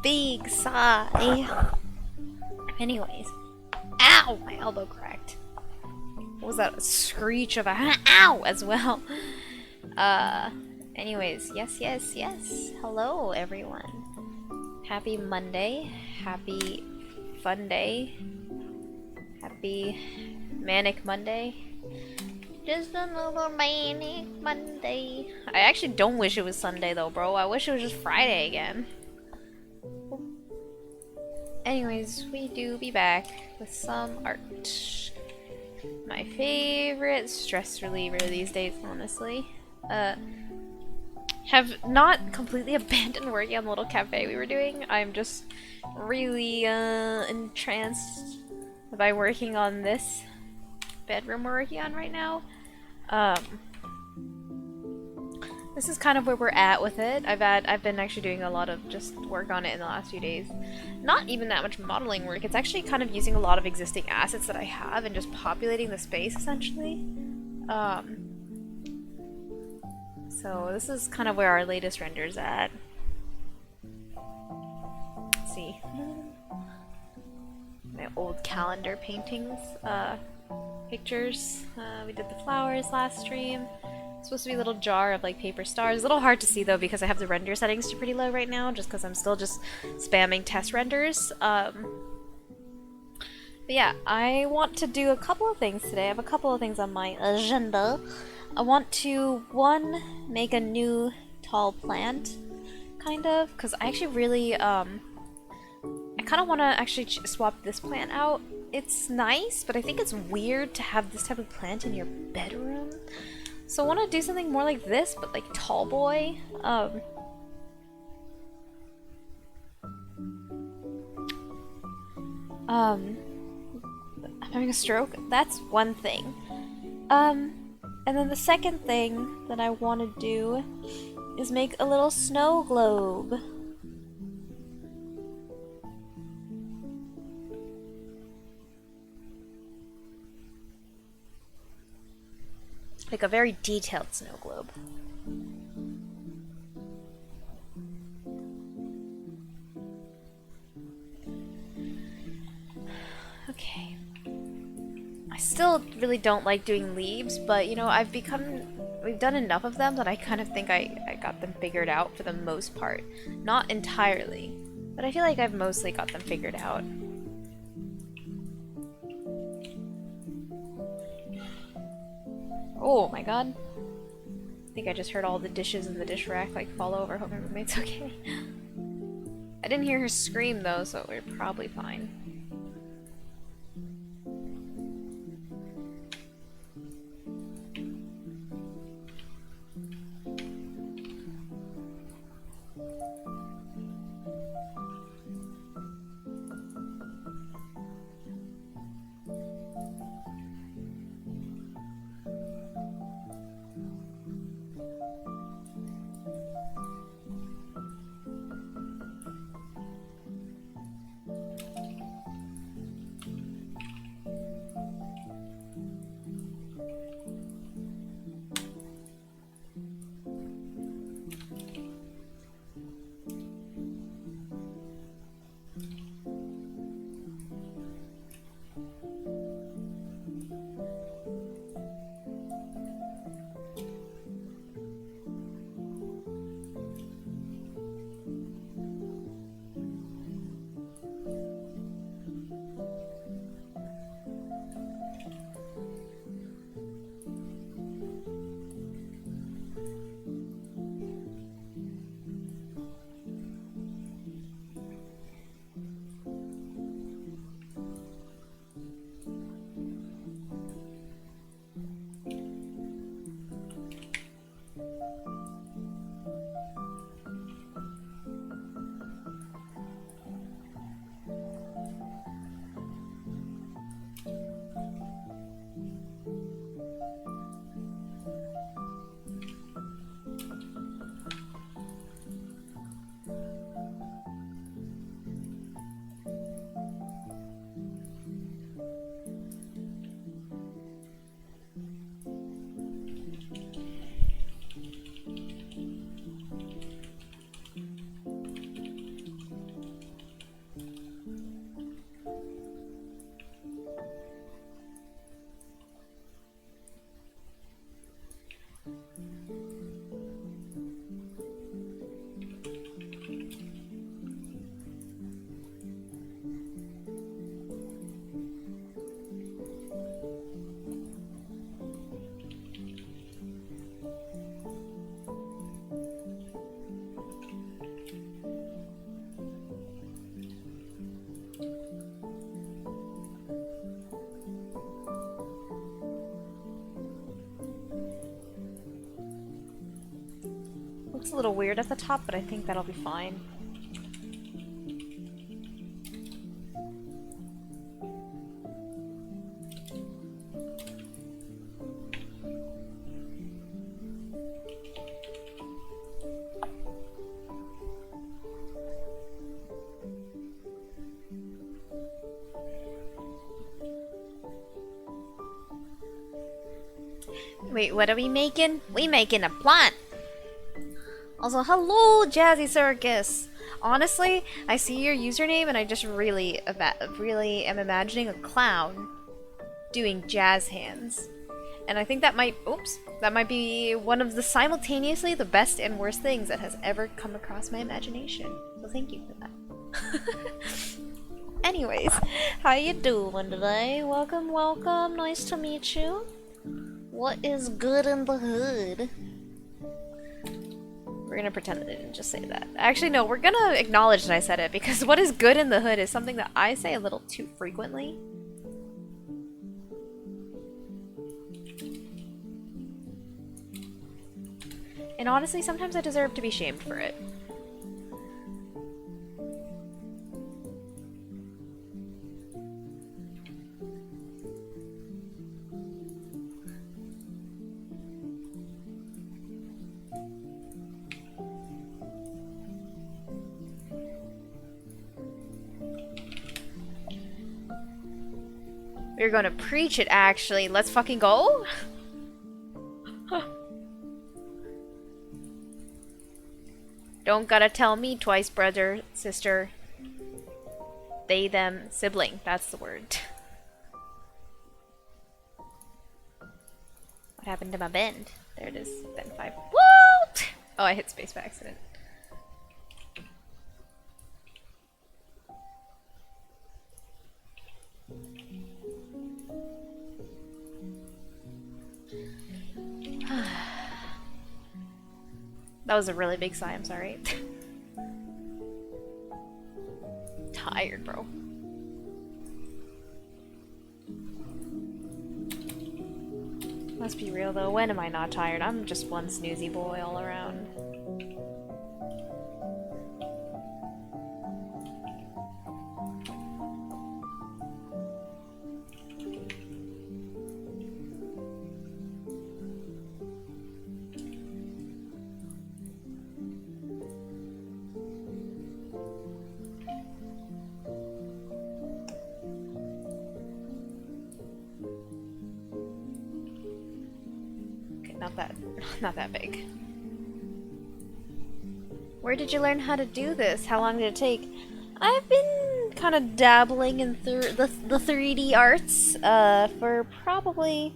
big sigh. Anyways. Ow! My elbow cracked. What was that? A screech of a ow as well. Anyways, yes. Hello, everyone. Happy Monday. Happy fun day. Happy Manic Monday. Just another Manic Monday. I actually don't wish it was Sunday though, bro. I wish it was just Friday again. Anyways, we do be back with some art. My favorite stress reliever these days, honestly. Have not completely abandoned working on the little cafe we were doing. I'm just really entranced by working on this bedroom we're working on right now. This is kind of where we're at with it. I've been actually doing a lot of just work on it in the last few days. Not even that much modeling work. It's actually kind of using a lot of existing assets that I have and just populating the space essentially. So this is kind of where our latest render's at. Let's see. My old calendar paintings, pictures. We did the flowers last stream. It's supposed to be a little jar of like paper stars. A little hard to see though because I have the render settings to pretty low right now just because I'm still just spamming test renders. But yeah, I want to do a couple of things today. I have a couple of things on my agenda. I want to, one, make a new tall plant, kind of, because I actually really, I kind of want to actually swap this plant out. It's nice, but I think it's weird to have this type of plant in your bedroom. So I want to do something more like this, but like tall boy. I'm having a stroke. That's one thing. And then the second thing that I want to do is make a little snow globe. Like a very detailed snow globe. Okay. I still really don't like doing leaves, but you know, we've done enough of them that I kind of think I got them figured out for the most part. Not entirely, but I feel like I've mostly got them figured out. Oh my god. I think I just heard all the dishes in the dish rack like fall over. Hope my roommate's okay. I didn't hear her scream though, so we're probably fine. Looks a little weird at the top, but I think that'll be fine. Wait, what are we making? We making a plant! Also, hello, Jazzy Circus! Honestly, I see your username and I just really am imagining a clown doing jazz hands. And I think that might be one of the simultaneously the best and worst things that has ever come across my imagination. So thank you for that. Anyways, how you doing today? Welcome, welcome. Nice to meet you. What is good in the hood? We're gonna pretend that I didn't just say that. Actually, no, we're gonna acknowledge that I said it because what is good in the hood is something that I say a little too frequently. And honestly, sometimes I deserve to be shamed for it. We're gonna preach it, actually. Let's fucking go? Don't gotta tell me twice, brother, sister. They, them, sibling. That's the word. What happened to my bend? There it is. Bend 5. What? Oh, I hit space by accident. That was a really big sigh, I'm sorry. Tired, bro. Let's be real though, when am I not tired? I'm just one snoozy boy all around. Not that big. Where did you learn how to do this? How long did it take? I've been kind of dabbling in the 3D arts for probably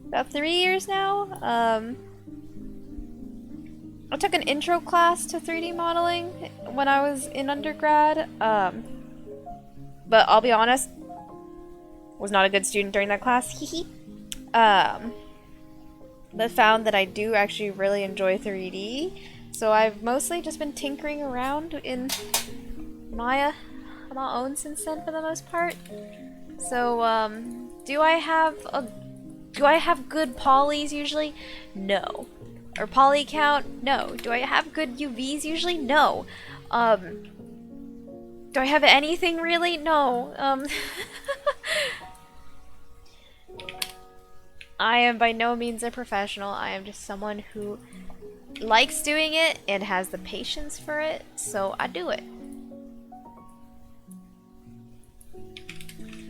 about 3 years now. I took an intro class to 3D modeling when I was in undergrad, but I'll be honest, was not a good student during that class. But found that I do actually really enjoy 3D, so I've mostly just been tinkering around in Maya on my own since then for the most part. So do I have good polys usually? No. Or poly count? No. Do I have good UVs usually? No. Do I have anything really? No. I am by no means a professional. I am just someone who likes doing it and has the patience for it, so I do it.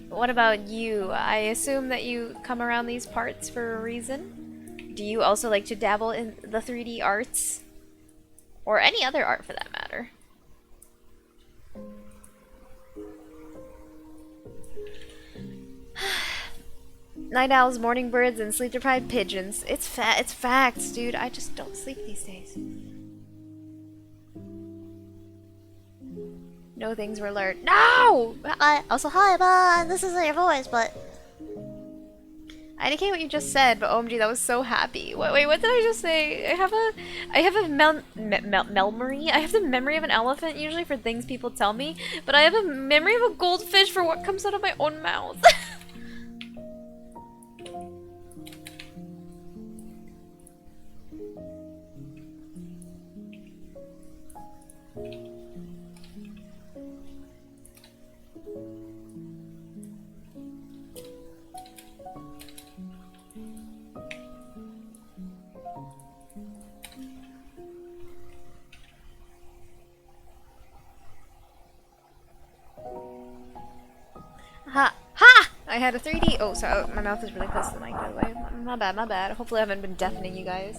But what about you? I assume that you come around these parts for a reason. Do you also like to dabble in the 3D arts? Or any other art for that matter? Night owls, morning birds, and sleep-deprived pigeons. It's facts, dude. I just don't sleep these days. No things were learned. No! Also, hi, bye. This isn't your voice, but... I didn't get what you just said, but OMG, that was so happy. Wait, what did I just say? I have a memory. I have the memory of an elephant usually for things people tell me, but I have a memory of a goldfish for what comes out of my own mouth. I had a 3D. Oh, sorry, my mouth is really close to the mic, by the way. My bad, my bad. Hopefully I haven't been deafening you guys.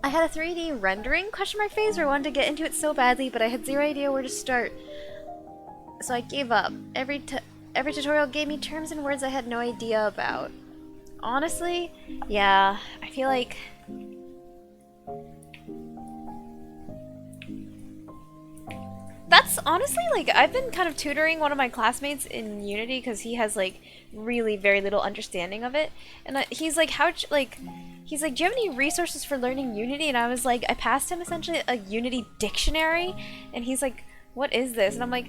I had a 3D rendering question mark phase where I wanted to get into it so badly, but I had zero idea where to start. So I gave up. Every tutorial gave me terms and words I had no idea about. Honestly, yeah, I feel like... That's honestly, like, I've been kind of tutoring one of my classmates in Unity because he has, like, really very little understanding of it. And he's like, he's like, do you have any resources for learning Unity? And I was like, I passed him essentially a Unity dictionary. And he's like, what is this? And I'm like,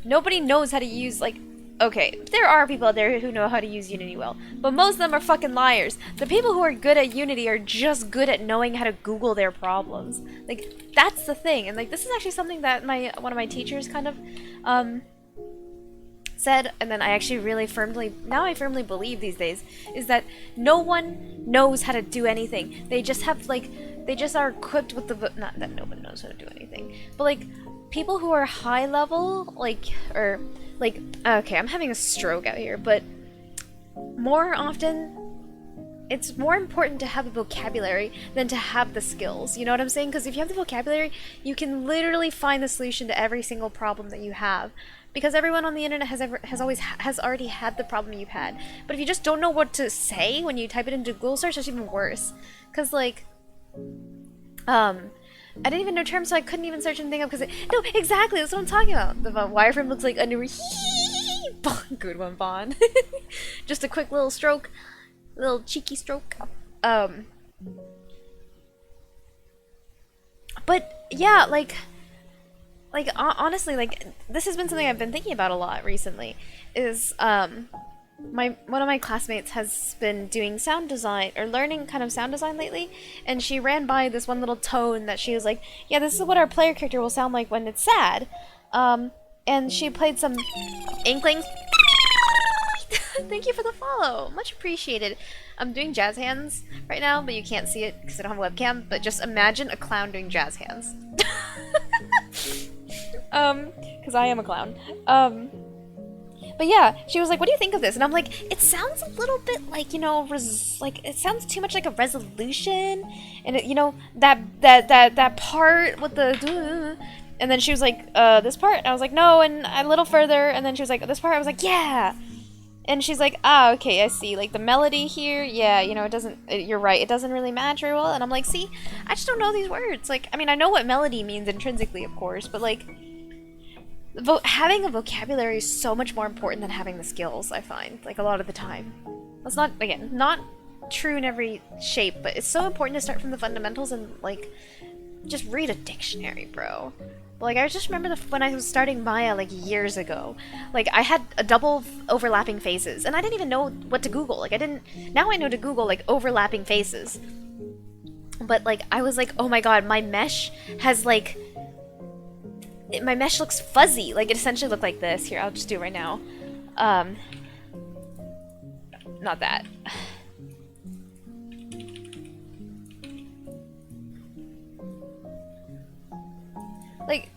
nobody knows how to use, like, okay, there are people out there who know how to use Unity well, but most of them are fucking liars. The people who are good at Unity are just good at knowing how to Google their problems. Like, that's the thing. And like, this is actually something that one of my teachers kind of said, and then I actually really firmly believe these days, is that no one knows how to do anything. They just have, like, they just are equipped with the, not that nobody knows how to do anything, but like, people who are high level, like, or like, okay, I'm having a stroke out here, but more often, it's more important to have the vocabulary than to have the skills. You know what I'm saying? Because if you have the vocabulary, you can literally find the solution to every single problem that you have. Because everyone on the internet has already had the problem you've had. But if you just don't know what to say when you type it into Google search, it's even worse. Because like, I didn't even know terms, so I couldn't even search anything up because no, exactly, that's what I'm talking about. The wireframe looks like under good one, Vaughn. Just a quick little stroke, little cheeky stroke. But yeah, like honestly, like this has been something I've been thinking about a lot recently. Is one of my classmates has been doing sound design, or learning kind of sound design lately, and she ran by this one little tone that she was like, yeah, this is what our player character will sound like when it's sad. And she played some Inklings. Thank you for the follow, much appreciated. I'm doing jazz hands right now, but you can't see it because I don't have a webcam, but just imagine a clown doing jazz hands. Because I am a clown. But yeah, she was like, what do you think of this? And I'm like, it sounds a little bit like, you know, like, it sounds too much like a resolution. And, it, you know, that part with the... And then she was like, this part? And I was like, no, and a little further. And then she was like, this part? I was like, yeah! And she's like, ah, okay, I see. Like, the melody here, yeah, you know, it doesn't... You're right, it doesn't really match very well. And I'm like, see, I just don't know these words. Like, I mean, I know what melody means intrinsically, of course, but, like... having a vocabulary is so much more important than having the skills, I find, like, a lot of the time. That's not, again, not true in every shape, but it's so important to start from the fundamentals and, like, just read a dictionary, bro. But, like, I just remember when I was starting Maya, like, years ago, like, I had a double overlapping faces, and I didn't even know what to Google. Like, now I know to Google, like, overlapping faces. But, like, I was like, oh my god, my mesh has, like... my mesh looks fuzzy. Like, it essentially looked like this. Here, I'll just do it right now. Not that. Like,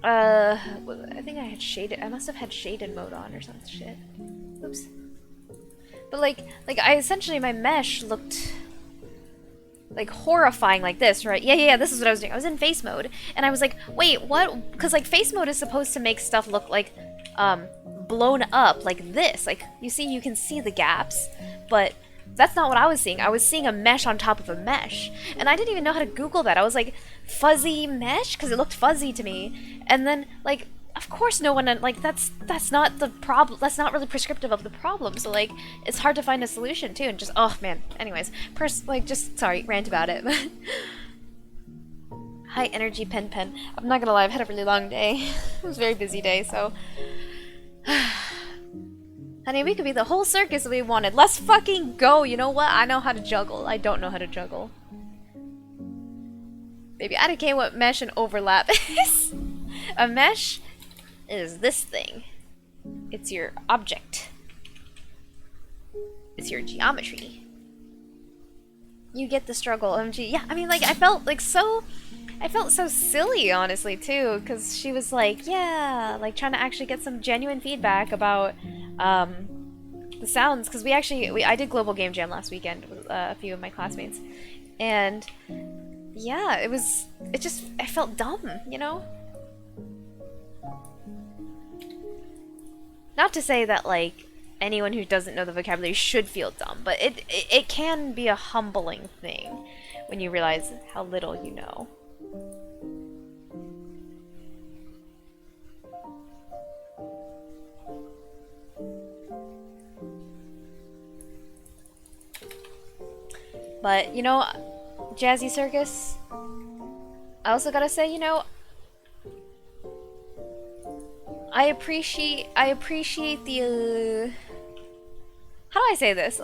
I think I had shaded. I must have had shaded mode on or some shit. Oops. But like I essentially, my mesh looked like horrifying like this, right? Yeah, this is what I was doing. I was in face mode, and I was like, wait, what? Because like face mode is supposed to make stuff look like blown up like this. Like, you can see the gaps, but that's not what I was seeing. I was seeing a mesh on top of a mesh, and I didn't even know how to Google that. I was like, fuzzy mesh? Because it looked fuzzy to me. And then, like, of course no one, like, that's not the problem. That's not really prescriptive of the problem. So, like, it's hard to find a solution, too. And just, oh, man. Anyways, just, sorry, rant about it. High energy pen. I'm not gonna lie, I've had a really long day. It was a very busy day, so... Honey, we could be the whole circus if we wanted. Let's fucking go! You know what? I know how to juggle. I don't know how to juggle. Baby, I don't care what mesh and overlap is. A mesh is this thing. It's your object. It's your geometry. You get the struggle, OMG. Yeah, I mean, like, I felt, like, so... I felt so silly, honestly, too, because she was like, yeah, like trying to actually get some genuine feedback about the sounds, because I did Global Game Jam last weekend with a few of my classmates, and yeah, I felt dumb, you know? Not to say that, like, anyone who doesn't know the vocabulary should feel dumb, but it can be a humbling thing when you realize how little you know. But, you know, Jazzy Circus, I also gotta say, you know, I appreciate the, how do I say this?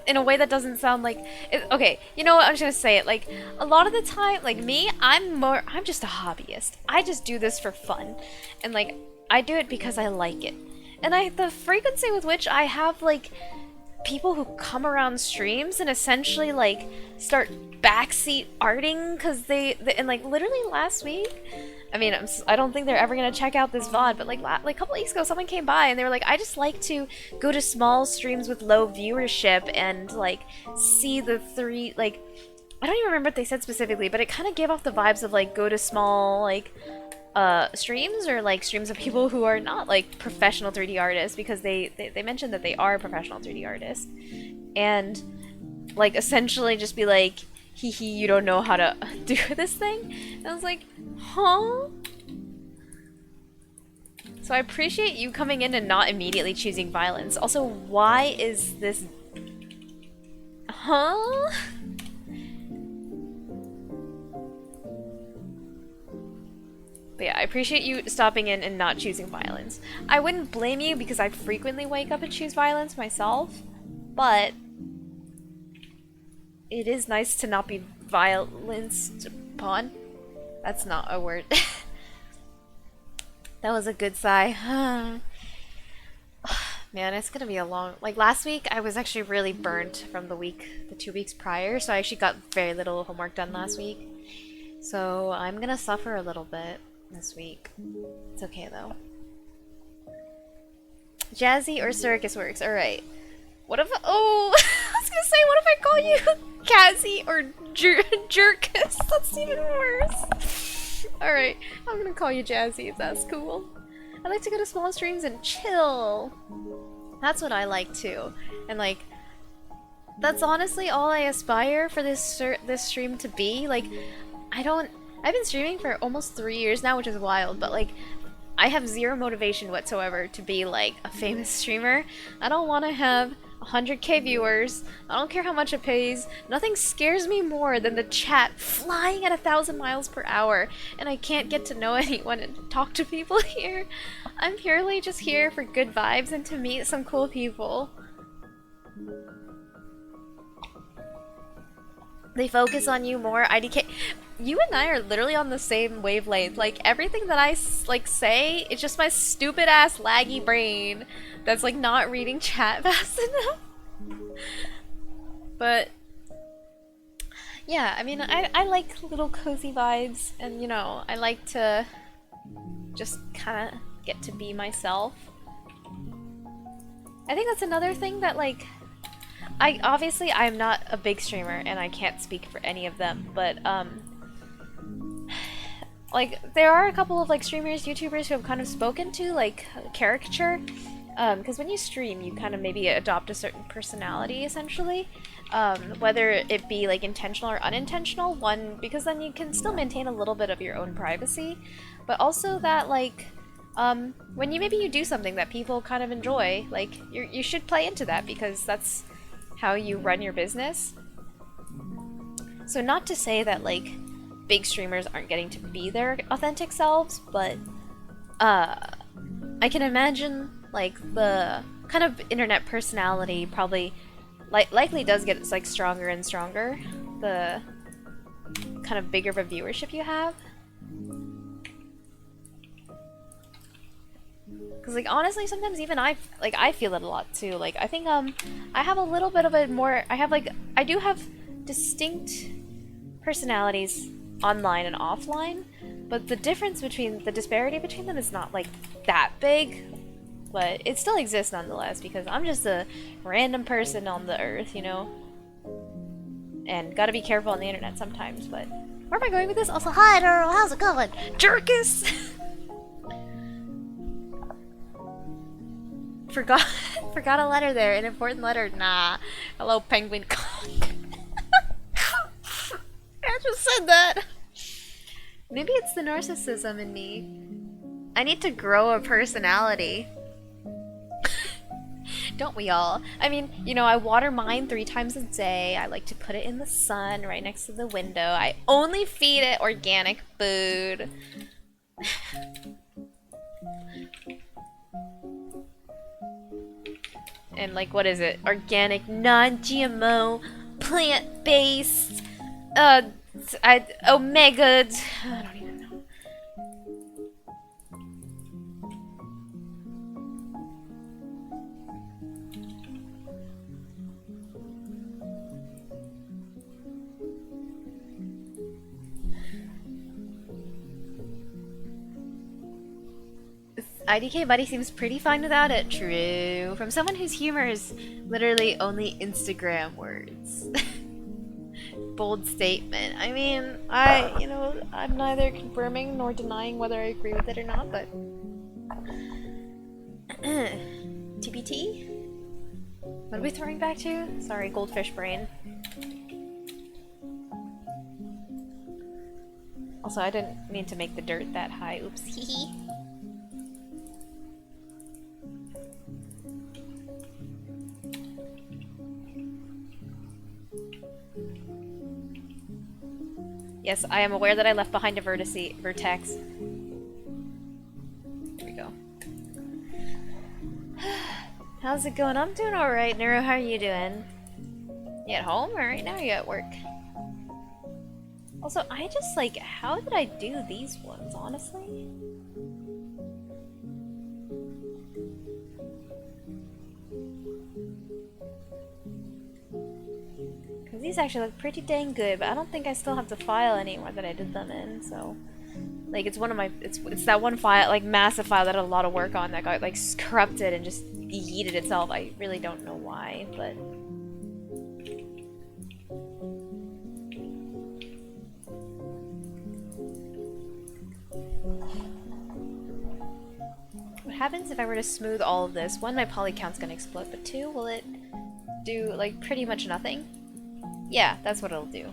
In a way that doesn't sound like, okay, you know what, I'm just gonna say it, like, a lot of the time, like me, I'm just a hobbyist. I just do this for fun. And like, I do it because I like it. And the frequency with which I have, like, people who come around streams and essentially like start backseat arting because and like literally last week, I mean, I don't think they're ever gonna check out this VOD, but like a couple weeks ago someone came by and they were like, I just like to go to small streams with low viewership and like see the three, like, I don't even remember what they said specifically, but it kind of gave off the vibes of like go to small like streams, or like streams of people who are not like professional 3D artists, because they mentioned that they are professional 3D artists, and like essentially just be like, hee hee, you don't know how to do this thing. And I was like, huh? So I appreciate you coming in and not immediately choosing violence. Also, why is this, huh? But yeah, I appreciate you stopping in and not choosing violence. I wouldn't blame you because I frequently wake up and choose violence myself, but it is nice to not be violenced upon. That's not a word. That was a good sigh. Man, it's gonna be a long... Like, last week, I was actually really burnt from the 2 weeks prior, so I actually got very little homework done last week. So, I'm gonna suffer a little bit this week. It's okay, though. Jazzy or Circus works, alright. What if... Oh! I was gonna say, what if I call you Kazzy or Jerkus? That's even worse. Alright, I'm gonna call you Jazzy if that's cool. I like to go to small streams and chill. That's what I like too. And like, that's honestly all I aspire for this stream to be. Like, I've been streaming for almost 3 years now, which is wild, but like, I have zero motivation whatsoever to be like a famous streamer. I don't want to have 100k viewers. I don't care how much it pays. Nothing scares me more than the chat flying at 1,000 miles per hour and I can't get to know anyone and talk to people here. I'm purely just here for good vibes and to meet some cool people. They focus on you more. IDK. You and I are literally on the same wavelength. Like, everything that I like say, it's just my stupid ass laggy brain that's like not reading chat fast enough. But yeah, I mean, I like little cozy vibes, and you know, I like to just kind of get to be myself. I think that's another thing that, like, I'm not a big streamer and I can't speak for any of them, but like, there are a couple of like streamers, YouTubers who have kind of spoken to like caricature, because when you stream you kind of maybe adopt a certain personality essentially, whether it be like intentional or unintentional, because then you can still maintain a little bit of your own privacy, but also that like when you do something that people kind of enjoy, like you should play into that because that's how you run your business. So not to say that like big streamers aren't getting to be their authentic selves, but I can imagine like the kind of internet personality probably likely does get like stronger and stronger the kind of bigger of a viewership you have. Because like honestly, sometimes even I feel it a lot too. Like I think I have a little bit of a more, I do have distinct personalities online and offline, but the difference between the disparity between them is not like that big, but it still exists nonetheless because I'm just a random person on the earth, you know? And gotta be careful on the internet sometimes, but where am I going with this? Also, hi Daryl, how's it going? Jerkus! Forgot a letter there, an important letter. Nah. Hello, penguin cock. I just said that. Maybe it's the narcissism in me. I need to grow a personality. Don't we all? I mean, you know, I water mine 3 times a day. I like to put it in the sun right next to the window. I only feed it organic food. And like, what is it? Organic, non-GMO, plant-based, omega... I don't even know. IDK Buddy seems pretty fine without it. True. From someone whose humor is literally only Instagram words. Bold statement. I mean, you know, I'm neither confirming nor denying whether I agree with it or not, but... TBT? What are we throwing back to? Sorry, goldfish brain. Also, I didn't mean to make the dirt that high. Oops. Hee. Yes, I am aware that I left behind a vertex. Here we go. How's it going? I'm doing alright, Neuro. How are you doing? You at home or right now you at work? Also, I just like, how did I do these ones, honestly? Because these actually look pretty dang good, but I don't think I still have the file anymore that I did them in, so... Like, it's one of my... It's that one file, like, massive file that I had a lot of work on that got, like, corrupted and just yeeted itself. I really don't know why, but... What happens if I were to smooth all of this? 1, my poly count's gonna explode, but 2, will it do, like, pretty much nothing? Yeah, that's what it'll do.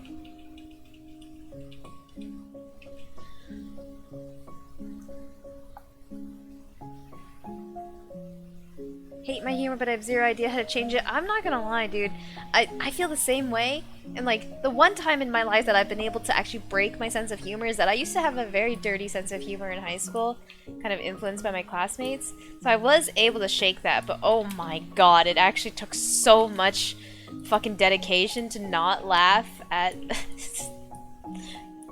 Hate my humor, but I have zero idea how to change it. I'm not gonna lie, dude. I feel the same way. And like, the one time in my life that I've been able to actually break my sense of humor is that I used to have a very dirty sense of humor in high school, kind of influenced by my classmates. So I was able to shake that, but oh my god, it actually took so much fucking dedication to not laugh at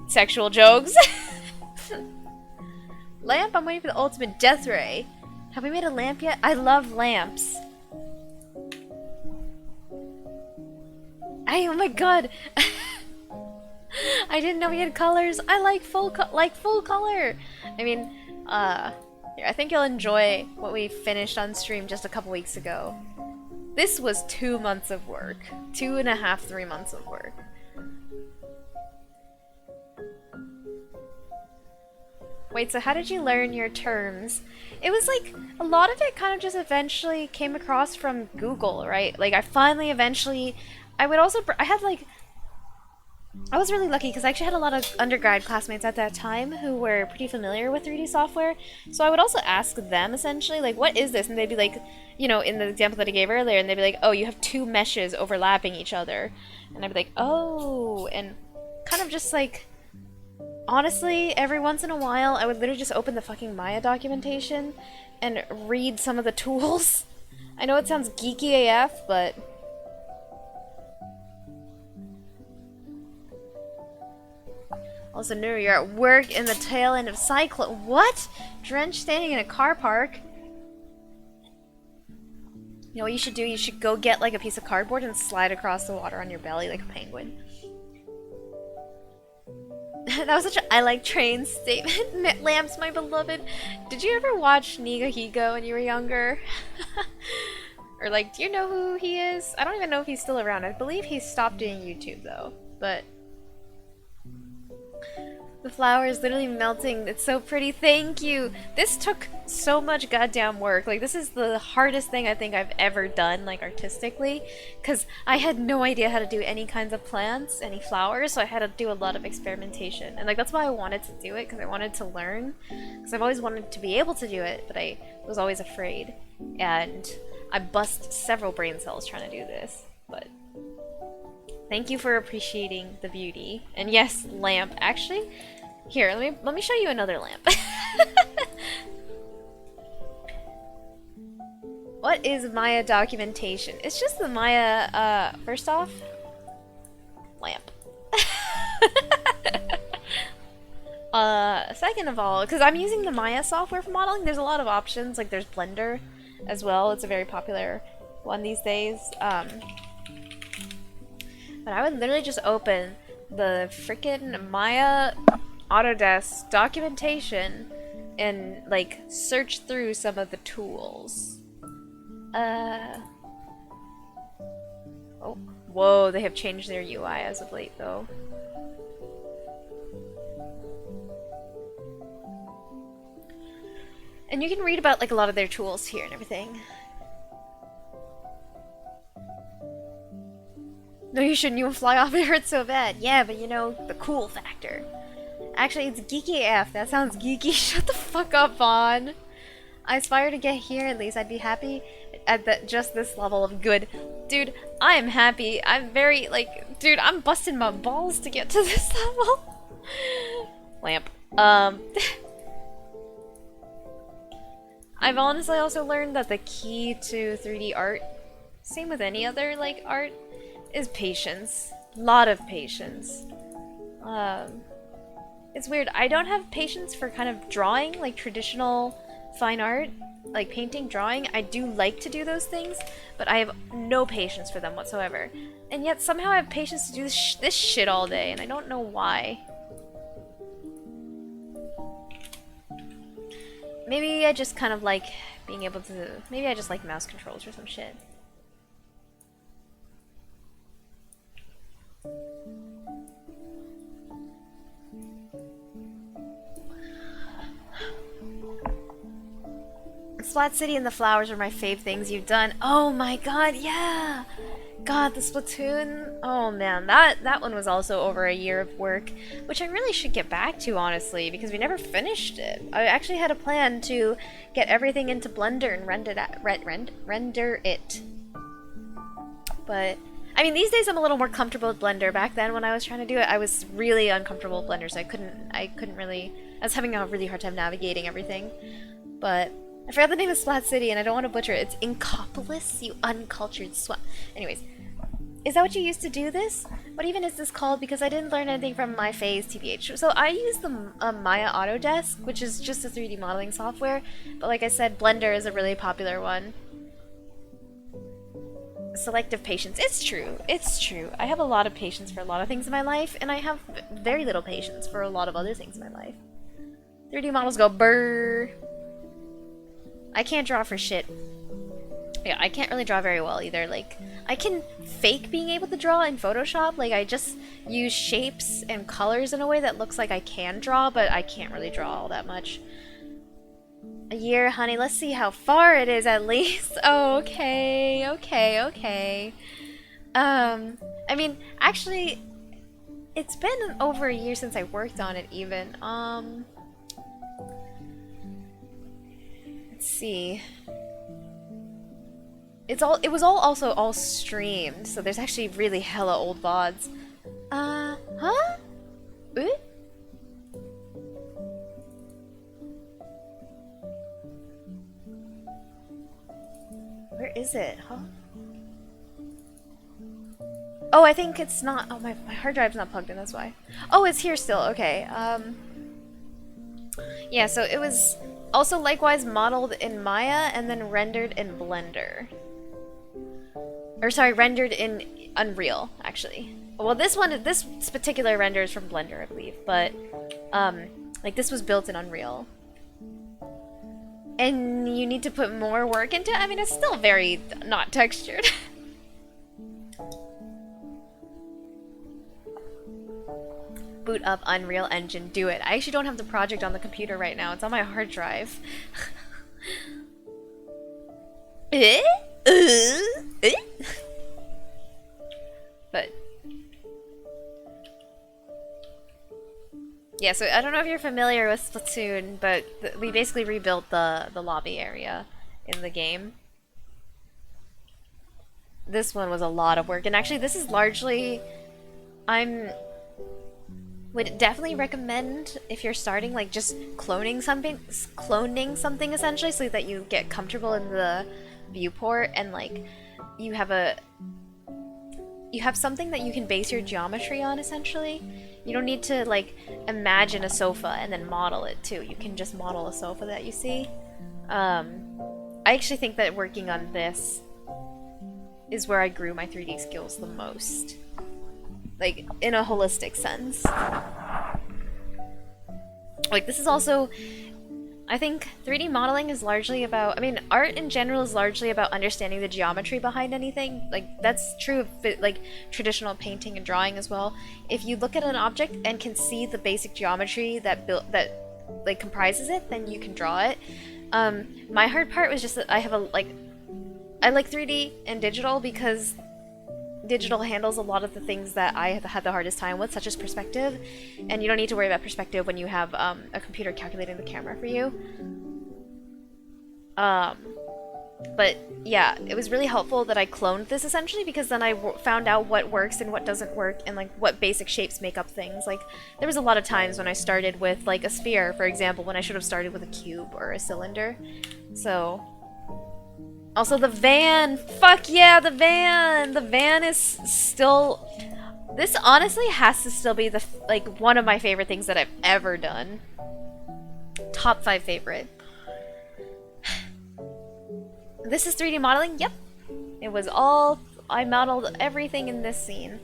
sexual jokes. Lamp, I'm waiting for the ultimate death ray. Have we made a lamp yet? I love lamps. Oh my god. I didn't know we had colors. I like full color. I mean, here, I think you'll enjoy what we finished on stream just a couple weeks ago. This was 2 months of work. 2.5, 3 months of work. Wait, so how did you learn your terms? It was like, a lot of it kind of just eventually came across from Google, right? Like, I finally eventually, I was really lucky because I actually had a lot of undergrad classmates at that time who were pretty familiar with 3D software. So I would also ask them, essentially, like, what is this? And they'd be like, you know, in the example that I gave earlier, and they'd be like, oh, you have 2 meshes overlapping each other. And I'd be like, oh, and kind of just like... Honestly, every once in a while, I would literally just open the fucking Maya documentation and read some of the tools. I know it sounds geeky AF, but... Also, Nuru, you're at work in the tail end of Cyclone. What? Drenched standing in a car park? You know what you should do? You should go get like a piece of cardboard and slide across the water on your belly like a penguin. That was such a I like trains statement. Lamps, my beloved. Did you ever watch Nigahigo when you were younger? Or like, do you know who he is? I don't even know if he's still around. I believe he stopped doing YouTube though. But the flower is literally melting. It's so pretty. Thank you. This took so much goddamn work. Like, this is the hardest thing I think I've ever done, like, artistically. Because I had no idea how to do any kinds of plants, any flowers, so I had to do a lot of experimentation. And, like, that's why I wanted to do it, because I wanted to learn. Because I've always wanted to be able to do it, but I was always afraid. And I bust several brain cells trying to do this. But thank you for appreciating the beauty. And yes, lamp. Actually, here, let me show you another lamp. What is Maya documentation? It's just the Maya, first off, lamp. Second of all, because I'm using the Maya software for modeling, there's a lot of options. Like, there's Blender as well. It's a very popular one these days. But I would literally just open the freaking Maya Autodesk documentation and, like, search through some of the tools. Oh, whoa, they have changed their UI as of late, though. And you can read about, like, a lot of their tools here and everything. No, you shouldn't. You will fly off. It hurts so bad. Yeah, but you know, the cool factor. Actually, it's geeky AF. That sounds geeky. Shut the fuck up, Vaughn. I aspire to get here, at least I'd be happy at just this level of good. Dude, I am happy. I'm very, like, dude, I'm busting my balls to get to this level. Lamp. I've honestly also learned that the key to 3D art, same with any other, like, art, is patience. Lot of patience. It's weird. I don't have patience for kind of drawing, like traditional fine art, like painting, drawing. I do like to do those things, but I have no patience for them whatsoever. And yet somehow I have patience to do this shit all day, and I don't know why. Maybe I just kind of like being able to... Maybe I just like mouse controls or some shit. Splat City and the flowers are my fave things you've done. Oh my god, yeah! God, the Splatoon. Oh man, that one was also over a year of work, which I really should get back to, honestly, because we never finished it. I actually had a plan to get everything into Blender and render it. But I mean, these days I'm a little more comfortable with Blender. Back then, when I was trying to do it, I was really uncomfortable with Blender, so I couldn't really. I was having a really hard time navigating everything. But I forgot the name of Splat City, and I don't want to butcher it. It's Inkopolis, you uncultured swat. Anyways, is that what you used to do this? What even is this called? Because I didn't learn anything from my phase, TBH. So I use the Maya Autodesk, which is just a 3D modeling software. But like I said, Blender is a really popular one. Selective patience. It's true. It's true. I have a lot of patience for a lot of things in my life, and I have very little patience for a lot of other things in my life. 3D models go brrr. I can't draw for shit. Yeah, I can't really draw very well either. Like, I can fake being able to draw in Photoshop. Like, I just use shapes and colors in a way that looks like I can draw, but I can't really draw all that much. A year, honey. Let's see how far it is at least. Oh, okay, okay, okay. I mean, actually, it's been over a year since I worked on it even. Let's see. It was also all streamed, so there's actually really hella old VODs. Huh? Ooh? Where is it? Huh? Oh, I think it's not. Oh, my hard drive's not plugged in, that's why. Oh, it's here still. Okay. Yeah, so it was also likewise modeled in Maya and then rendered in Blender. Or sorry, rendered in Unreal, actually. well, this particular render is from Blender, I believe, but like this was built in Unreal. And you need to put more work into it. I mean, it's still very not textured. Boot up Unreal Engine, do it. I actually don't have the project on the computer right now. It's on my hard drive. But yeah, so I don't know if you're familiar with Splatoon, but we basically rebuilt the lobby area in the game. This one was a lot of work, and actually this is largely... would definitely recommend if you're starting, like, just cloning something essentially, so that you get comfortable in the viewport and like you have something that you can base your geometry on essentially. You don't need to like imagine a sofa and then model it too. You can just model a sofa that you see. I actually think that working on this is where I grew my 3D skills the most. Like, in a holistic sense. Like, this is also... I think 3D modeling is largely about... I mean, art in general is largely about understanding the geometry behind anything. Like, that's true of, like, traditional painting and drawing as well. If you look at an object and can see the basic geometry that like, comprises it, then you can draw it. My hard part was just that I have I like 3D and digital because digital handles a lot of the things that I have had the hardest time with, such as perspective, and you don't need to worry about perspective when you have a computer calculating the camera for you. But yeah, it was really helpful that I cloned this essentially, because then I found out what works and what doesn't work, and like what basic shapes make up things. Like, there was a lot of times when I started with like a sphere, for example, when I should have started with a cube or a cylinder. So... Also, the van! Fuck yeah, the van! The van is still... This honestly has to still be the like one of my favorite things that I've ever done. Top 5 favorite. This is 3D modeling? Yep. It was all... I modeled everything in this scene.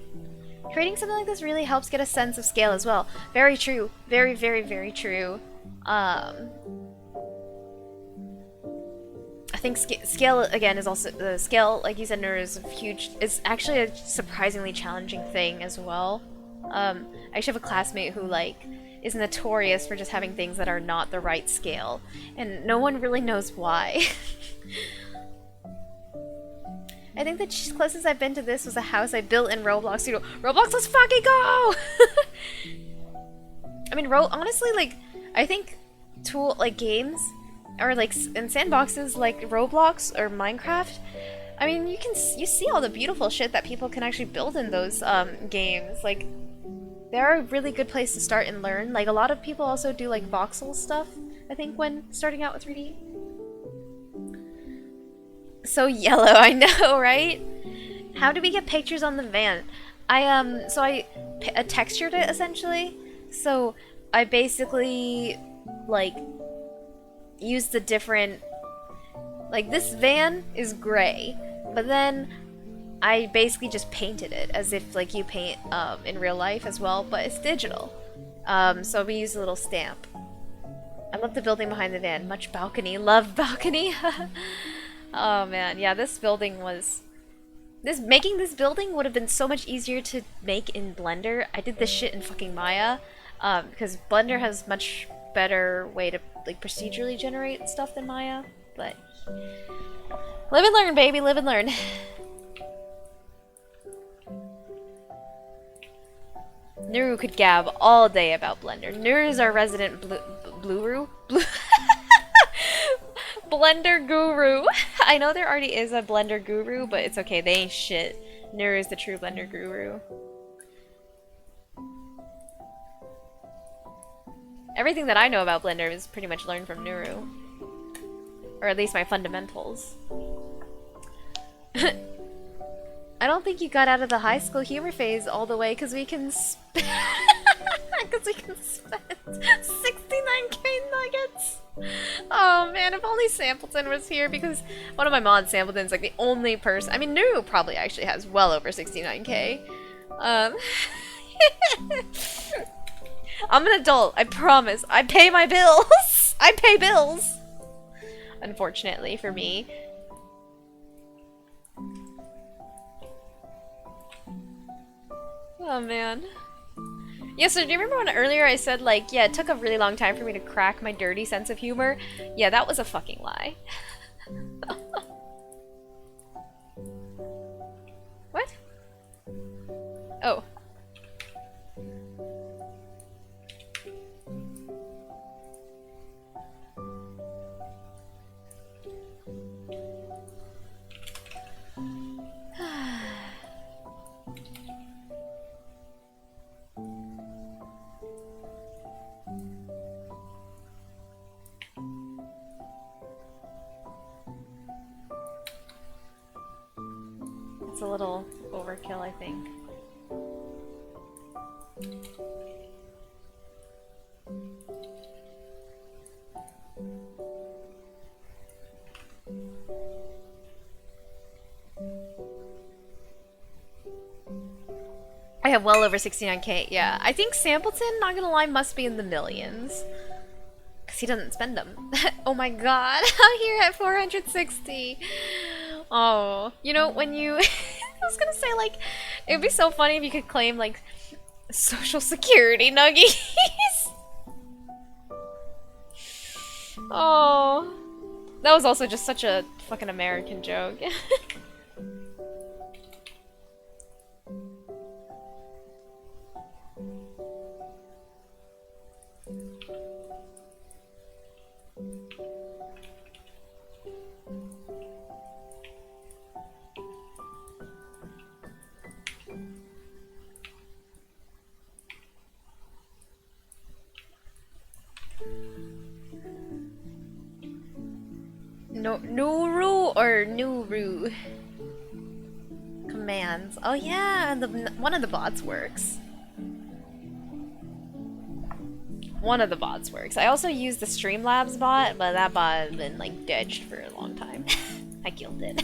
Creating something like this really helps get a sense of scale as well. Very true. Very, very, very true. I think scale, again, is also... scale, like you said, Nur, is huge. It's actually a surprisingly challenging thing as well. I actually have a classmate who, like, is notorious for just having things that are not the right scale. And no one really knows why. I think the closest I've been to this was a house I built in Roblox Studio. Roblox, let's fucking go! I mean, honestly, like, I think games... or like in sandboxes like Roblox or Minecraft, I mean, you see all the beautiful shit that people can actually build in those games. Like, they're a really good place to start and learn. Like, a lot of people also do like voxel stuff, I think, when starting out with 3D. So yellow, I know, right? How do we get pictures on the van? So I textured it essentially. So I basically like use the different, like, this van is gray, but then I basically just painted it as if like you paint in real life as well, but it's digital. So we use a little stamp. I love the building behind the van. Much balcony. Love balcony. Oh man, yeah, this building was... Making this building would have been so much easier to make in Blender. I did this shit in fucking Maya, because Blender has much better way to like procedurally generate stuff than Maya, but live and learn, baby, live and learn. Nuru could gab all day about Blender. Nuru is our resident Blender guru. I know there already is a Blender guru, but it's okay, they ain't shit. Nuru is the true Blender guru. Everything that I know about Blender is pretty much learned from Nuru. Or at least my fundamentals. I don't think you got out of the high school humor phase all the way because we can spend 69k nuggets! Oh man, if only Sampleton was here, because one of my mods, Sampleton's like the only person... I mean, Nuru probably actually has well over 69k. Um, I'm an adult, I promise. I pay my bills. I pay bills. Unfortunately for me. Oh man. Yeah, so do you remember when earlier I said, like, yeah, it took a really long time for me to crack my dirty sense of humor? Yeah, that was a fucking lie. What? Oh. It's a little overkill, I think. I have well over 69k, yeah. I think Sampleton, not gonna lie, must be in the millions. Because he doesn't spend them. Oh my god, I'm here at 460. Oh, you know, when you... I was gonna say, like, it would be so funny if you could claim, like, social security nuggies. Oh. That was also just such a fucking American joke. No, Nuru or Nuru commands. Oh yeah, one of the bots works. One of the bots works. I also used the Streamlabs bot, but that bot has been like ditched for a long time. I killed it.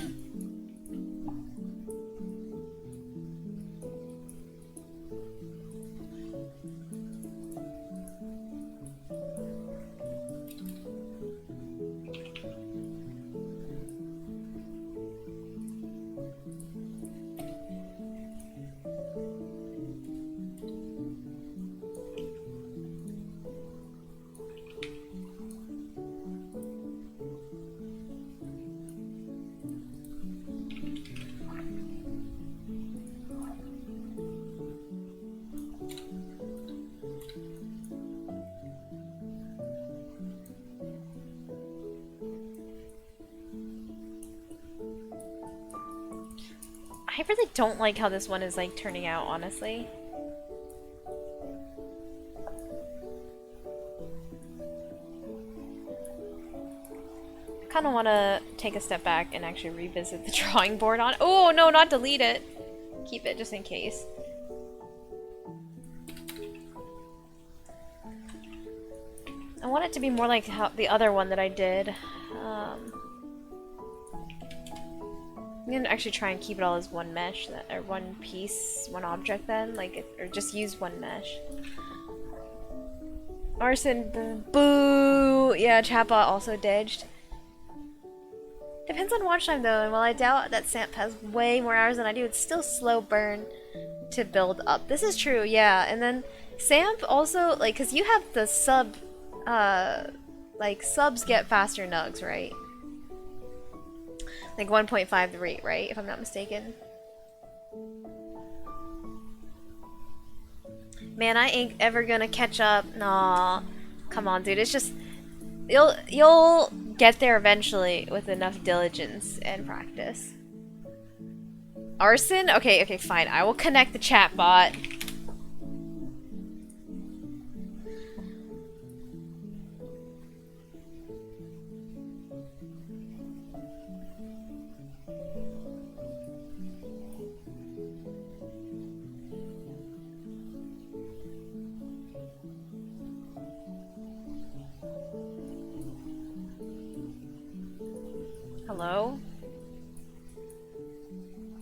I really don't like how this one is like turning out, honestly. I kind of want to take a step back and actually revisit the drawing board on. Oh no, not delete it. Keep it just in case. I want it to be more like how the other one that I did. I'm gonna actually try and keep it all as one mesh, or one piece, one object then, like, or just use one mesh. Arson, boo! Yeah, chatbot also ditched. Depends on watch time though, and while I doubt that Samp has way more hours than I do, it's still slow burn to build up. This is true, yeah, and then Samp also, like, cause you have the sub, like, subs get faster nugs, right? Like 1.53, right? If I'm not mistaken. Man, I ain't ever gonna catch up. Nah. Come on, dude. It's just... You'll get there eventually with enough diligence and practice. Arson? Okay, okay, fine. I will connect the chat bot. Hello?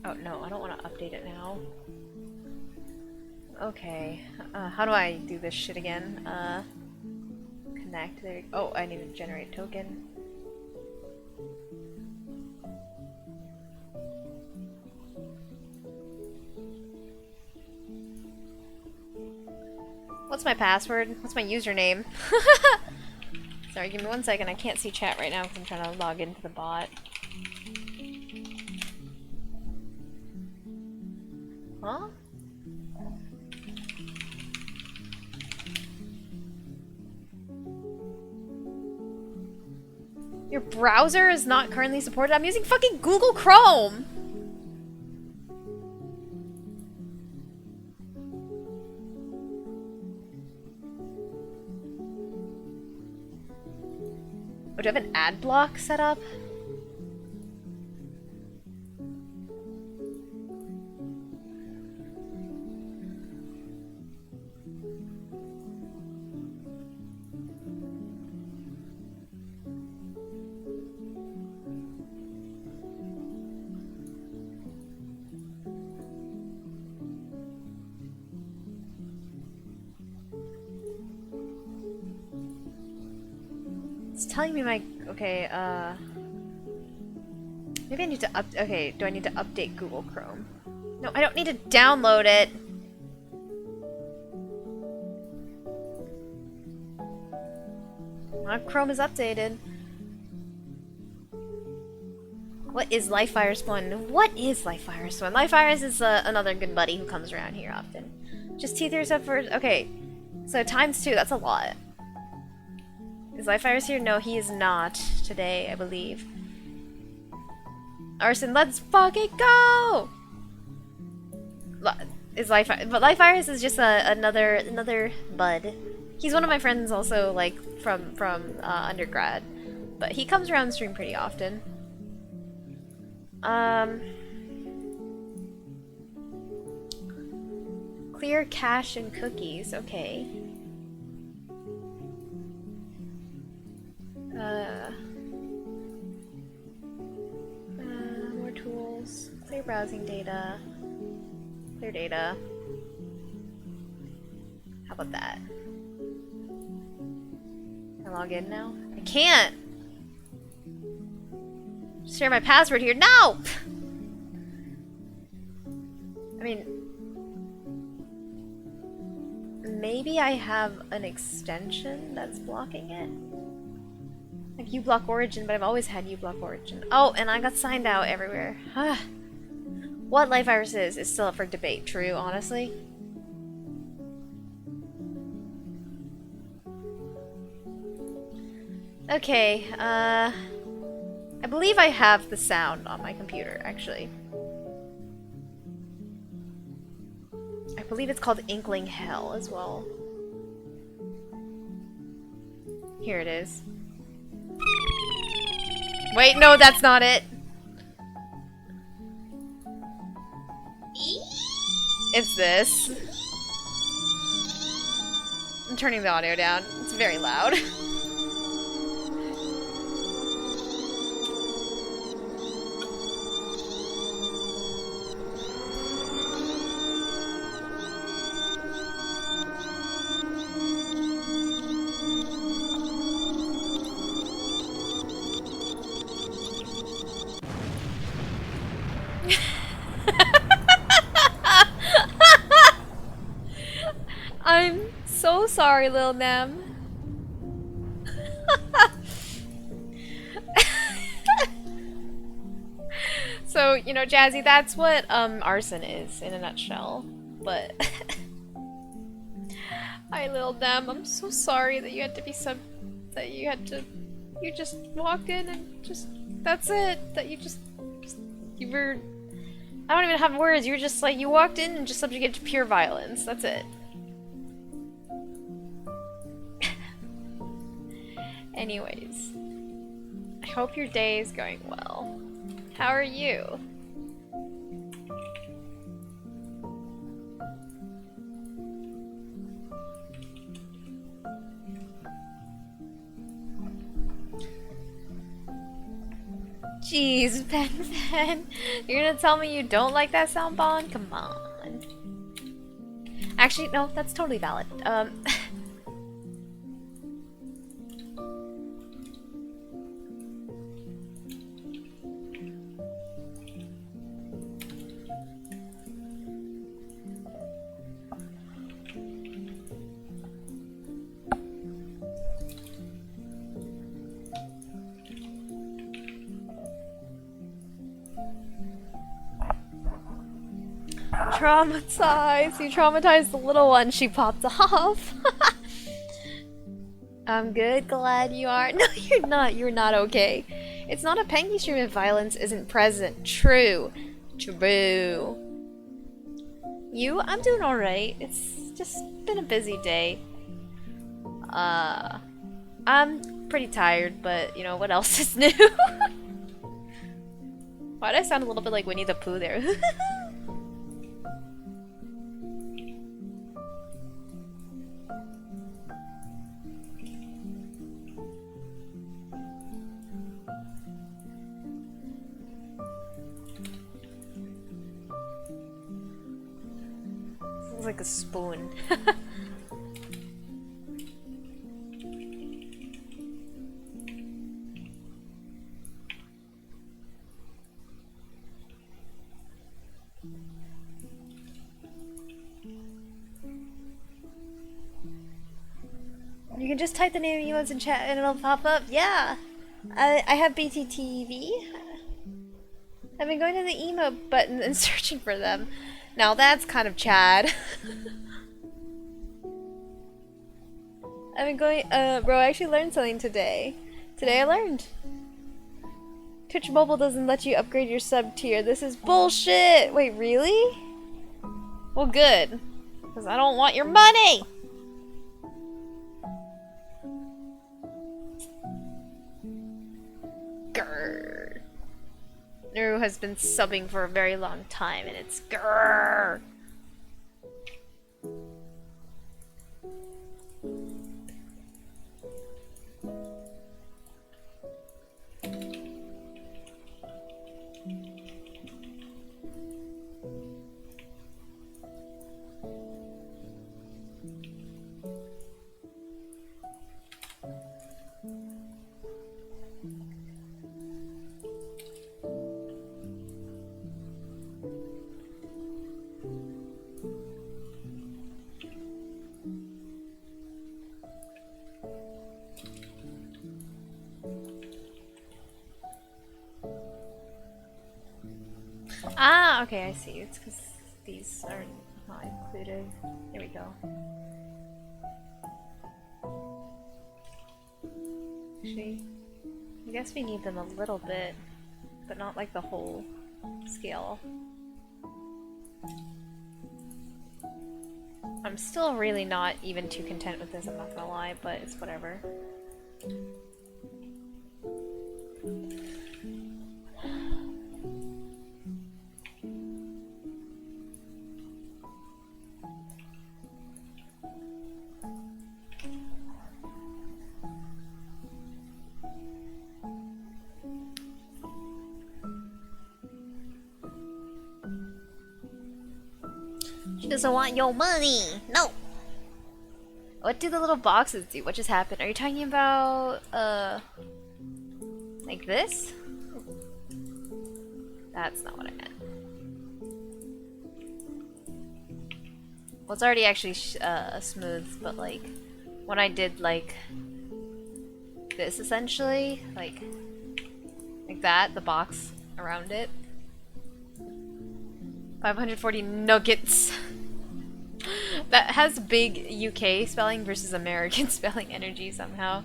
Oh no, I don't want to update it now. Okay. How do I do this shit again? Connect. There. Oh, I need to generate a token. What's my password? What's my username? Sorry, give me 1 second. I can't see chat right now because I'm trying to log into the bot. Huh? Your browser is not currently supported? I'm using fucking Google Chrome! Oh, do I have an ad block set up? It's telling me my... Okay, maybe I need to okay, do I need to update Google Chrome? No, I don't need to download it! My Chrome is updated. What is Lifevirus 1? What is Lifevirus 1? Lifevirus is another good buddy who comes around here often. Just teethers up for... Okay, so times 2, that's a lot. Is Lifevirus here? No, he is not today, I believe. Arson, let's fucking go! Is Lifevirus... But Lifevirus is just another bud. He's one of my friends also, like, from undergrad. But he comes around the stream pretty often. Clear cache and cookies, okay. More tools. Clear browsing data. Clear data. How about that? Can I log in now? I can't! Share my password here. No! I mean... Maybe I have an extension that's blocking it? Like uBlock Origin, but I've always had uBlock Origin. Oh, and I got signed out everywhere. What Lifevirus is still up for debate. True, honestly. Okay, I believe I have the sound on my computer, actually. I believe it's called Inkling Hell as well. Here it is. Wait, no, that's not it. It's this. I'm turning the audio down. It's very loud. I'm so sorry, Lil Nem. So, you know, Jazzy, that's what arson is in a nutshell. But hi, Lil Nem. I'm so sorry that you had to be you just walked in and just that's it. That you were I don't even have words. You were just like you walked in and just subjugated to pure violence. That's it. Anyways, I hope your day is going well. How are you? Jeez, Ben. You're gonna tell me you don't like that sound bond? Come on. Actually, no, that's totally valid. Traumatized. You traumatized the little one. She popped off. I'm good. Glad you are. No, you're not. You're not okay. It's not a Pengy stream if violence isn't present. True. True. You? I'm doing alright. It's just been a busy day. I'm pretty tired, but you know, what else is new? Why'd I sound a little bit like Winnie the Pooh there? Sounds like a spoon. You can just type the name of emotes in chat and it'll pop up. Yeah! I have BTTV. I've been going to the emote button and searching for them. Now that's kind of Chad. I've been going, bro, I actually learned something today. Today I learned. Twitch Mobile doesn't let you upgrade your sub tier. This is bullshit! Wait, really? Well, good. Because I don't want your money! Grrr. Naru has been subbing for a very long time, and it's grrr. Ah, okay, I see. It's because these are not included. There we go. Actually, I guess we need them a little bit, but not like the whole scale. I'm still really not even too content with this, I'm not gonna lie, but it's whatever. She doesn't want your money! No! What do the little boxes do? What just happened? Are you talking about, like this? That's not what I meant. Well, it's already actually smooth, but like, when I did like this essentially, like that, the box around it. 540 nuggets. That has big UK spelling versus American spelling energy somehow.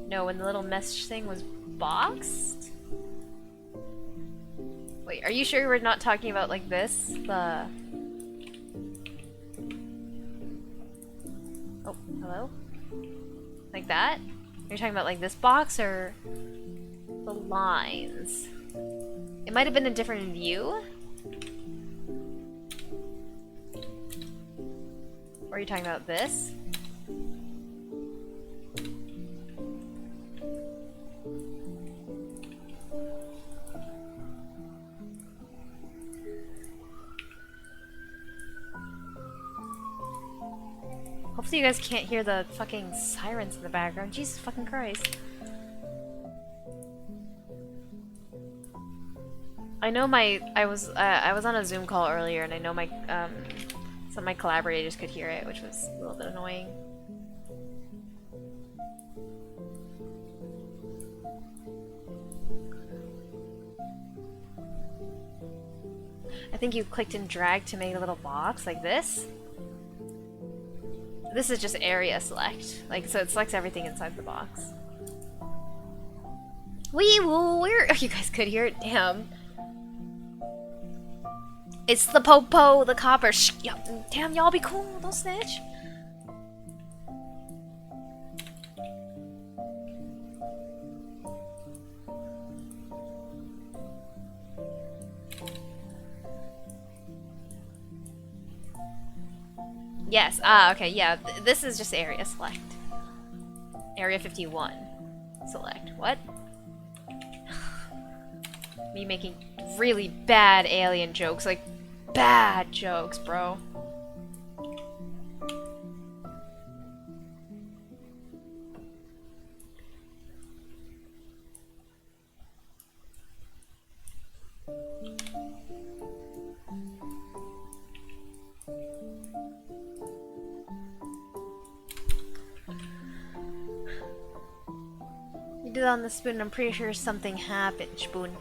No, when the little mesh thing was boxed? Wait, are you sure we're not talking about like this? The... Oh, hello? Like that? You're talking about like this box or the lines? It might have been a different view? Or are you talking about this? Hopefully you guys can't hear the fucking sirens in the background. Jesus fucking Christ. I know I was on a Zoom call earlier, and I know my some of my collaborators could hear it, which was a little bit annoying. I think you clicked and dragged to make a little box like this. This is just area select, like, so it selects everything inside the box. Wee woo, where? Oh, you guys could hear it. Damn. It's the popo, the copper. Shh, damn, y'all be cool. Don't snitch. Yes, okay, yeah, this is just area select. Area 51. Select. What? Me making really bad alien jokes, like, bad jokes, bro. You did it on the spoon, I'm pretty sure something happened, spoon.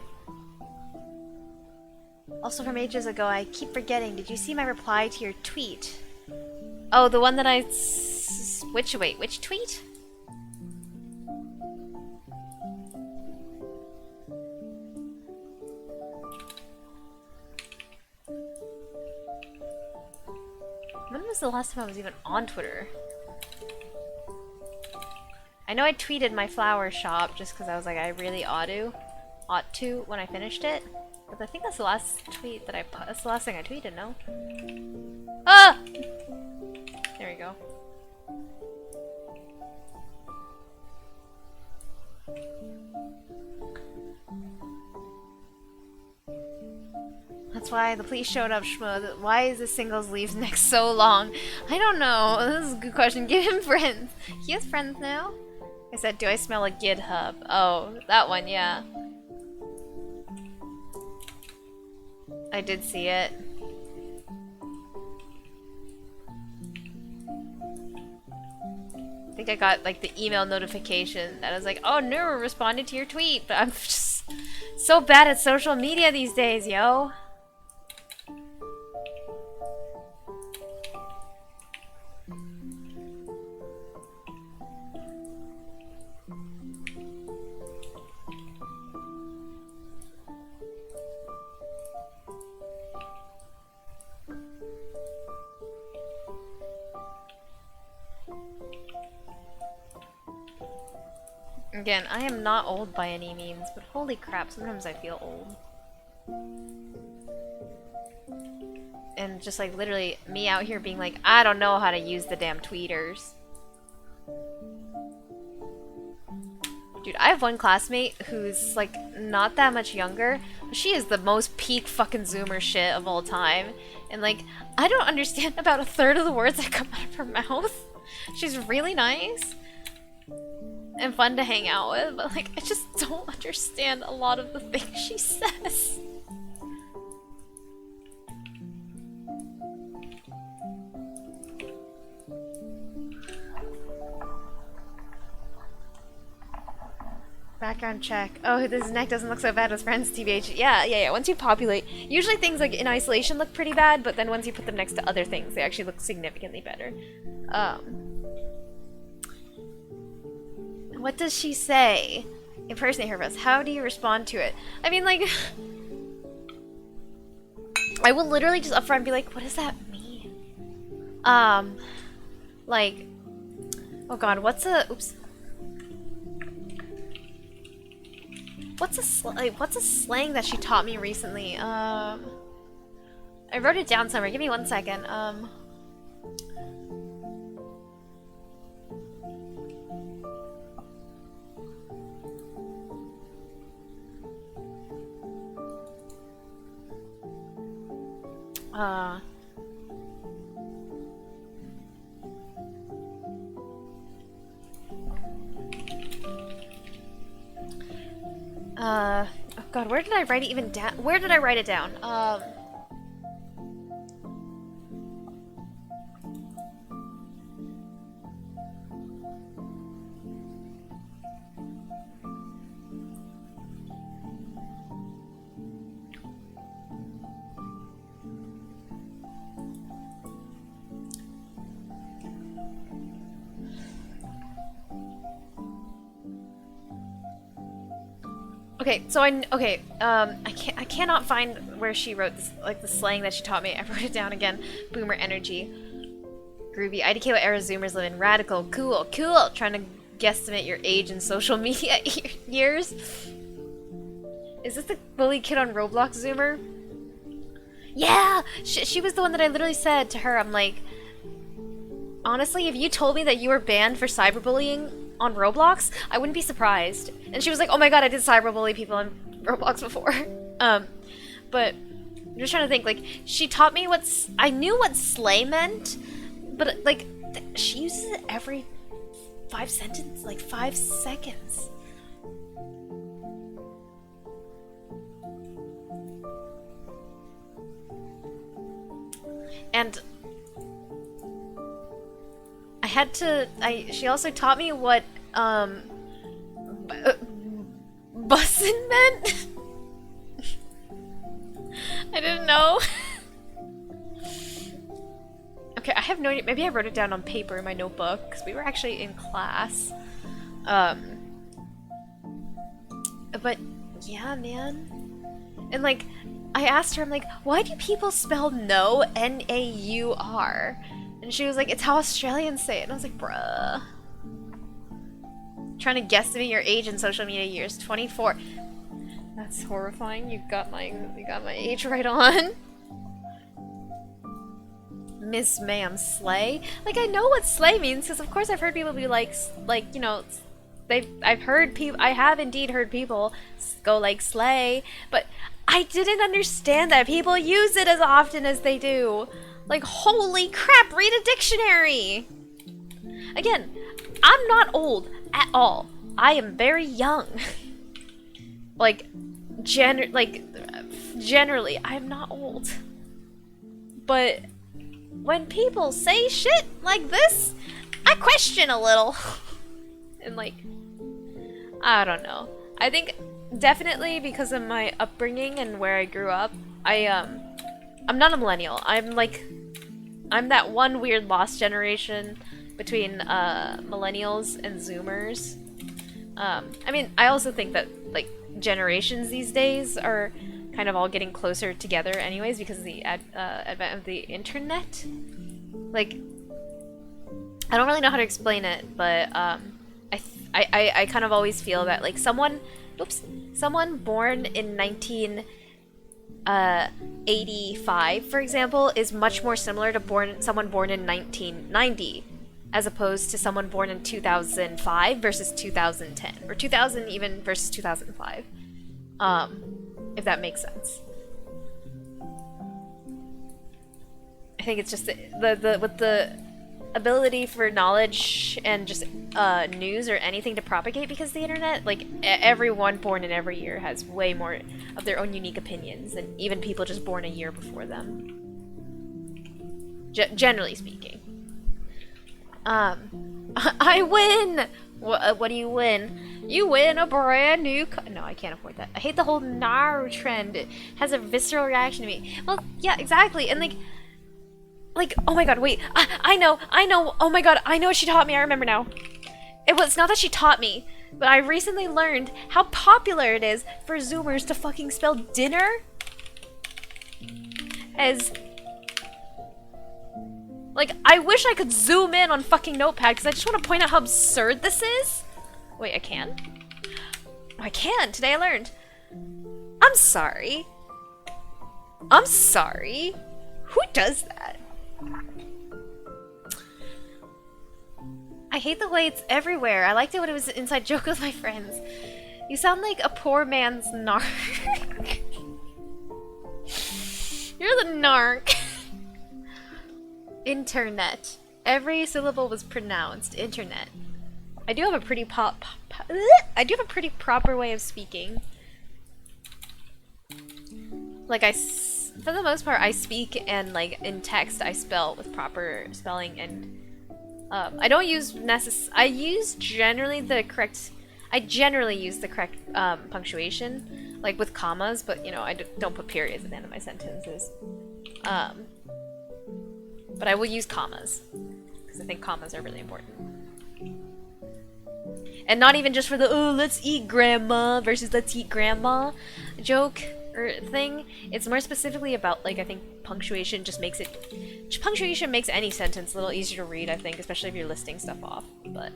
Also from ages ago, I keep forgetting, did you see my reply to your tweet? Oh, the one that I which tweet? When was the last time I was even on Twitter? I know I tweeted my flower shop just because I was like, I really ought to when I finished it. But I think that's the last tweet that I put. That's the last thing I tweeted, no? Ah! There we go. That's why the police showed up, Shmo. Why is the singles leaves next so long? I don't know. This is a good question. Give him friends. He has friends now? I said, do I smell a GitHub? Oh, that one, yeah. I did see it. I think I got like the email notification that was like, oh, Nuru responded to your tweet, but I'm just so bad at social media these days, yo. Again, I am not old by any means, but holy crap, sometimes I feel old. And just like literally me out here being like, I don't know how to use the damn tweeters. Dude, I have one classmate who's like not that much younger, but she is the most peak fucking Zoomer shit of all time. And like, I don't understand about a third of the words that come out of her mouth. She's really nice and fun to hang out with, but like, I just don't understand a lot of the things she says. Background check. Oh, this neck doesn't look so bad with friends, TBH. Yeah. Once you populate, usually things like in isolation look pretty bad, but then once you put them next to other things, they actually look significantly better. What does she say? Impersonate her best. How do you respond to it? I mean, like, I will literally just upfront be like, what does that mean? Like, oh god, what's a, oops. What's a slang that she taught me recently? I wrote it down somewhere. Give me 1 second. Uh... Oh god, where did I write it even down? Where did I write it down? Okay, so I cannot find where she wrote this, like the slang that she taught me. I wrote it down again. Boomer energy. Groovy. IDK what era Zoomers live in. Radical. Cool. Cool. Trying to guesstimate your age and social media years. Is this the bully kid on Roblox Zoomer? Yeah! She was the one that I literally said to her, I'm like, honestly, if you told me that you were banned for cyberbullying on Roblox, I wouldn't be surprised. And she was like, oh my god, I did cyberbully people on Roblox before. But I'm just trying to think, like, she taught me I knew what slay meant, but like, she uses it every 5 seconds. And she also taught me what, bussin' meant? I didn't know. Okay, I have no idea. Maybe I wrote it down on paper in my notebook, because we were actually in class. But, yeah, man. And, like, I asked her, I'm like, why do people spell no, N-A-U-R? And she was like, it's how Australians say it. And I was like, bruh. Trying to guesstimate your age in social media years. 24. That's horrifying. You got my age right on. Miss Ma'am slay. Like, I know what slay means, because of course I've heard people be like, you know, I have indeed heard people go like slay, but I didn't understand that people use it as often as they do. Like, holy crap, read a dictionary! Again, I'm not old at all. I am very young. like, generally, I'm not old. But when people say shit like this, I question a little. And like, I don't know. I think definitely because of my upbringing and where I grew up, I'm not a millennial. I'm that one weird lost generation between millennials and Zoomers. I mean, I also think that like generations these days are kind of all getting closer together anyways because of the advent of the internet. Like, I don't really know how to explain it, but I kind of always feel that like someone born in 1985, for example, is much more similar to someone born in 1990, as opposed to someone born in 2005 versus 2010, or 2000 even versus 2005. If that makes sense. I think it's just with the ability for knowledge and just news or anything to propagate because of the internet, like everyone born in every year has way more of their own unique opinions than even people just born a year before them. Generally speaking. I win! What do you win? You win a brand new no, I can't afford that. I hate the whole Naru trend. It has a visceral reaction to me. Well, yeah, exactly. And like, oh my god, wait. I know. Oh my god, I know what she taught me. I remember now. It's not that she taught me, but I recently learned how popular it is for Zoomers to fucking spell dinner as... Like, I wish I could zoom in on fucking Notepad because I just want to point out how absurd this is. Wait, I can? Oh, I can. Today I learned. I'm sorry. I'm sorry. Who does that? I hate the way it's everywhere. I liked it when it was an inside joke with my friends. You sound like a poor man's narc. You're the narc. Internet. Every syllable was pronounced. Internet. I do have a pretty I do have a pretty proper way of speaking. Like for the most part, I speak and like in text, I spell with proper spelling, and I don't use I generally use the correct punctuation, like with commas, but you know, I don't put periods at the end of my sentences. But I will use commas because I think commas are really important. And not even just for the "oh, let's eat grandma" versus "let's eat grandma" joke or thing. It's more specifically about, like, I think punctuation just makes it... Punctuation makes any sentence a little easier to read, I think, especially if you're listing stuff off, but...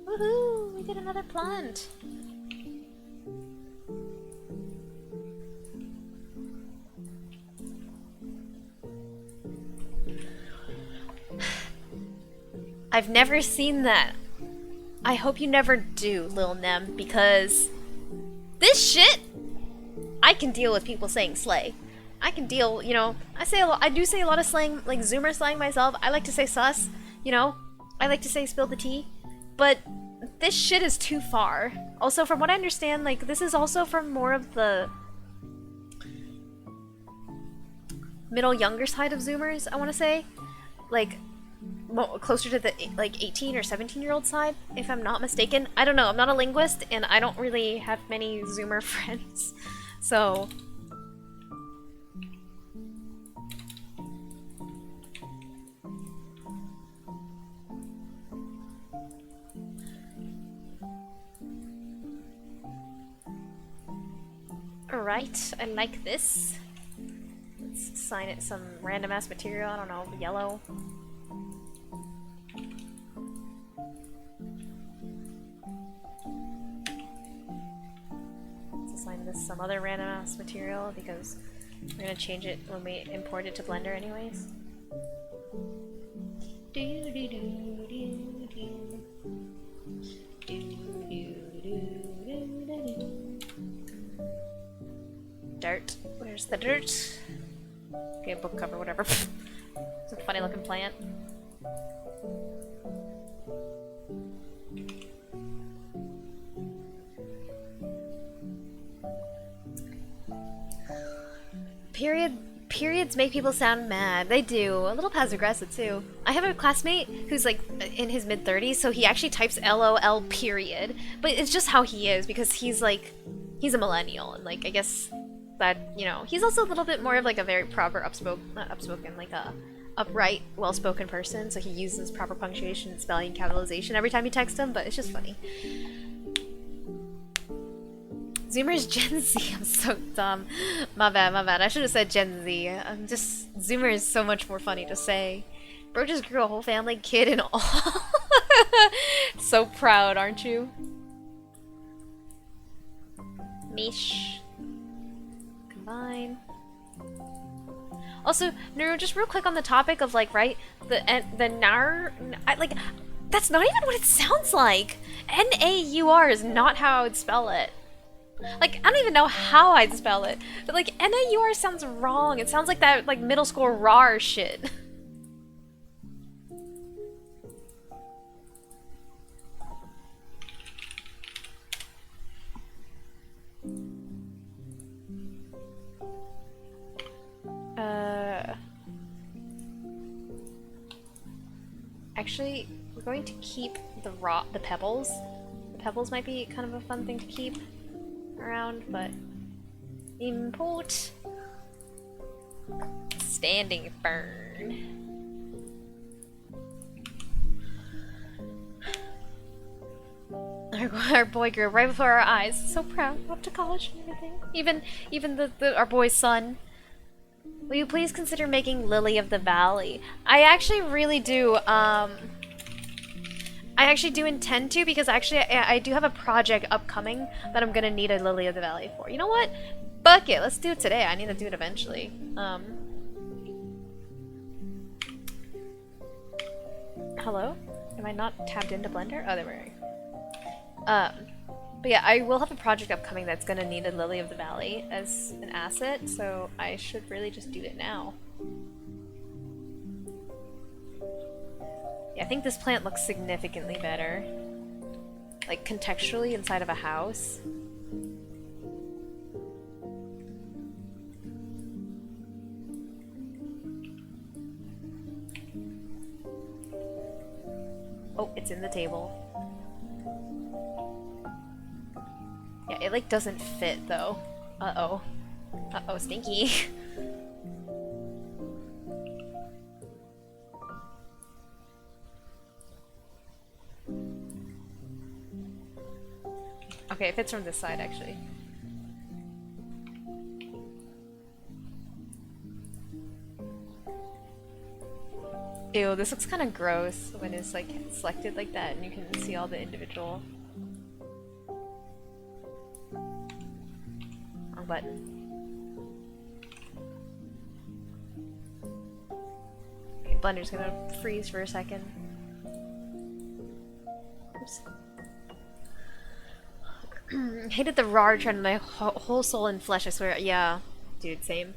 Woohoo! We did another plant! I've never seen that. I hope you never do, Lil Nem, because this shit, I can deal with people saying slay. I can deal, you know, I do say a lot of slang, like Zoomer slang myself. I like to say sus, you know, I like to say spill the tea, but this shit is too far. Also, from what I understand, like, this is also from more of the middle younger side of Zoomers, I want to say. Like, closer to the like 18 or 17-year-old side, if I'm not mistaken. I don't know, I'm not a linguist and I don't really have many Zoomer friends, so alright, I like this. Let's assign it some random ass material, I don't know, yellow. Assign this some other random ass material because we're gonna change it when we import it to Blender anyways. Dirt. Where's the dirt? Okay, book cover, whatever. It's a funny looking plant. Periods make people sound mad. They do. A little passive aggressive too. I have a classmate who's like in his mid-30s, so he actually types LOL period. But it's just how he is because he's like, he's a millennial, and like I guess that, you know, he's also a little bit more of like a very proper not upspoken, like a upright, well-spoken person, so he uses proper punctuation, spelling, capitalization every time you text him, but it's just funny. Zoomer's Gen Z. I'm so dumb. My bad. I should have said Gen Z. I'm just... Zoomer is so much more funny to say. Bro just grew a whole family, kid and all. So proud, aren't you? Mish. Combine. Also, Nuru, just real quick on the topic of like, right, the nar... like, that's not even what it sounds like. N-A-U-R is not how I would spell it. Like, I don't even know how I'd spell it, but like, N-A-U-R sounds wrong. It sounds like that, like, middle school RAR shit. Actually, we're going to keep the pebbles. The pebbles might be kind of a fun thing to keep around, but import standing fern. Our boy grew right before our eyes. So proud. Off to college and everything. Even our boy's son. Will you please consider making Lily of the Valley? I actually really do. I I actually do intend to, because actually I do have a project upcoming that I'm gonna need a Lily of the Valley for. You know what? Fuck it, let's do it today. I need to do it eventually. Hello? Am I not tabbed into Blender? Oh, there we go. But yeah, I will have a project upcoming that's gonna need a Lily of the Valley as an asset, so I should really just do it now. Yeah, I think this plant looks significantly better. Like, contextually inside of a house. Oh, it's in the table. Yeah, it like doesn't fit though. Uh-oh. Uh-oh, stinky. Okay, it fits from this side actually. Ew, this looks kind of gross when it's like selected like that and you can see all the individual. Wrong button. Okay, Blender's gonna freeze for a second. Oops. Hated the RAR trend my whole soul and flesh, I swear. Yeah, dude, same.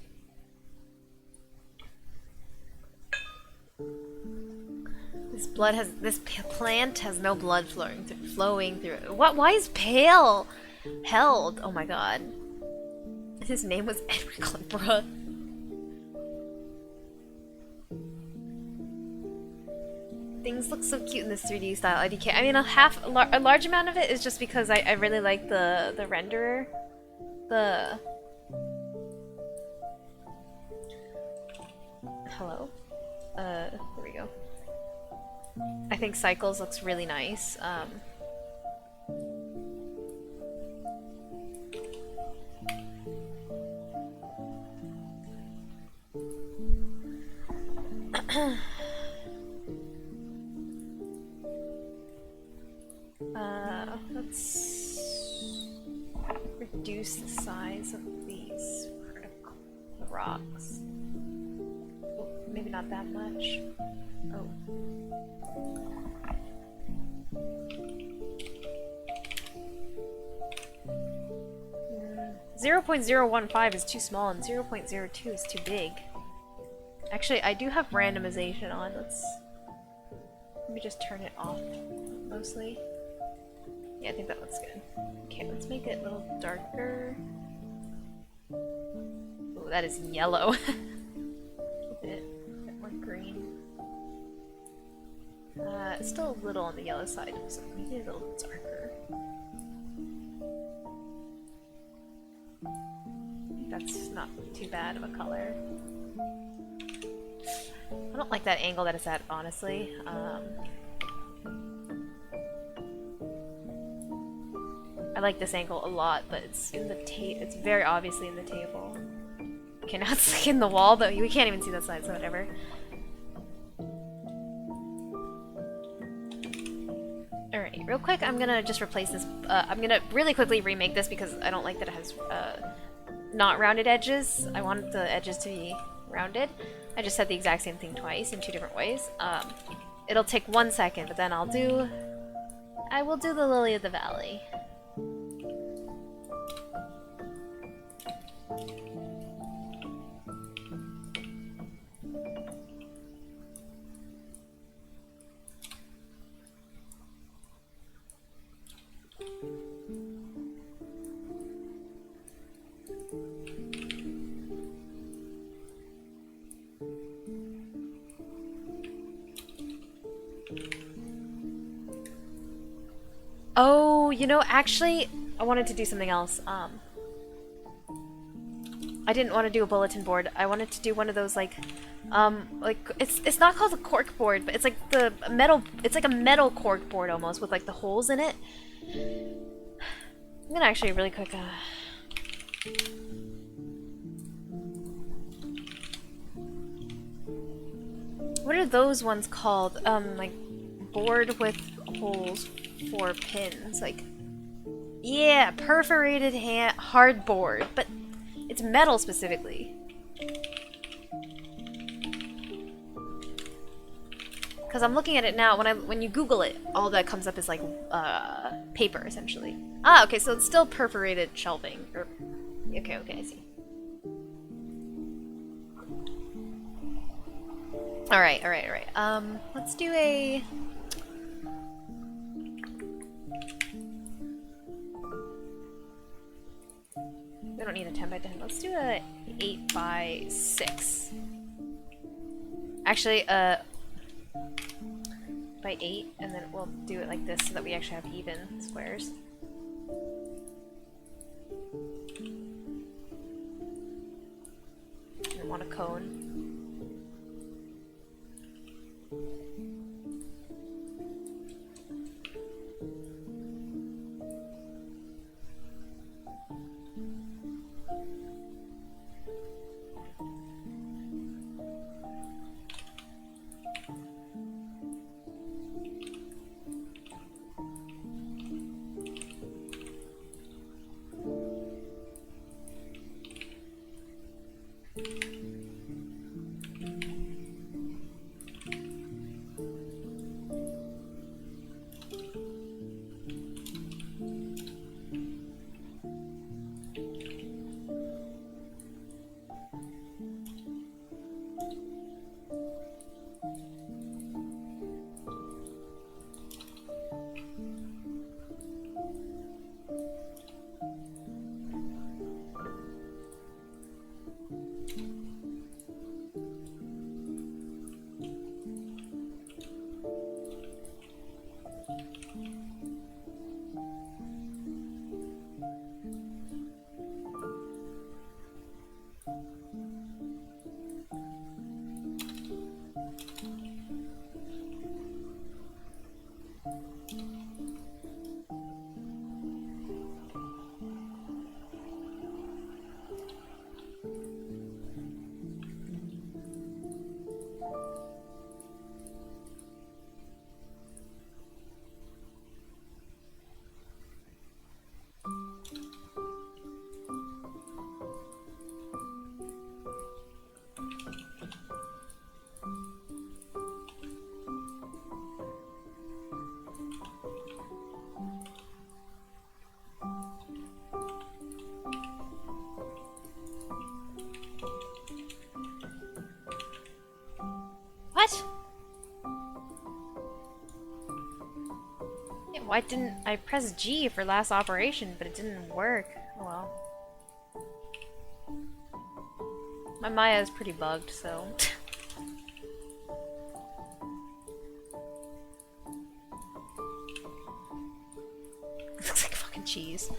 This plant has no blood flowing through it. What? Why is pale held? Oh my god. His name was Edward Climbra. Things look so cute in this 3D style IDK. I mean, a large amount of it is just because I really like the renderer. Hello? There we go. I think Cycles looks really nice. Let's reduce the size of these vertical rocks. Oh, maybe not that much. Oh. 0.015 is too small and 0.02 is too big. Actually, I do have randomization on. Let me just turn it off mostly. Yeah, I think that looks good. Okay, let's make it a little darker. Oh, that is yellow. a bit more green. It's still a little on the yellow side, so make it a little darker. That's not too bad of a color. I don't like that angle that it's at, honestly. I like this angle a lot, but it's in the it's very obviously in the table. Okay, now it's like in the wall, though. We can't even see that side, so whatever. Alright, real quick, I'm gonna just replace this. I'm gonna really quickly remake this because I don't like that it has not rounded edges. I want the edges to be rounded. I just said the exact same thing twice in two different ways. It'll take 1 second, but then I will do the Lily of the Valley. Oh, you know, actually, I wanted to do something else. I didn't want to do a bulletin board. I wanted to do one of those, like it's not called a cork board, but it's like the metal. It's like a metal cork board almost with like the holes in it. I'm gonna actually really quick. What are those ones called? Like board with holes for pins. Like, yeah, perforated hardboard, but it's metal specifically. Because I'm looking at it now, when you Google it, all that comes up is like paper, essentially. Ah, okay, so it's still perforated shelving. Okay, I see. Alright. Let's do a... We don't need a 10 by 10. Let's do a 8 by 6. Actually, by 8, and then we'll do it like this so that we actually have even squares. And I want a cone. What? Yeah, why didn't I press G for last operation, but it didn't work? Oh well. My Maya is pretty bugged, so... Looks like fucking cheese.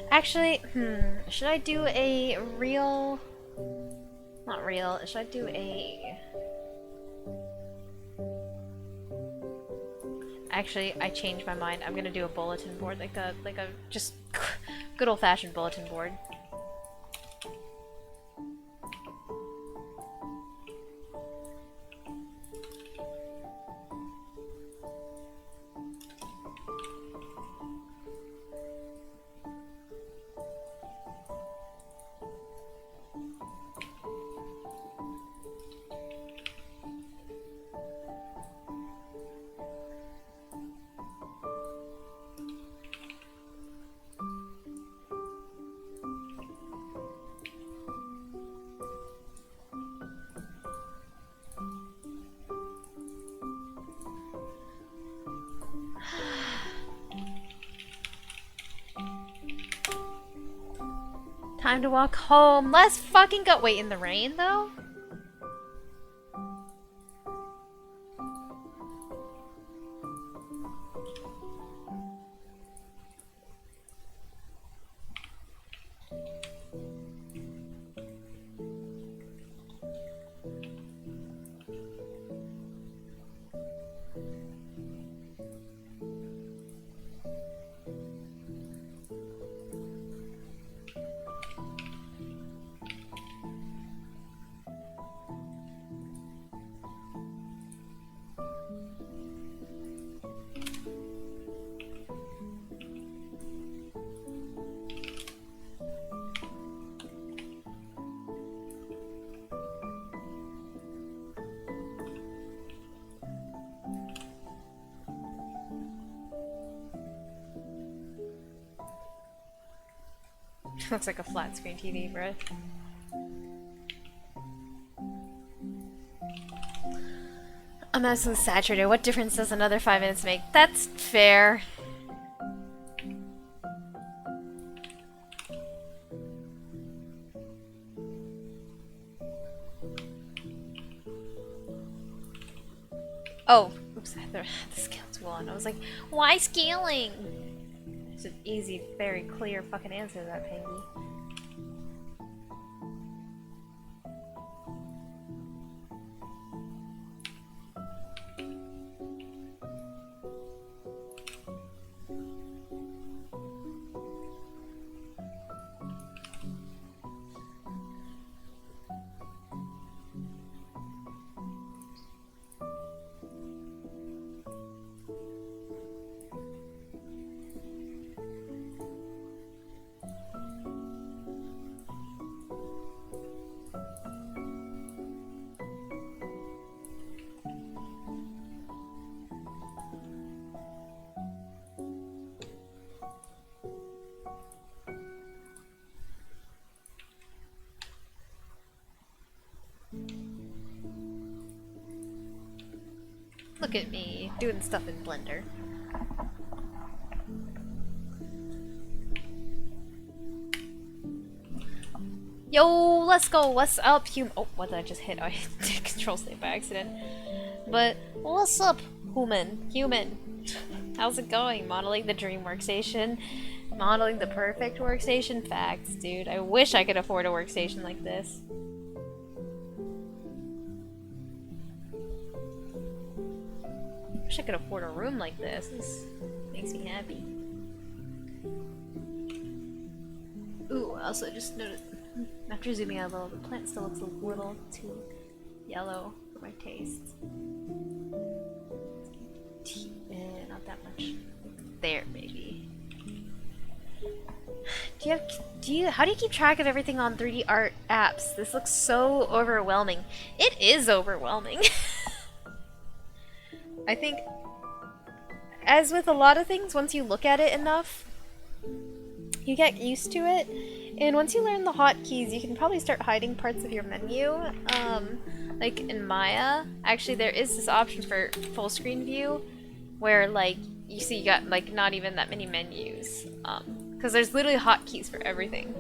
Actually, should I do a real... Not real, should I do a... Actually, I changed my mind. I'm gonna do a bulletin board, like a just good old-fashioned bulletin board. Time to walk home. Let's fucking go. Wait, in the rain though? Looks like a flat screen TV, bro. I'm absolutely saturated. What difference does another 5 minutes make? That's fair. Oh, oops, the scale tool on. I was like, why scaling? It's an easy, very clear fucking answer to that, Pangy. Look at me, doing stuff in Blender. Yo, let's go, what's up, oh, what did I just hit? I hit control save by accident. But, what's up, human? How's it going? Modeling the dream workstation? Modeling the perfect workstation? Facts, dude. I wish I could afford a workstation like this. Wish I could afford a room like this. This makes me happy. Ooh, I also just noticed, after zooming out a little, the plant still looks a little too yellow for my taste. Not that much. There, maybe. How do you keep track of everything on 3D art apps? This looks so overwhelming. It is overwhelming. I think, as with a lot of things, once you look at it enough, you get used to it, and once you learn the hotkeys, you can probably start hiding parts of your menu. Like in Maya, actually there is this option for full screen view, where like, you see you got like not even that many menus, because there's literally hotkeys for everything.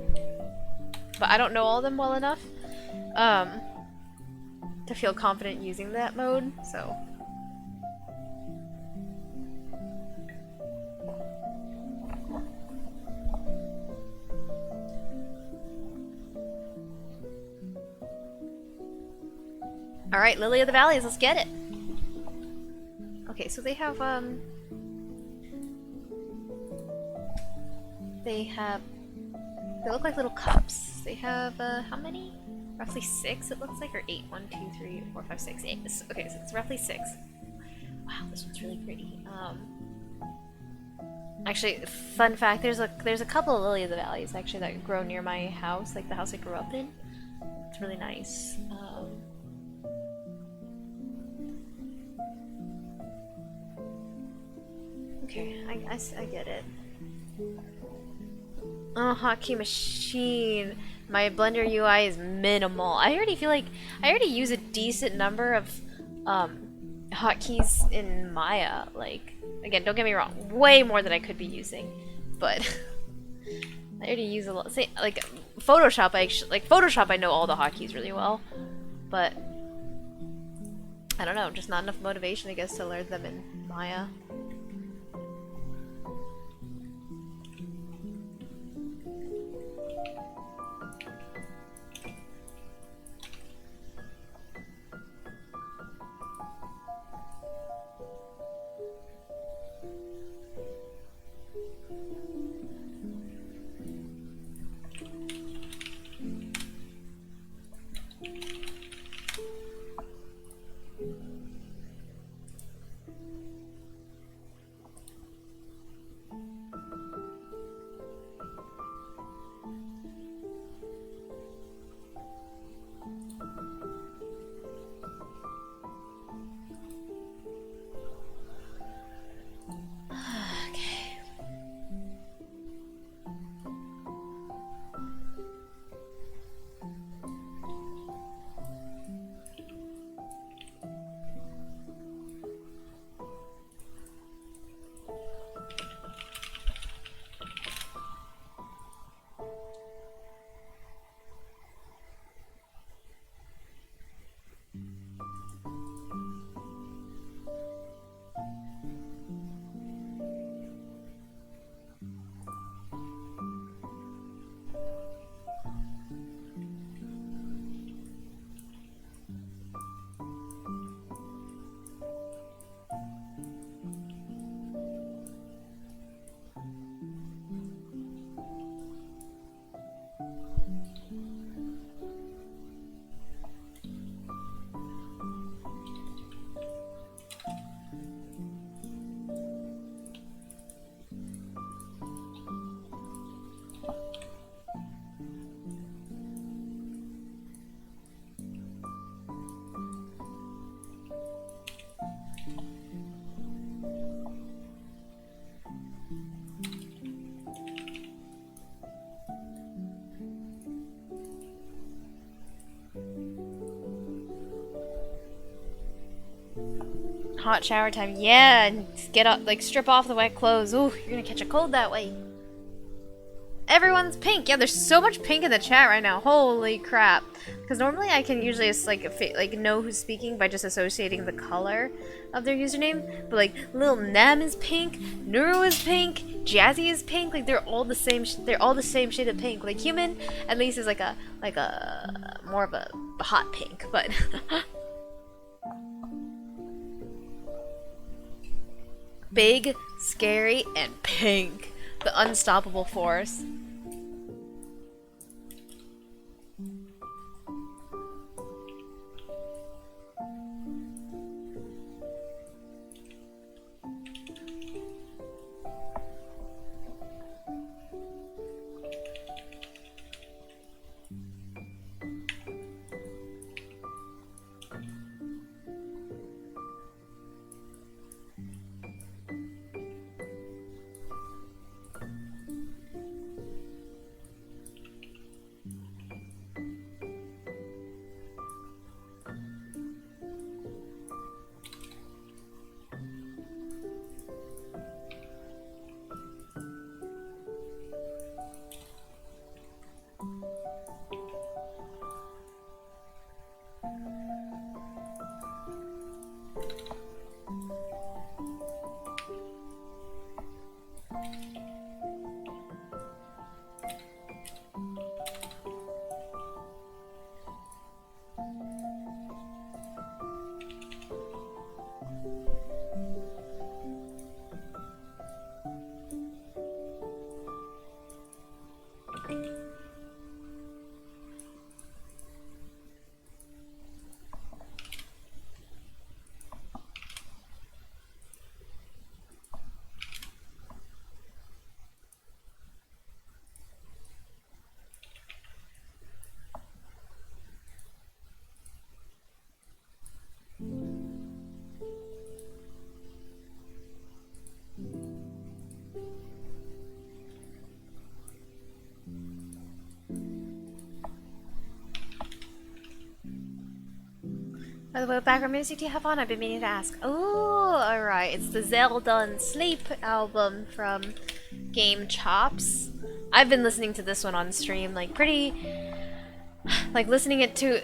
But I don't know all of them well enough, to feel confident using that mode, so. Alright, Lily of the Valleys, let's get it! Okay, so they have, they look like little cups. They have, how many? Roughly 6, it looks like, or 8. 1, 2, 3, 4, 5, 6, 8. Okay, so it's roughly 6. Wow, this one's really pretty. Actually, fun fact, there's a couple of Lily of the Valleys, actually, that grow near my house, like the house I grew up in. It's really nice. Okay, I get it. Oh, hotkey machine. My Blender UI is minimal. I already feel like I already use a decent number of hotkeys in Maya. Like, again, don't get me wrong, way more than I could be using, but I already use a lot. Say, like Photoshop, Photoshop, I know all the hotkeys really well, but I don't know, just not enough motivation, I guess, to learn them in Maya. Hot shower time. Yeah, and get up, like strip off the wet clothes. Ooh, you're gonna catch a cold that way. Everyone's pink. Yeah, there's so much pink in the chat right now. Holy crap. Because normally I can usually just like know who's speaking by just associating the color of their username. But like Lil Nem is pink, Nuru is pink, Jazzy is pink. Like they're all the same. They're all the same shade of pink. Like Human at least is like a more of a hot pink. But big, scary, and pink. The unstoppable force. By the way, what background music do you have on? I've been meaning to ask. Oh, alright. It's the Zelda and Sleep album from Game Chops. I've been listening to this one on stream, like like listening to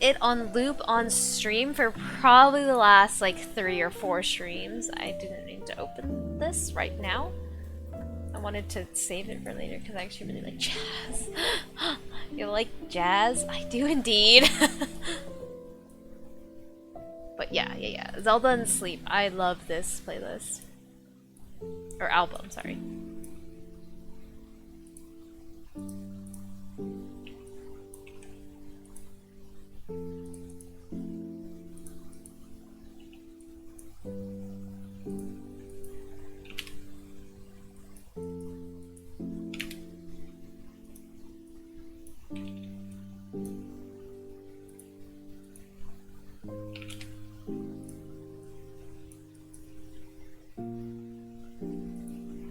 it on loop on stream for probably the last like 3 or 4 streams. I didn't need to open this right now. I wanted to save it for later because I actually really like jazz. You like jazz? I do indeed. But yeah. Zelda and Sleep. I love this playlist. Or album, sorry.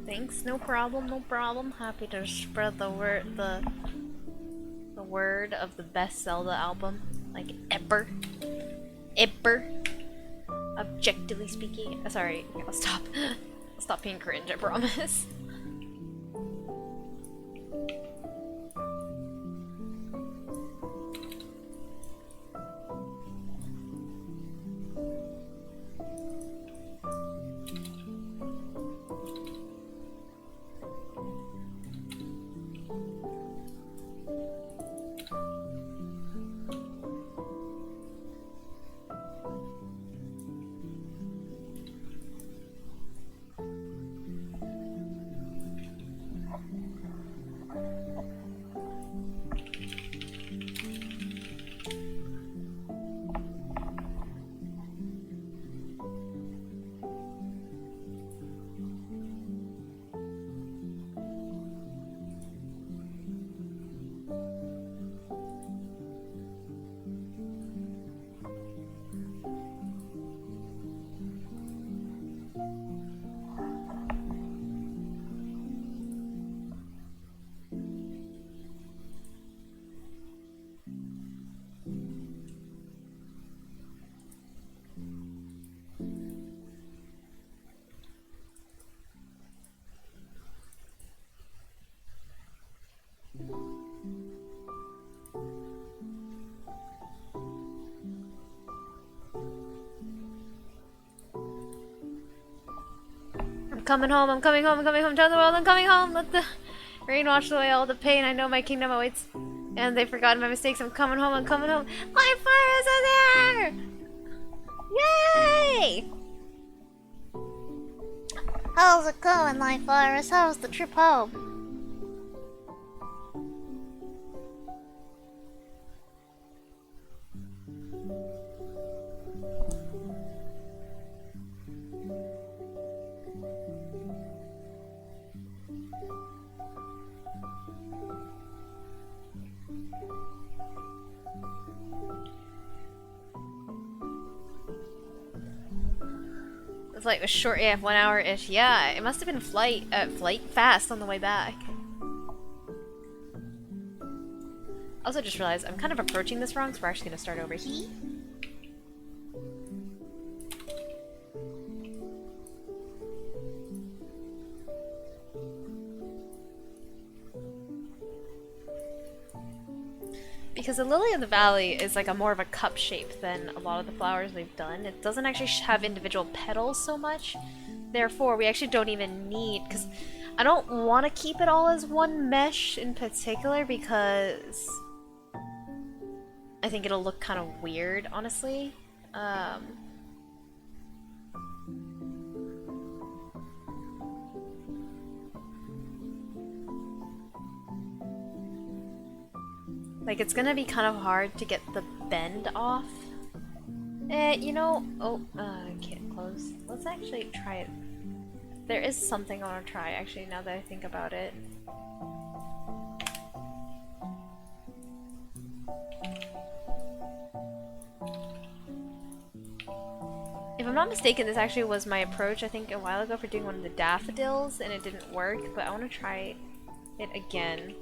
Thanks, no problem, no problem. Happy to spread the word of the best Zelda album, like ever. Objectively speaking. Sorry, I'll stop. I'll stop being cringe, I promise. coming home, I'm coming home, I'm coming home, tell the world I'm coming home, let the rain wash away all the pain, I know my kingdom awaits, and they've forgotten my mistakes, I'm coming home, I'm coming home, my fires are there! Yay! How's it going, Life Virus? How's the trip home? It's like a short, yeah, 1 hour-ish. Yeah, it must have been flight fast on the way back. Also just realized I'm kind of approaching this wrong, so we're actually gonna start over here. Because the Lily of the Valley is like a more of a cup shape than a lot of the flowers we've done. It doesn't actually have individual petals so much. Therefore, we actually don't even need, because I don't want to keep it all as one mesh in particular because I think it'll look kind of weird, honestly. Like, it's gonna be kind of hard to get the bend off. You know, I can't close. Let's actually try it. There is something I want to try, actually, now that I think about it. If I'm not mistaken, this actually was my approach, I think, a while ago for doing one of the daffodils, and it didn't work, but I want to try it again.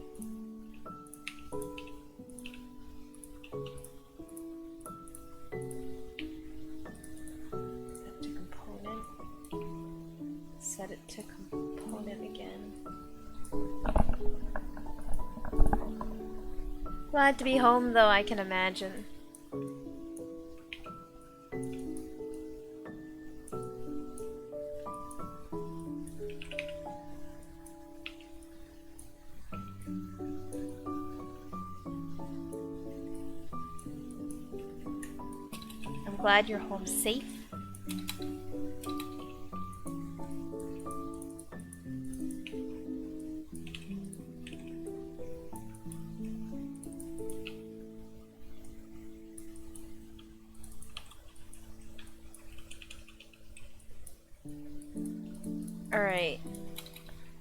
Set it to component again. Glad to be home, though, I can imagine. I'm glad you're home safe. Alright.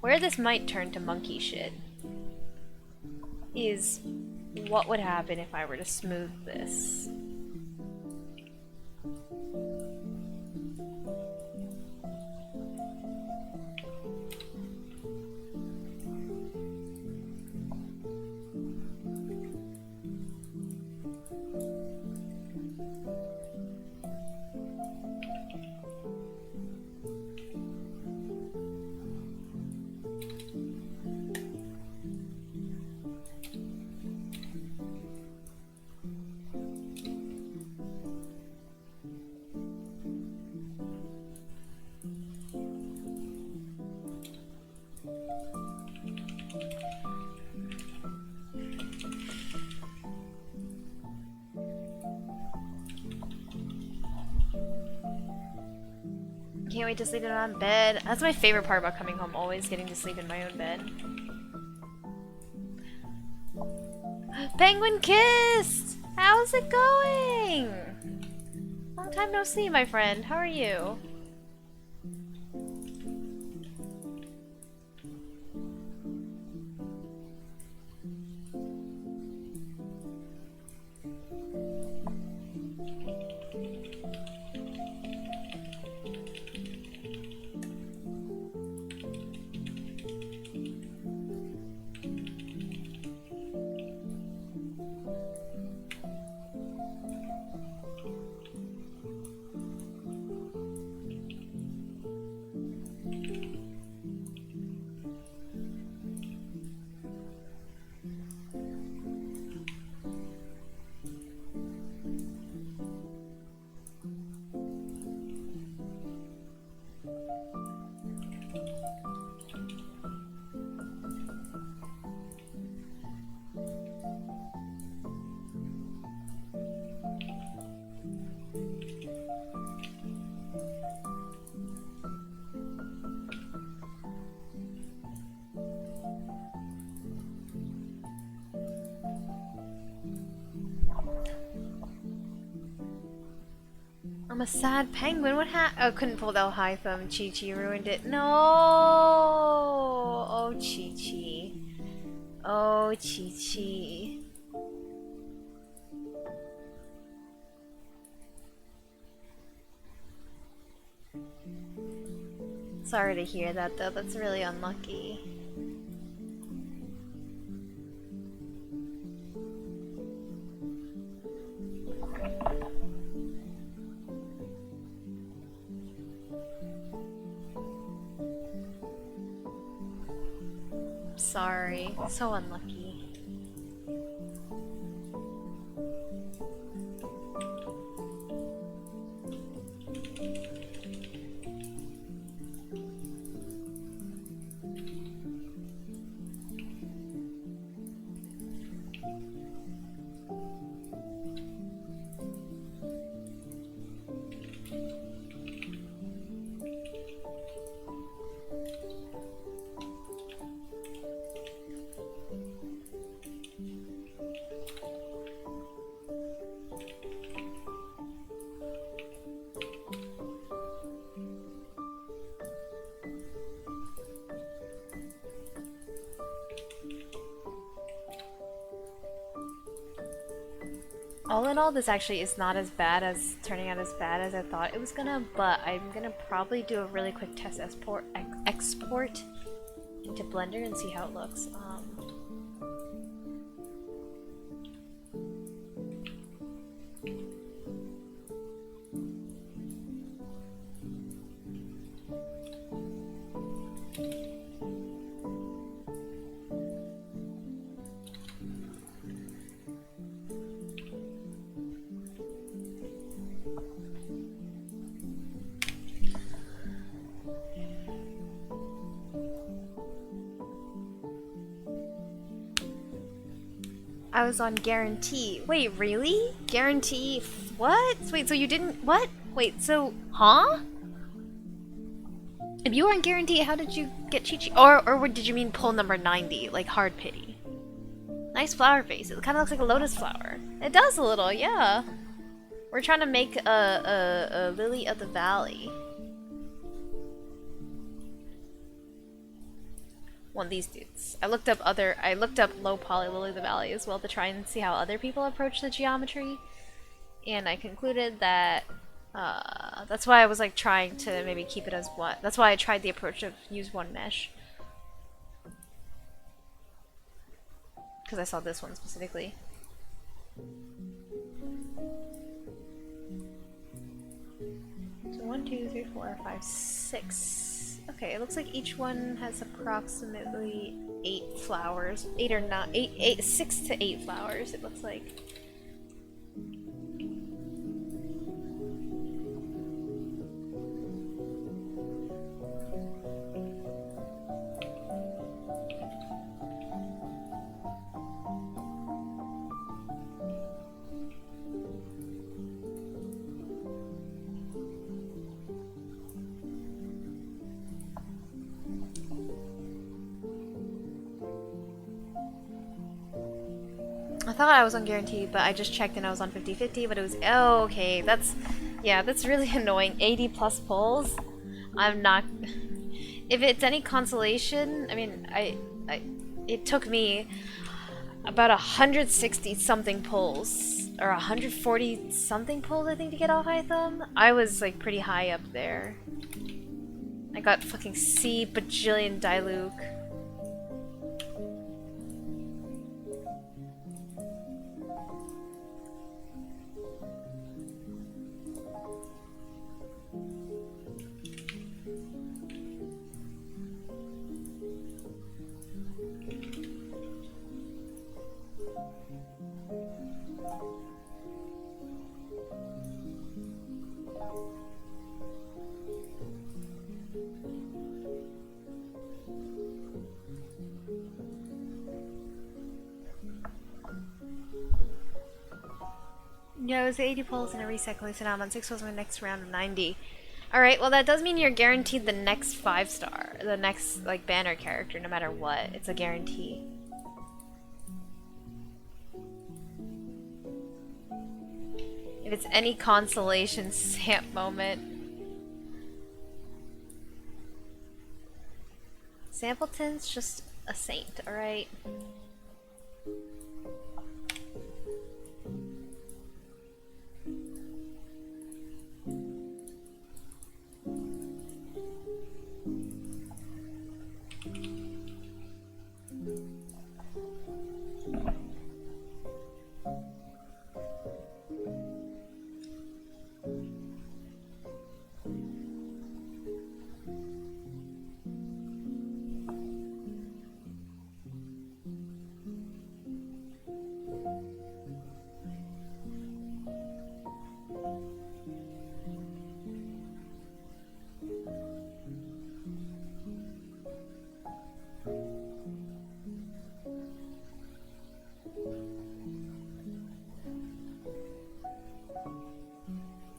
Where this might turn to monkey shit is what would happen if I were to smooth this. Can't wait to sleep in my own bed. That's my favorite part about coming home, always getting to sleep in my own bed. Penguin kissed! How's it going? Long time no see, my friend. How are you? I'm a sad penguin. What happened? Oh, couldn't pull that high thumb. Chi-Chi ruined it. No! Oh, Chi-Chi. Oh, Chi-Chi. Sorry to hear that, though. That's really unlucky. Sorry. So unlucky. All in all, this actually is not as bad as turning out as bad as I thought it was gonna, but I'm gonna probably do a really quick test export into Blender and see how it looks. I was on guarantee. Wait, really? Guarantee? What? Wait, so you didn't? What? Wait, so huh? If you were on guarantee, how did you get Chi-Chi? Or did you mean pull number 90, like hard pity? Nice flower face. It kind of looks like a lotus flower. It does a little, yeah. We're trying to make a lily of the valley. One of these dudes. I looked up low poly lily of the valley as well to try and see how other people approach the geometry, and I concluded that that's why I was like trying to maybe keep it as one. That's why I tried the approach of use one mesh, because I saw this one specifically. So 1, 2, 3, 4, 5, 6. Okay, it looks like each one has approximately 8 flowers. 8 or not, 6 to 8 flowers, it looks like. I thought I was on guarantee, but I just checked and I was on 50-50, but it was, oh, okay, that's really annoying. 80 plus pulls? I'm not, if it's any consolation, I mean, it took me about 160 something pulls, or 140 something pulls, I think, to get all high thumb. I was, like, pretty high up there. I got fucking C bajillion Diluc. Yeah, it was 80 pulls and a recycle, so now I'm on 6 pulls my next round of 90. Alright, well that does mean you're guaranteed the next 5-star, the next, like, banner character, no matter what. It's a guarantee. If it's any consolation, Samp moment. Sampleton's just a saint, alright?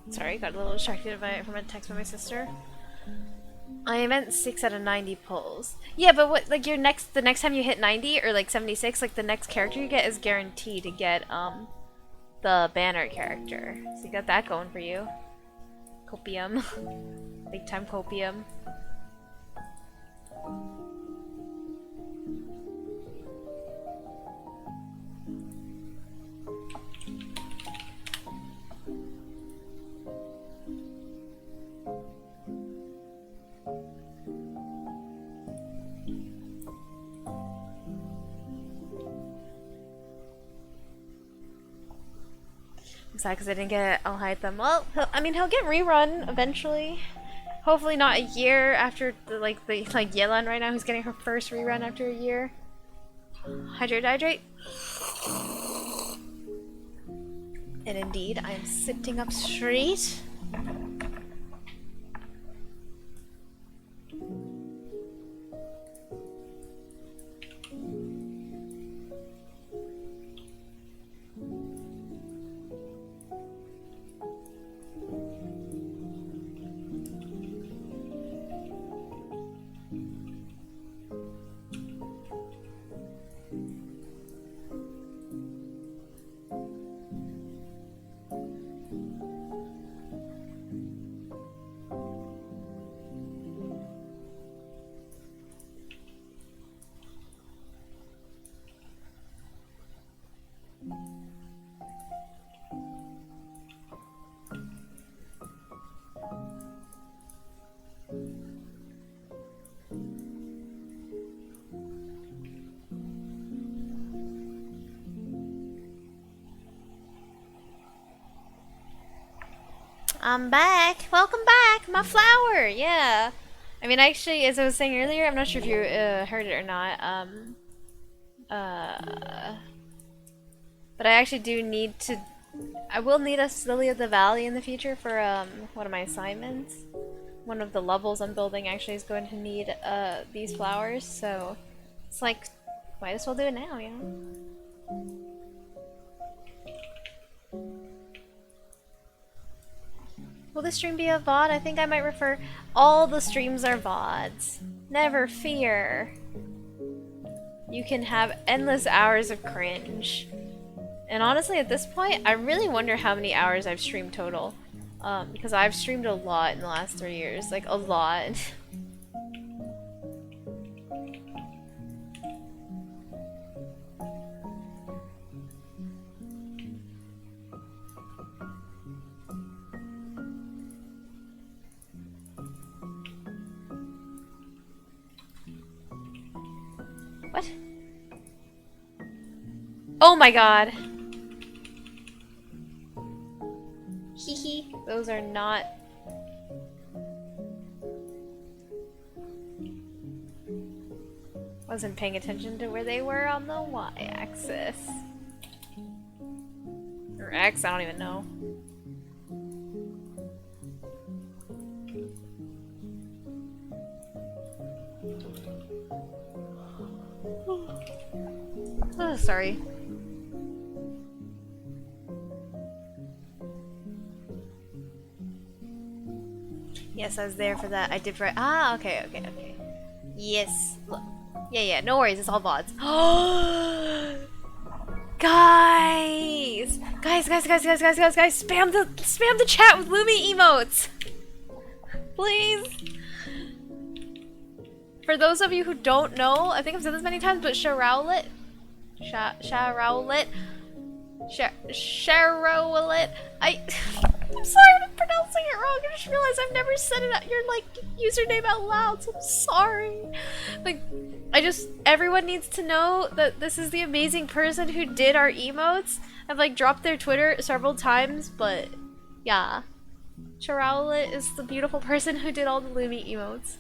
Sorry, got a little distracted from a text from my sister. I meant 6 out of 90 pulls. Yeah, but what, like, the next time you hit 90 or like 76, like the next character you get is guaranteed to get the banner character. So you got that going for you. Copium. Big time copium. I'm sad because I didn't get it. I'll hide them. Well, I mean, he'll get rerun eventually. Hopefully not a year after like Yelan right now, who's getting her first rerun after a year. Hydrate, hydrate. And indeed, I am sitting up straight. I'm back. Welcome back. My flower. Yeah. I mean, actually, as I was saying earlier, I'm not sure if you heard it or not. But I actually do need to. I will need a Lily of the Valley in the future for one of my assignments. One of the levels I'm building actually is going to need these flowers, so it's like, might as well do it now, you know? Will this stream be a VOD? I think I might refer. All the streams are VODs. Never fear. You can have endless hours of cringe. And honestly, at this point, I really wonder how many hours I've streamed total. Because I've streamed a lot in the last 3 years. Like, a lot. What? Oh my god. Hehe. Those are not... Wasn't paying attention to where they were on the y-axis. Or X, I don't even know. Oh, sorry. Yes, I was there for that. I did for ah, okay. Yes. Look. Yeah, no worries, it's all VODs. Guys! Guys, guys, spam the chat with Lumi emotes. Please. For those of you who don't know, I think I've said this many times, but Sharowlet, I'm sorry if I'm pronouncing it wrong. I just realized I've never said it your like username out loud, so I'm sorry. Like, everyone needs to know that this is the amazing person who did our emotes. I've like dropped their Twitter several times, but yeah. Sharowlet is the beautiful person who did all the Lumi emotes.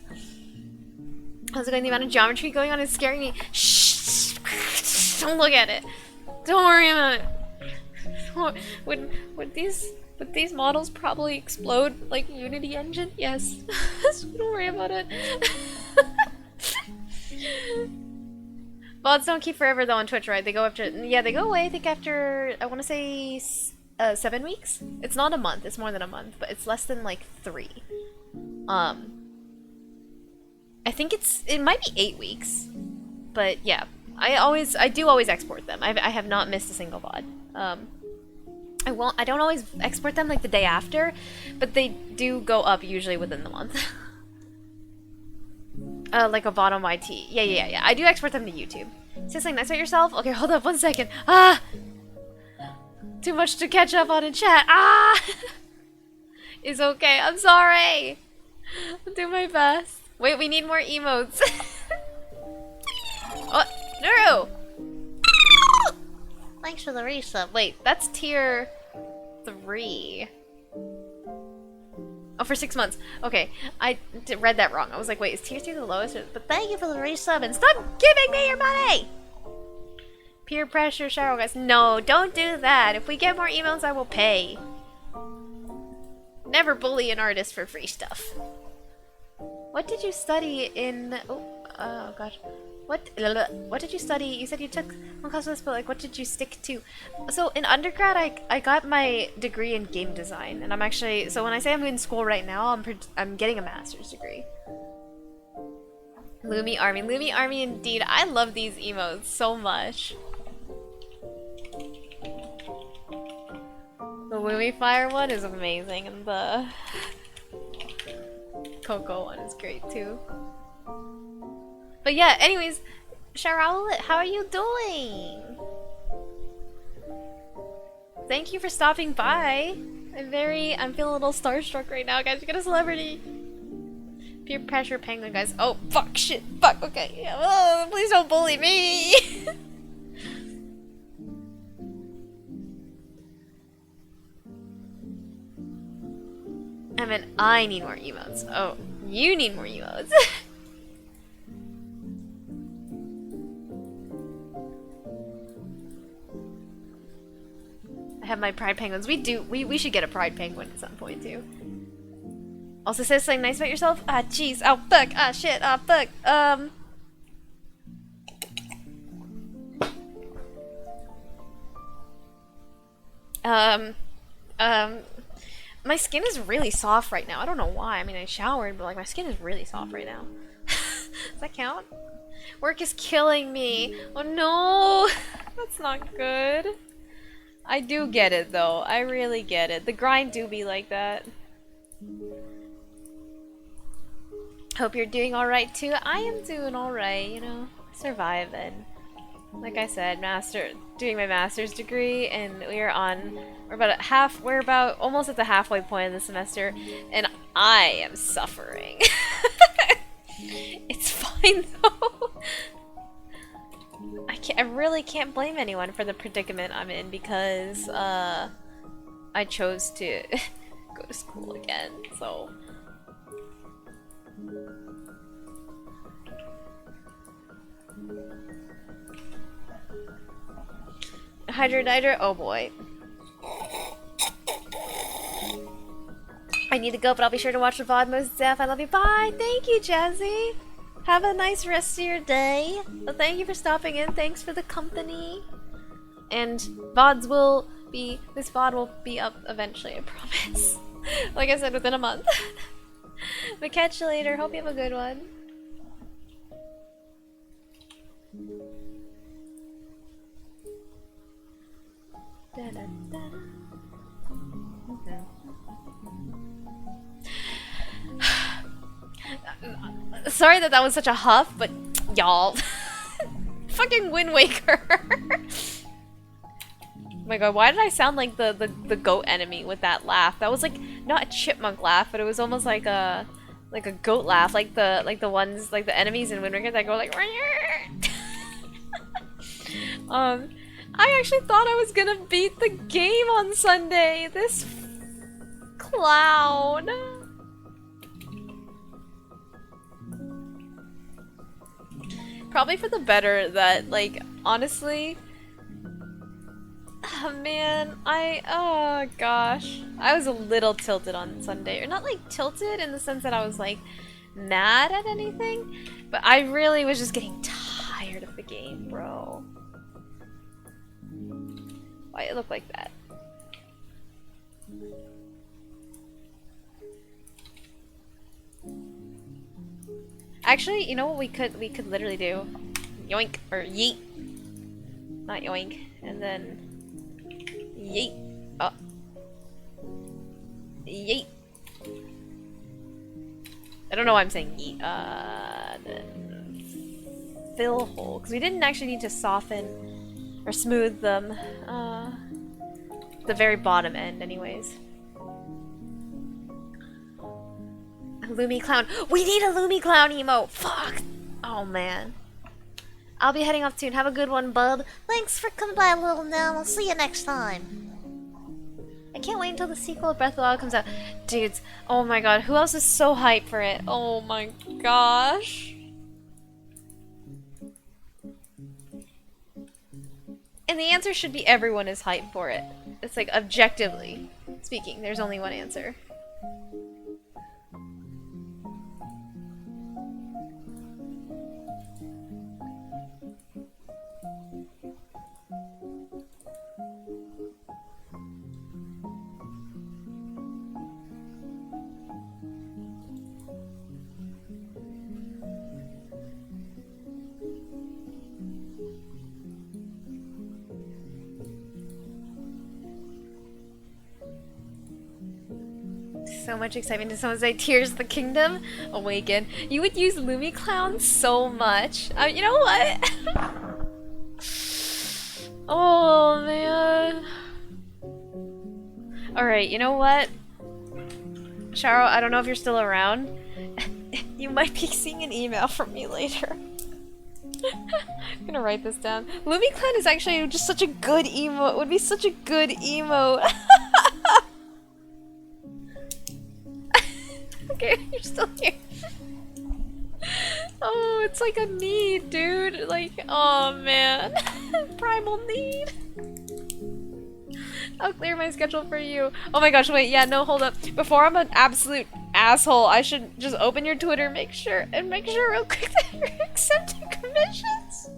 How's it going? The amount of geometry going on is scaring me. Shh! Don't look at it. Don't worry about it. Would these models probably explode like Unity engine? Yes. Don't worry about it. Bots don't keep forever though on Twitch, right? They go after, yeah, they go away, I think after, I want to say 7 weeks? It's not a month, it's more than a month, but it's less than like 3. I think it might be 8 weeks, but yeah, I do always export them. I have not missed a single VOD. I don't always export them like the day after, but they do go up usually within the month. Like a VOD on YT. Yeah. I do export them to YouTube. Say something nice about yourself? Okay, hold up 1 second. Ah! Too much to catch up on in chat. Ah! It's okay, I'm sorry. I'll do my best. Wait, we need more emotes. Oh, Nuru! Thanks for the resub. Wait, that's tier 3. Oh, for 6 months. Okay, I read that wrong. I was like, wait, is tier 3 the lowest? But thank you for the resub and stop giving me your money! Peer pressure, shower guys. No, don't do that. If we get more emails, I will pay. Never bully an artist for free stuff. What did you study in... Oh gosh. What did you study? You said you took one class with this, but like, what did you stick to? So in undergrad, I got my degree in game design, and I'm actually, so when I say I'm in school right now, I'm getting a master's degree. Lumi Army indeed. I love these emotes so much. The Lumi Fire one is amazing, and the Coco one is great too. But yeah, anyways, Sharowlet, how are you doing? Thank you for stopping by. I'm feeling a little starstruck right now, guys. We got a celebrity. Peer pressure penguin, guys. Oh, fuck, shit, fuck, okay. Oh, please don't bully me. I need more emotes. Oh, you need more emotes. I have my pride penguins. We should get a pride penguin at some point too. Also says something nice about yourself. Ah, jeez. Oh, fuck. Ah, shit. Ah, fuck. My skin is really soft right now. I don't know why. I mean, I showered, but like my skin is really soft right now. Does that count? Work is killing me. Oh no, that's not good. I do get it though. I really get it. The grind do be like that. Hope you're doing alright too. I am doing alright, you know, surviving. Like I said, doing my master's degree, and we're about almost at the halfway point of the semester, and I am suffering. It's fine though. I really can't blame anyone for the predicament I'm in, because I chose to go to school again, so. Hydro, oh boy. I need to go, but I'll be sure to watch the VOD most def. I love you. Bye! Thank you, Jazzy! Have a nice rest of your day. Well, thank you for stopping in. Thanks for the company. And this VOD will be up eventually, I promise. Like I said, within a month. But catch you later. Hope you have a good one. Sorry that was such a huff, but y'all. Fucking Wind Waker. Oh my god, why did I sound like the goat enemy with that laugh? That was like not a chipmunk laugh, but it was almost like a goat laugh, like the ones like the enemies in Wind Waker that go like I actually thought I was gonna beat the game on Sunday. This clown. Probably for the better that, like, honestly, oh man, oh gosh, I was a little tilted on Sunday, or not like tilted in the sense that I was like mad at anything, but I really was just getting tired of the game, bro. Why it look like that? Actually, you know what we could literally do? Yoink or yeet. Not yoink. And then yeet. Oh. Yeet. I don't know why I'm saying yeet. Then fill hole. Because we didn't actually need to soften or smooth them. The very bottom end anyways. Loomy Clown. We need a Loomy Clown emote! Fuck! Oh man. I'll be heading off soon. Have a good one, bub. Thanks for coming by, little Nell. I'll see you next time. I can't wait until the sequel of Breath of the Wild comes out. Dudes, oh my god, who else is so hyped for it? Oh my gosh. And the answer should be everyone is hyped for it. It's like, objectively speaking, there's only one answer. So much excitement. Did someone say Tears of the Kingdom? Awaken. You would use Loomy Clown so much. You know what? Oh man. Alright, you know what? Sharo, I don't know if you're still around. You might be seeing an email from me later. I'm gonna write this down. Loomy Clown is actually just such a good emote. It would be such a good emote. Okay, you're still here. Oh, it's like a need, dude. Like, oh man. Primal need. I'll clear my schedule for you. Oh my gosh, wait, yeah, no, hold up. Before I'm an absolute asshole, I should just open your Twitter, make sure real quick that you're accepting commissions.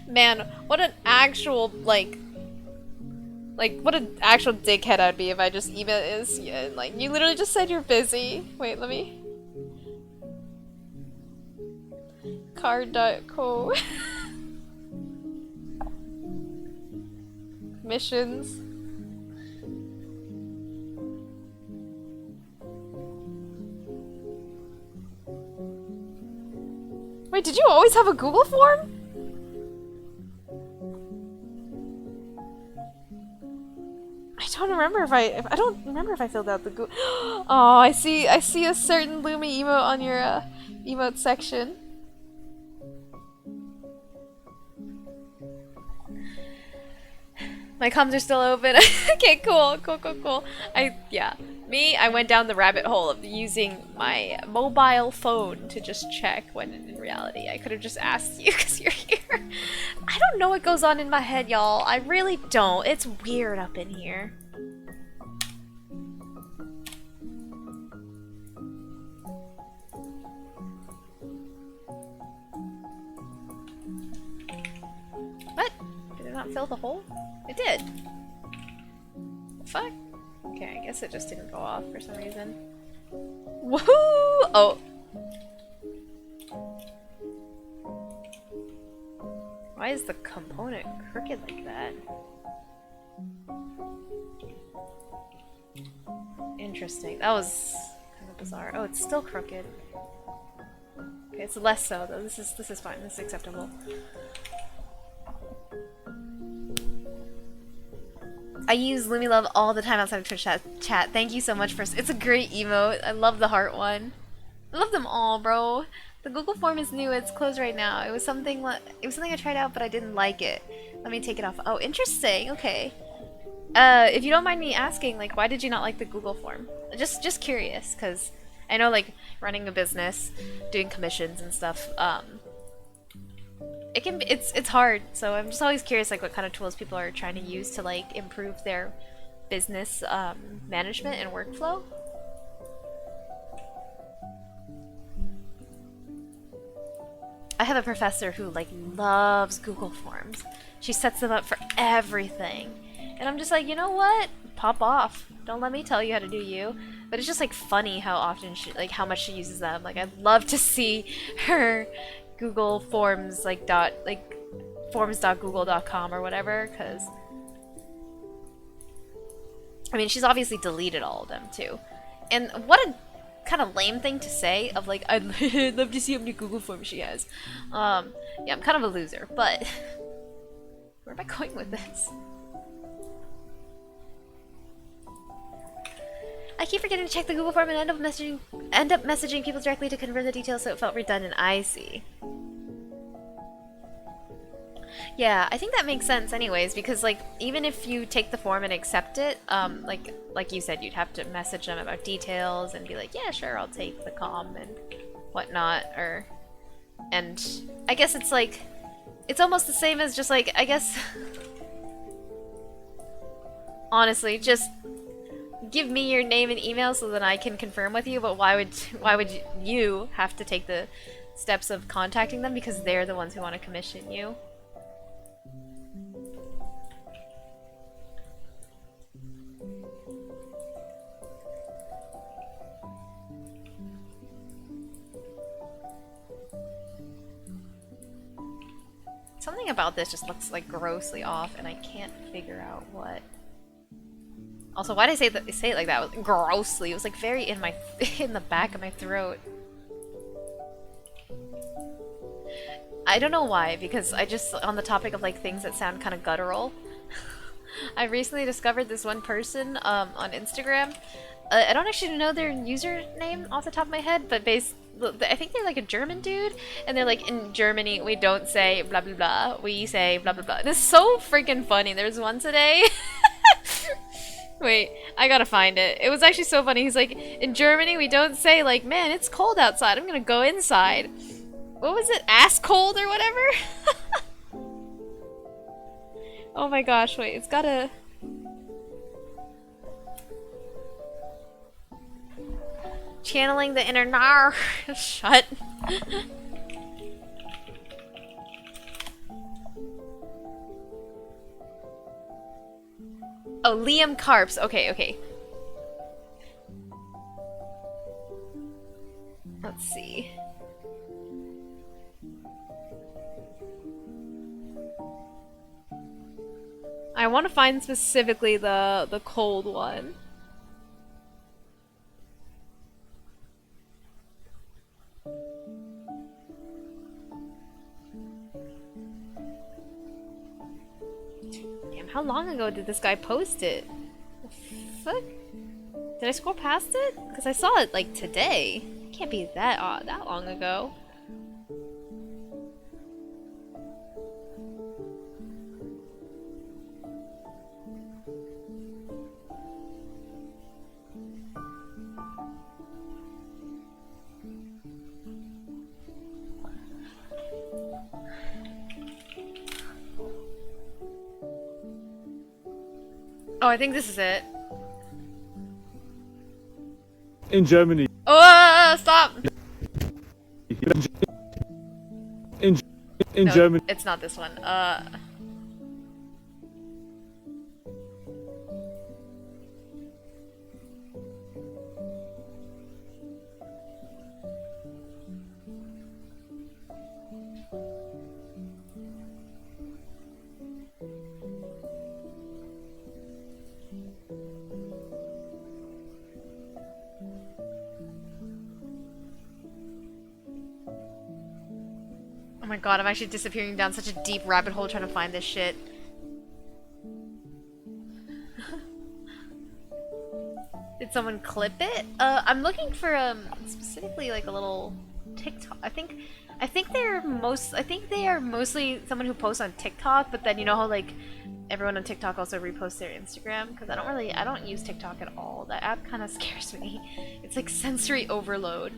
Man, what an actual, like, what an actual dickhead I'd be if I just email is, yeah, like, you literally just said you're busy. Wait, let me... Card.co Missions. Wait, did you always have a Google form? I don't remember if I filled out the Google. Oh, I see a certain Loomy emote on your emote section. My comms are still open. Okay, cool. I went down the rabbit hole of using my mobile phone to just check when in reality I could have just asked you because you're here. I don't know what goes on in my head, y'all. I really don't. It's weird up in here. What? Did it not fill the hole? It did. The fuck? Okay, I guess it just didn't go off for some reason. Woohoo! Oh. Why is the component crooked like that? Interesting. That was kind of bizarre. Oh, it's still crooked. Okay, it's less so though. This is fine. This is acceptable. I use LumiLove all the time outside of Twitch chat. Thank you so much for. It's a great emote. I love the heart one. I love them all, bro. The Google form is new. It's closed right now. It was something I tried out, but I didn't like it. Let me take it off. Oh, interesting. Okay. If you don't mind me asking, like, why did you not like the Google form? Just curious, because I know, like, running a business, doing commissions and stuff, it's hard. So I'm just always curious, like, what kind of tools people are trying to use to, like, improve their business management and workflow. I have a professor who, like, loves Google Forms. She sets them up for everything. And I'm just like, you know what? Pop off. Don't let me tell you how to do you. But it's just, like, funny how often how much she uses them. Like, I'd love to see her Google Forms, like, forms.google.com or whatever, because I mean, she's obviously deleted all of them, too. And what a kind of lame thing to say of, like, I'd love to see how many Google Forms she has. Yeah, I'm kind of a loser, but where am I going with this? I keep forgetting to check the Google form and end up messaging people directly to confirm the details, so it felt redundant. I see. Yeah, I think that makes sense anyways, because, like, even if you take the form and accept it, like you said, you'd have to message them about details and be like, yeah, sure, I'll take the comm and whatnot, and I guess it's like, it's almost the same as just, like, I guess, honestly, just give me your name and email so that I can confirm with you, but why would you have to take the steps of contacting them, because they're the ones who want to commission you? Something about this just looks, like, grossly off, and I can't figure out what. Also, why did I say it like that? It was grossly. It was, like, very in the back of my throat. I don't know why, because I just, on the topic of, like, things that sound kind of guttural, I recently discovered this one person on Instagram. I don't actually know their username off the top of my head, but I think they're like a German dude, and they're like, in Germany we don't say blah blah blah, we say blah blah blah. This is so freaking funny. There's one today. Wait, I gotta find it. It was actually so funny. He's like, in Germany we don't say, like, man, it's cold outside, I'm gonna go inside. What was it? Ass cold or whatever? Oh my gosh, wait, it's gotta... Channeling the inner nar. Shut. Oh, Liam Carps. Okay, okay. Let's see. I want to find specifically the cold one. Damn, how long ago did this guy post it? The fuck? Did I scroll past it? Because I saw it, like, today. It can't be that long ago. Oh, I think this is it. In Germany. Oh, stop! In No, Germany. it's not this one. my god, I'm actually disappearing down such a deep rabbit hole trying to find this shit. Did someone clip it? I'm looking for specifically like a little TikTok. I think they are mostly someone who posts on TikTok, but then you know how like everyone on TikTok also reposts their Instagram, because I don't use TikTok at all. That app kind of scares me. It's like sensory overload.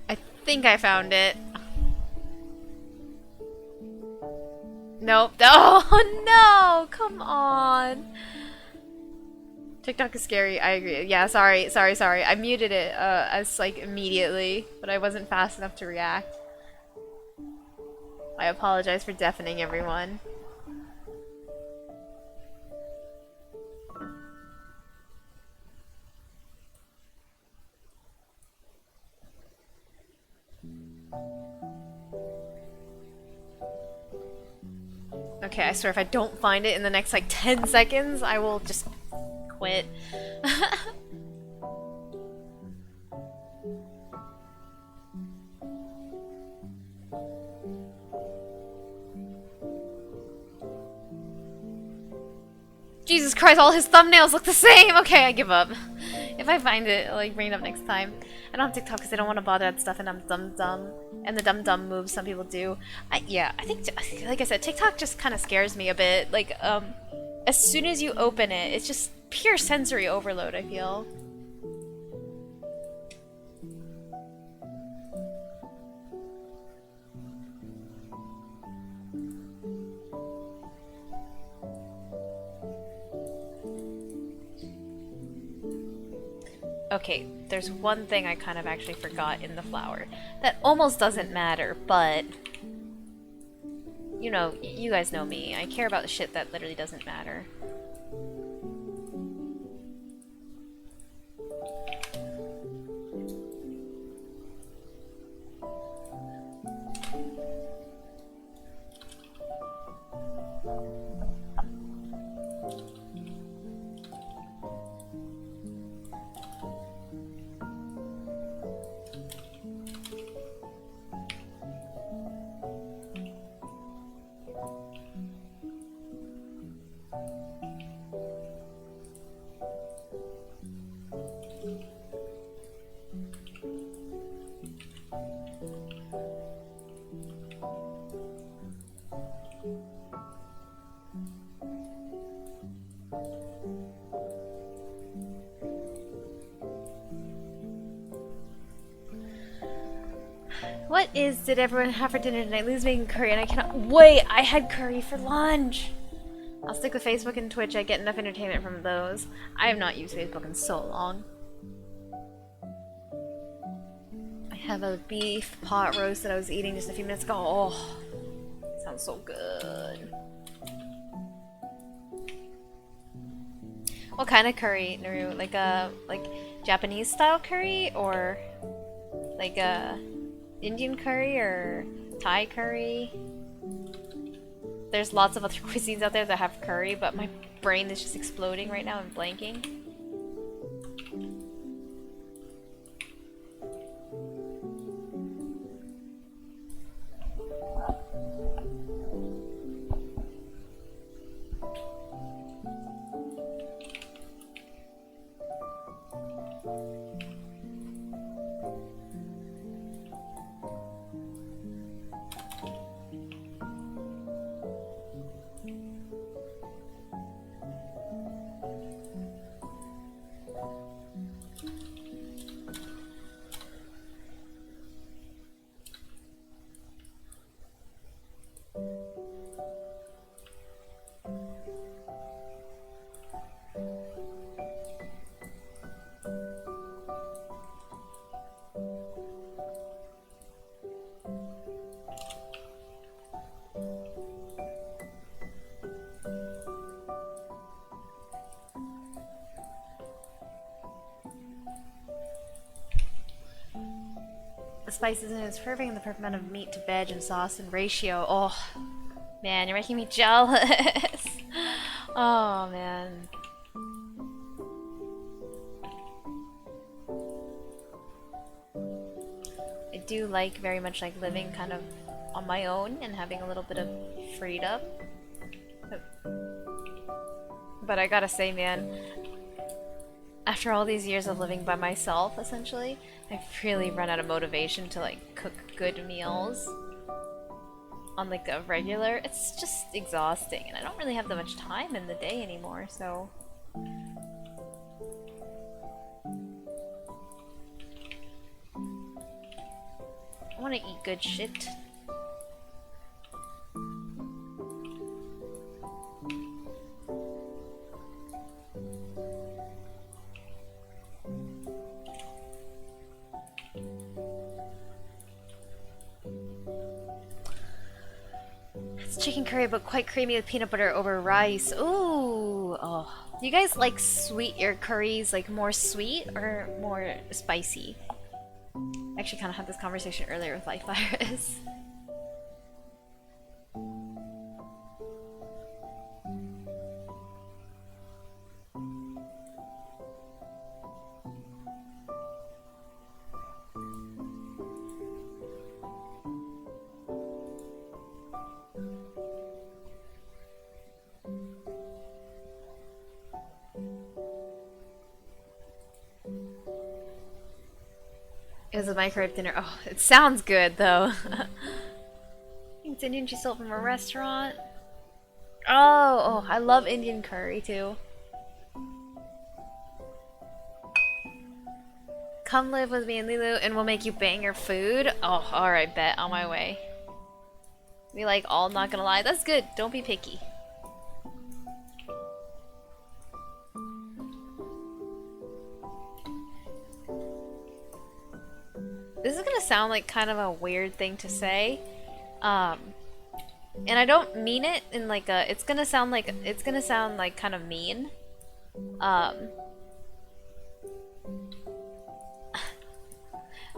I think I found it. Nope. Oh no! Come on. TikTok is scary. I agree. Yeah, sorry. I muted it as like immediately, but I wasn't fast enough to react. I apologize for deafening everyone. Okay, I swear if I don't find it in the next like 10 seconds, I will just quit. Jesus Christ, all his thumbnails look the same! Okay, I give up. If I find it, I'll like bring it up next time. I don't have TikTok because I don't want to bother that stuff and I'm dumb. And the dumb moves some people do. Yeah, I think, like I said, TikTok just kind of scares me a bit. Like, as soon as you open it, it's just pure sensory overload, I feel. Okay, there's one thing I kind of actually forgot in the flower. That almost doesn't matter, but... You know, you guys know me. I care about the shit that literally doesn't matter. What did everyone have for dinner tonight? Lou's making curry and I cannot wait! I had curry for lunch! I'll stick with Facebook and Twitch. I get enough entertainment from those. I have not used Facebook in so long. I have a beef pot roast that I was eating just a few minutes ago. Oh, sounds so good. What kind of curry, Naru? Like Japanese style curry or like Indian curry or Thai curry? There's lots of other cuisines out there that have curry, but my brain is just exploding right now and blanking. spices and it's perfect and the perfect amount of meat to veg and sauce and ratio. Oh, man, you're making me jealous. Oh, man. I do like very much like living kind of on my own and having a little bit of freedom. But I gotta say, man, after all these years of living by myself, essentially, I've really run out of motivation to like cook good meals on like a regular. It's just exhausting and I don't really have that much time in the day anymore, so I want to eat good shit. It's chicken curry, but quite creamy with peanut butter over rice. Ooh, oh. Do you guys like sweet your curries, like more sweet or more spicy? I actually kind of had this conversation earlier with Life Virus. It was a microwave dinner. Oh, it sounds good though. It's Indian she sold from a restaurant. Oh, I love Indian curry too. Come live with me and Lulu and we'll make you banger food. Oh, alright, bet. On my way. We like all not gonna lie. That's good. Don't be picky. This is gonna sound like kind of a weird thing to say. And I don't mean it in like a, it's gonna sound like kind of mean. But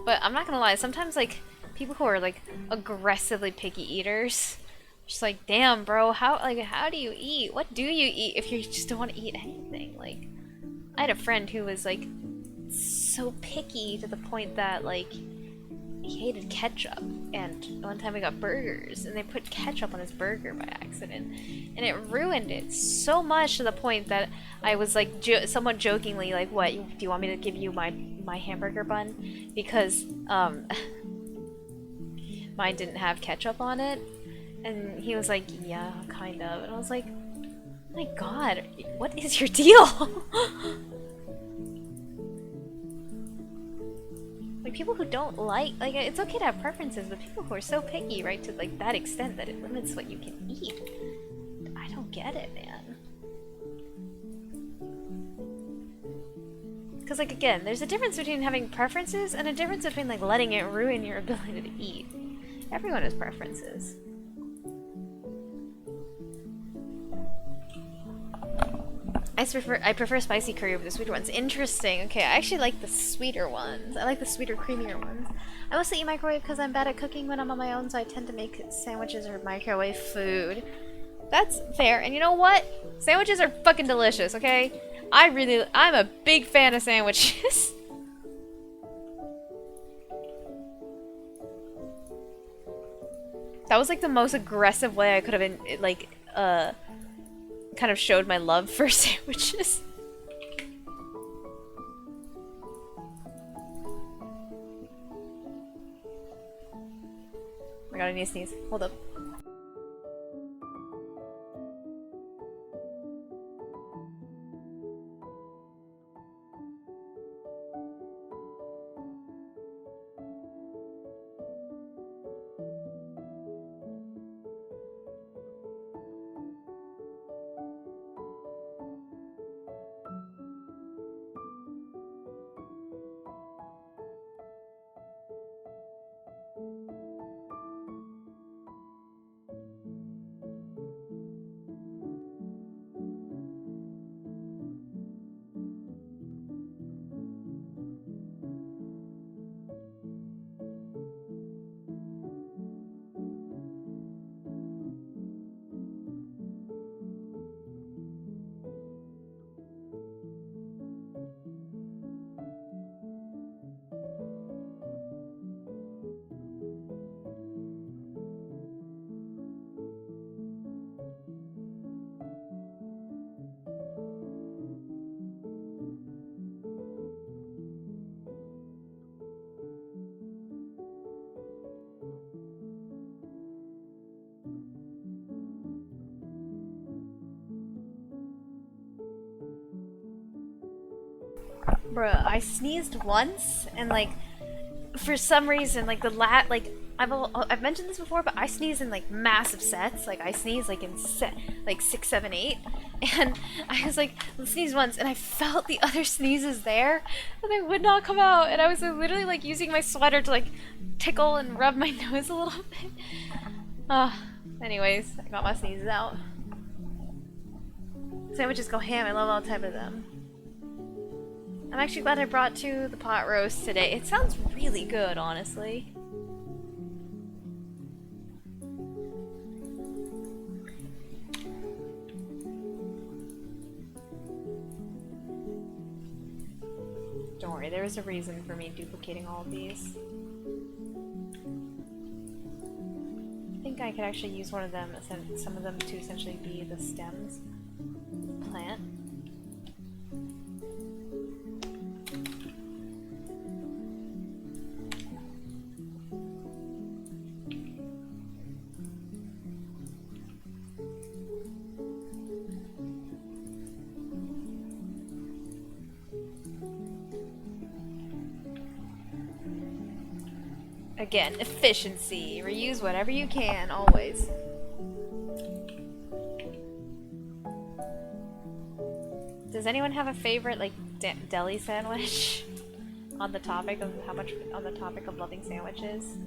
I'm not gonna lie, sometimes like people who are like aggressively picky eaters, just like, damn bro, how do you eat? What do you eat if you just don't want to eat anything? Like, I had a friend who was like so picky to the point that like he hated ketchup, and one time we got burgers and they put ketchup on his burger by accident and it ruined it so much to the point that I was like somewhat jokingly like, what, do you want me to give you my hamburger bun because mine didn't have ketchup on it? And he was like, yeah, kind of. And I was like, oh my god, what is your deal? Like, people who don't like, it's okay to have preferences, but people who are so picky, right, to like that extent that it limits what you can eat, I don't get it, man. Because, like, again, there's a difference between having preferences and a difference between like letting it ruin your ability to eat. Everyone has preferences. I prefer spicy curry over the sweeter ones. Interesting. Okay, I actually like the sweeter ones. I like the sweeter, creamier ones. I mostly eat microwave because I'm bad at cooking when I'm on my own, so I tend to make sandwiches or microwave food. That's fair. And you know what? Sandwiches are fucking delicious, okay? I'm a big fan of sandwiches. That was like the most aggressive way I could have been, like, kind of showed my love for sandwiches. Oh my god, I need to sneeze. Hold up. Bruh, I sneezed once, and like, for some reason, like I've mentioned this before, but I sneeze in like massive sets. Like I sneeze like in set like 6, 7, 8, and I was like sneeze once, and I felt the other sneezes there, and they would not come out, and I was literally like using my sweater to like tickle and rub my nose a little bit. Anyways, I got my sneezes out. Sandwiches go ham. I love all type of them. I'm actually glad I brought to the pot roast today. It sounds really good, honestly. Don't worry, there is a reason for me duplicating all of these. I think I could actually use one of them, some of them to essentially be the stems of the plant. Again, efficiency. Reuse whatever you can, always. Does anyone have a favorite, like, deli sandwich? On the topic of loving sandwiches?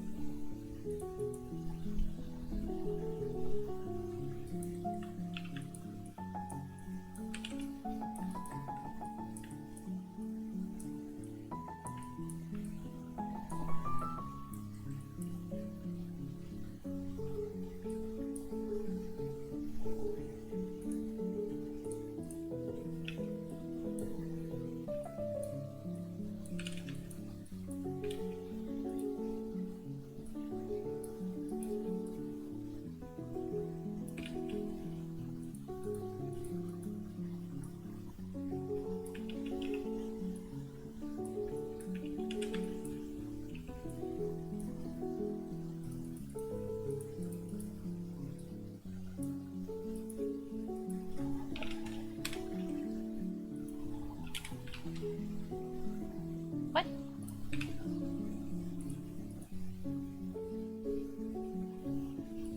What?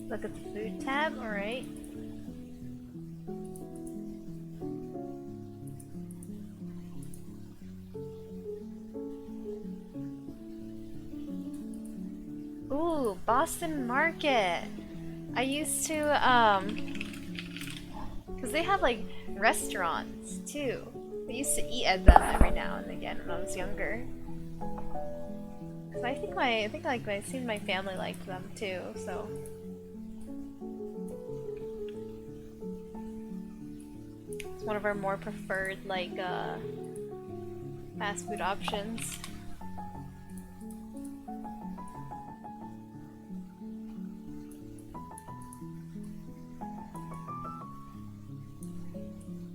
Look at the food tab, alright. Ooh, Boston Market. I used to, because they have like restaurants too. I used to eat at them every now and again when I was younger. Cause I think I've seen my family liked them too, so. It's one of our more preferred, like, fast food options.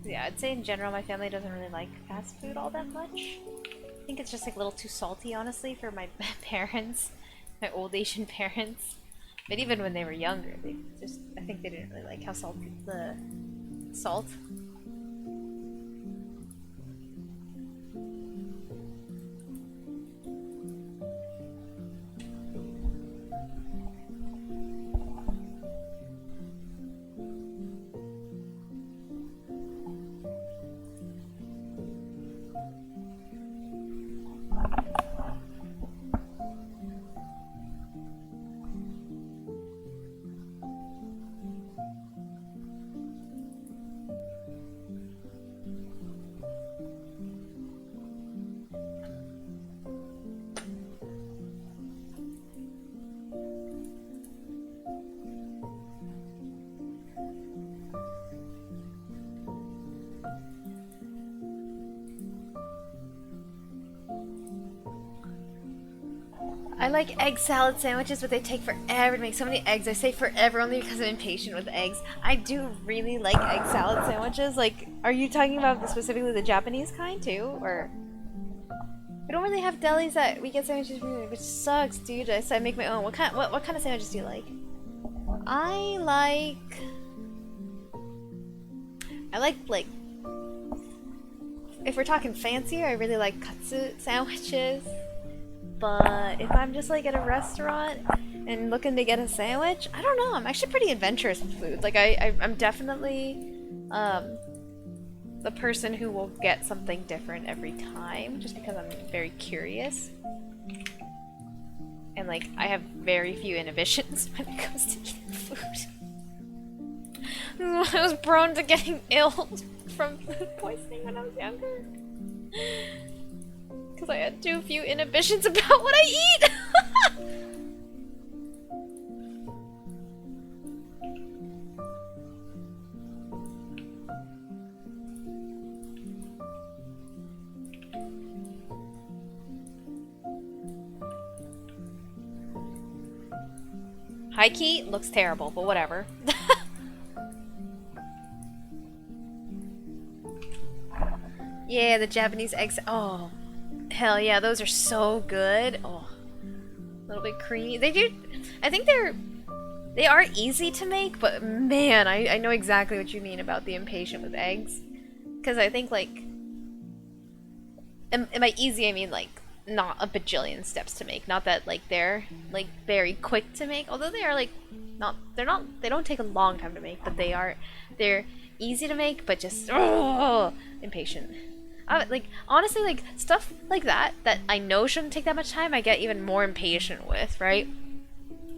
Yeah, I'd say in general my family doesn't really like fast food all that much. I think it's just like a little too salty, honestly, for my parents, my old Asian parents. But even when they were younger, I think they didn't really like how salty the salt. I like egg salad sandwiches, but they take forever to make. So many eggs. I say forever only because I'm impatient with eggs. I do really like egg salad sandwiches. Like, are you talking about specifically the Japanese kind too, or? We don't really have delis that we get sandwiches from, which sucks, dude. So I make my own. What kind of sandwiches do you like? I like if we're talking fancier, I really like katsu sandwiches. But if I'm just like at a restaurant and looking to get a sandwich, I don't know. I'm actually pretty adventurous with food. Like I'm definitely the person who will get something different every time, just because I'm very curious. And like I have very few inhibitions when it comes to eating food. I was prone to getting ill from food poisoning when I was younger. Because I had too few inhibitions about what I eat! High key looks terrible, but whatever. Yeah, the Japanese eggs. Oh, hell yeah, those are so good. Oh, a little bit creamy. They do. I think they are easy to make, but man, I know exactly what you mean about the impatient with eggs. Because I think like, am by easy I mean like not a bajillion steps to make. Not that like they're like very quick to make. Although they are like they don't take a long time to make, but they're easy to make, but just impatient. Like honestly, like stuff like that I know shouldn't take that much time, I get even more impatient with, right?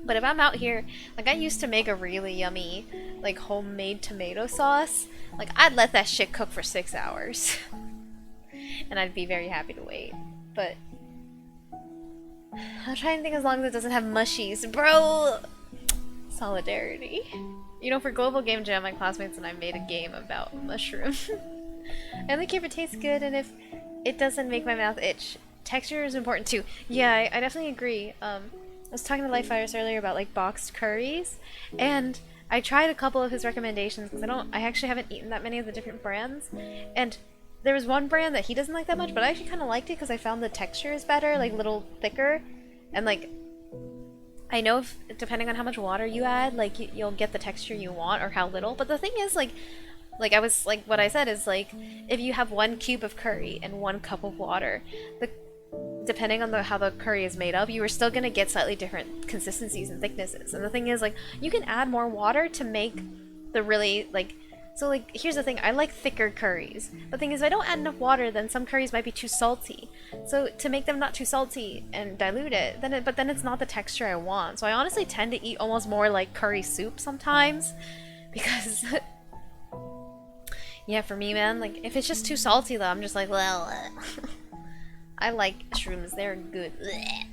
But if I'm out here, like I used to make a really yummy like homemade tomato sauce, like I'd let that shit cook for 6 hours, and I'd be very happy to wait. But I'm trying to think as long as it doesn't have mushies, bro. Solidarity. You know, for Global Game Jam, my classmates and I made a game about mushrooms. I only care if it tastes good and if it doesn't make my mouth itch. Texture is important too. Yeah, I definitely agree. I was talking to Life Virus earlier about like boxed curries, and I tried a couple of his recommendations because I actually haven't eaten that many of the different brands, and there was one brand that he doesn't like that much, but I actually kind of liked it because I found the texture is better, like a little thicker, and like I know if depending on how much water you add, like you'll get the texture you want or how little. But the thing is, like I was like what I said is like if you have 1 cube of curry and 1 cup of water, depending on how the curry is made up, you are still gonna get slightly different consistencies and thicknesses. And the thing is, like you can add more water to make the really like. So like here's the thing, I like thicker curries. The thing is, if I don't add enough water, then some curries might be too salty. So to make them not too salty and dilute it, but then it's not the texture I want. So I honestly tend to eat almost more like curry soup sometimes, because yeah, for me, man, like if it's just too salty though, I'm just like, well, I like shrooms, they're good. Blech.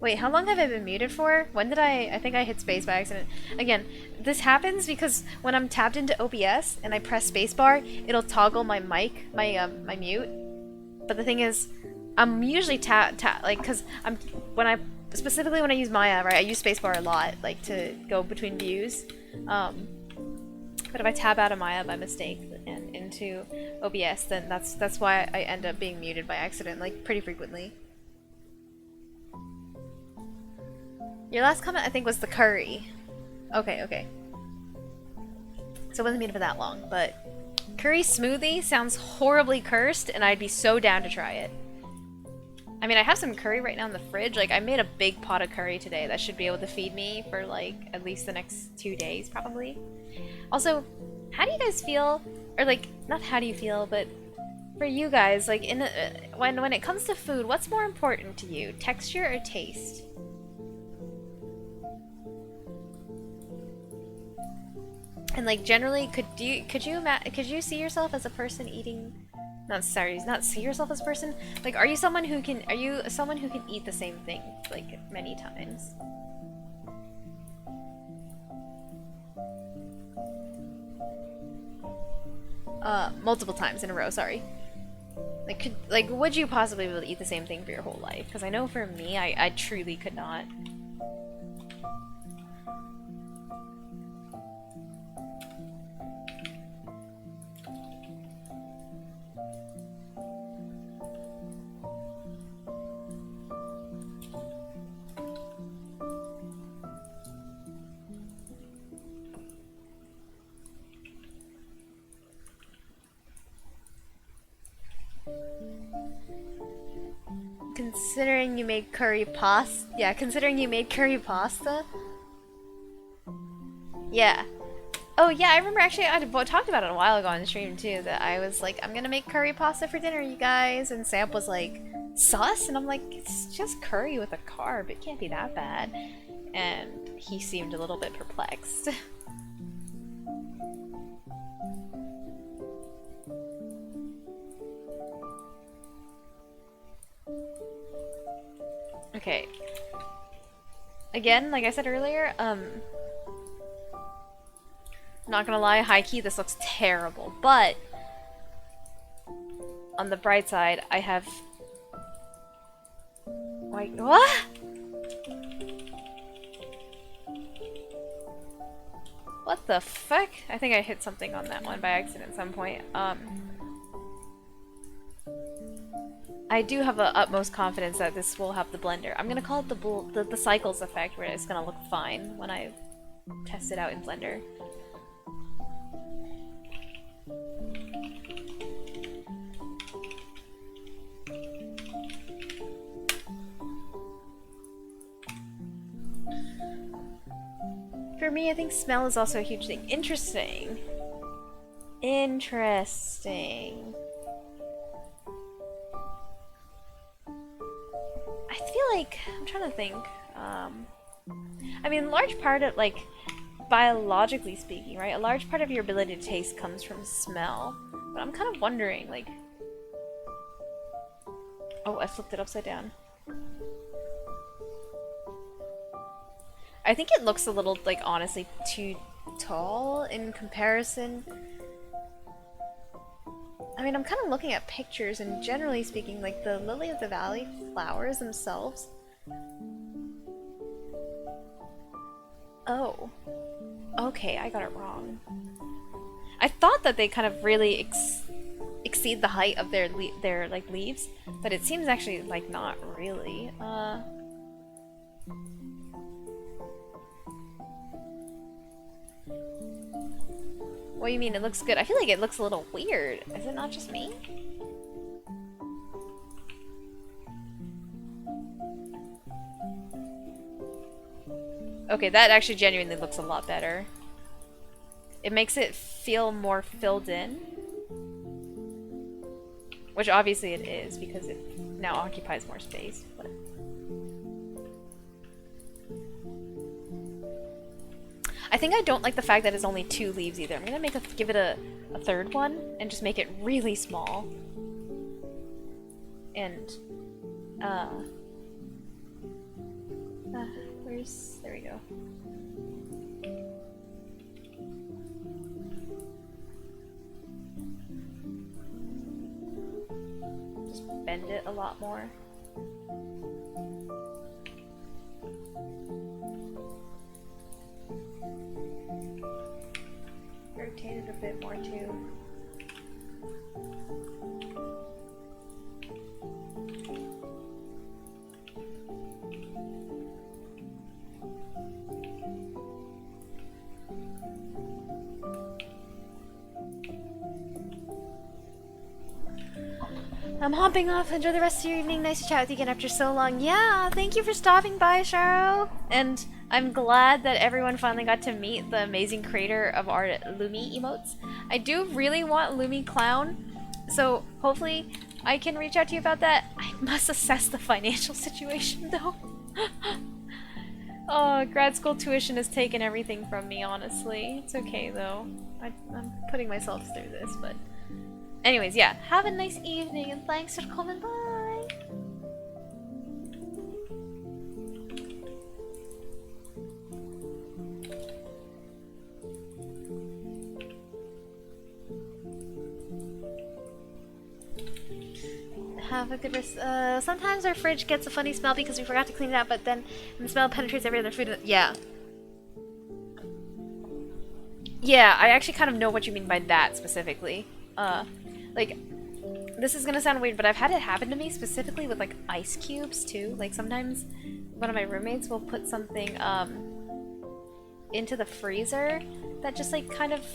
Wait, how long have I been muted for? When did I think I hit space by accident. Again, this happens because when I'm tapped into OBS and I press spacebar, it'll toggle my mic, my mute. But the thing is, I'm usually like, cause specifically when I use Maya, right, I use spacebar a lot, like to go between views. But if I tab out of Maya by mistake and into OBS, then that's why I end up being muted by accident, like, pretty frequently. Your last comment, I think, was the curry. Okay, okay. So it wasn't muted for that long, but curry smoothie sounds horribly cursed, and I'd be so down to try it. I mean, I have some curry right now in the fridge. Like, I made a big pot of curry today that should be able to feed me for, like, at least the next 2 days, probably. Also, how do you guys feel? Or, like, not how do you feel, but for you guys, like, when it comes to food, what's more important to you? Texture or taste? And, like, generally, could you see yourself as a person eating... not see yourself as a person? Like, are you someone who can eat the same thing, like, many times? Multiple times in a row, sorry. Like, would you possibly be able to eat the same thing for your whole life? Because I know for me, I truly could not. Considering you made curry pasta? Yeah, considering you made curry pasta? Yeah. Oh yeah, I remember actually I talked about it a while ago on the stream too, that I was like, I'm gonna make curry pasta for dinner, you guys, and Sam was like, sus? And I'm like, it's just curry with a carb, it can't be that bad. And he seemed a little bit perplexed. Okay. Again, like I said earlier, not gonna lie, high-key, this looks terrible, but on the bright side, I have... Wait, what? What the fuck? I think I hit something on that one by accident at some point. I do have a utmost confidence that this will have the blender. I'm gonna call it the cycles effect, where it's gonna look fine when I test it out in Blender. For me, I think smell is also a huge thing. Interesting. Interesting. I feel like, I'm trying to think, I mean, large part of, like, biologically speaking, right, a large part of your ability to taste comes from smell, but I'm kind of wondering, like, oh, I flipped it upside down. I think it looks a little, like, honestly, too tall in comparison. I mean, I'm kind of looking at pictures, and generally speaking, like, the Lily of the Valley flowers themselves... Oh. Okay, I got it wrong. I thought that they kind of really exceed the height of their like, leaves, but it seems actually, like, not really. What do you mean it looks good? I feel like it looks a little weird. Is it not just me? Okay, that actually genuinely looks a lot better. It makes it feel more filled in. Which obviously it is, because it now occupies more space, but... I think I don't like the fact that it's only 2 leaves either. I'm gonna give it a third one and just make it really small. And, there we go. Just bend it a lot more. rotate it a bit more too. I'm hopping off. Enjoy the rest of your evening. Nice to chat with you again after so long. Yeah, thank you for stopping by, Sharo. And I'm glad that everyone finally got to meet the amazing creator of our Lumi emotes. I do really want Lumi Clown, so hopefully I can reach out to you about that. I must assess the financial situation, though. Oh, grad school tuition has taken everything from me, honestly. It's okay, though. I'm putting myself through this, but... Anyways, yeah, have a nice evening and thanks for coming by. Have a good rest. Sometimes our fridge gets a funny smell because we forgot to clean it out, but then the smell penetrates every other food. Yeah. Yeah, I actually kind of know what you mean by that specifically. Like, this is gonna sound weird, but I've had it happen to me specifically with, like, ice cubes, too. Like, sometimes one of my roommates will put something, into the freezer that just, like, kind of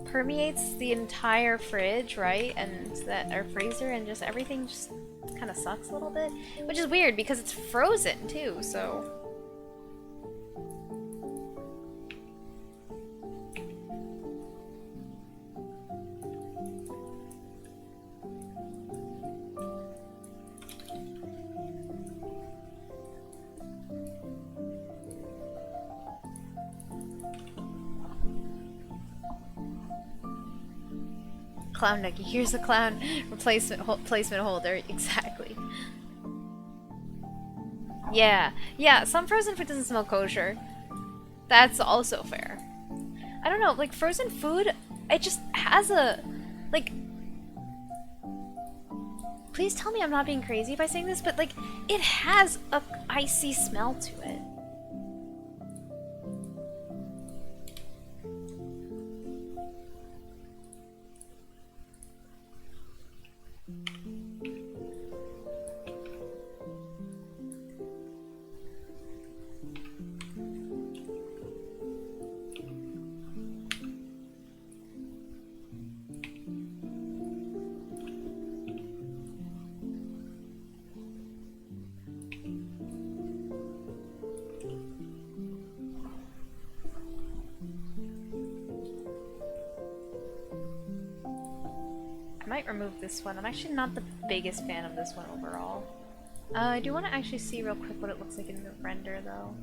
permeates the entire fridge, right? And our freezer, and just everything just kind of sucks a little bit. Which is weird, because it's frozen, too, so... Clown Nookie. Here's the clown placement holder. Exactly. Yeah. Yeah, some frozen food doesn't smell kosher. That's also fair. I don't know, like, frozen food, it just has a... Like... Please tell me I'm not being crazy by saying this, but, like, it has a icy smell to it. I might remove this one. I'm actually not the biggest fan of this one overall. I do want to actually see real quick what it looks like in the render, though.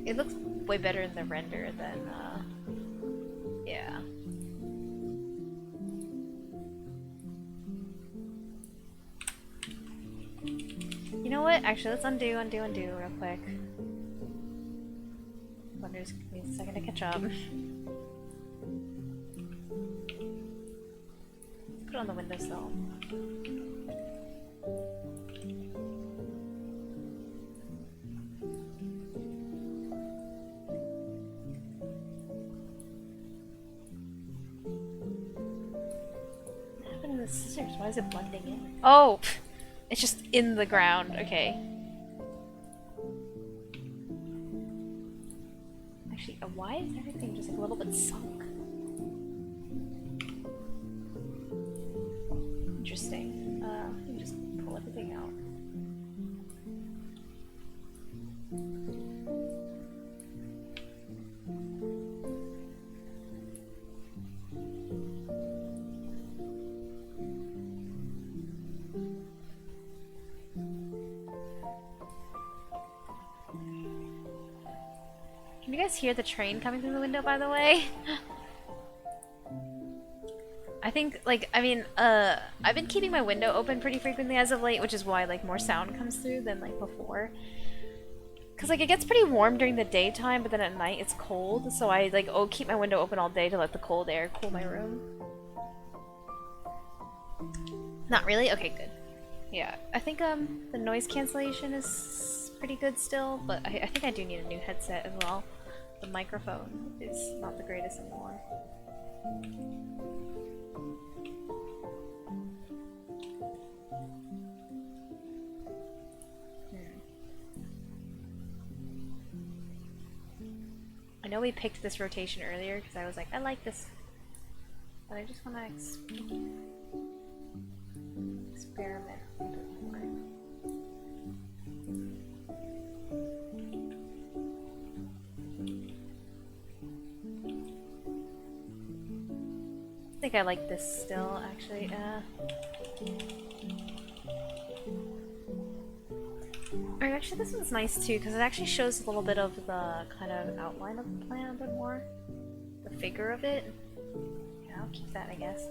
It looks way better in the render than, yeah. You know what? Actually, let's undo real quick. Render's needs a second to catch up. Put it on the windowsill. What happened to the scissors? Why is it blending in? Oh! It's just in the ground. Okay. Actually, why is everything just like a little bit sunk? Interesting. Let me just pull everything out. Can you guys hear the train coming through the window, by the way? I think, like, I mean, I've been keeping my window open pretty frequently as of late, which is why, like, more sound comes through than, like, before. Because, like, it gets pretty warm during the daytime, but then at night it's cold, so I, like, keep my window open all day to let the cold air cool my room. Not really? Okay, good. Yeah, I think, the noise cancellation is pretty good still, but I think I do need a new headset as well. the microphone is not the greatest anymore. I know we picked this rotation earlier because I was like, I like this, but I just want to experiment a bit more. I think I like this still, actually. Or actually, this one's nice too because it actually shows a little bit of the kind of outline of the plant a bit more, the figure of it. Yeah, I'll keep that, I guess.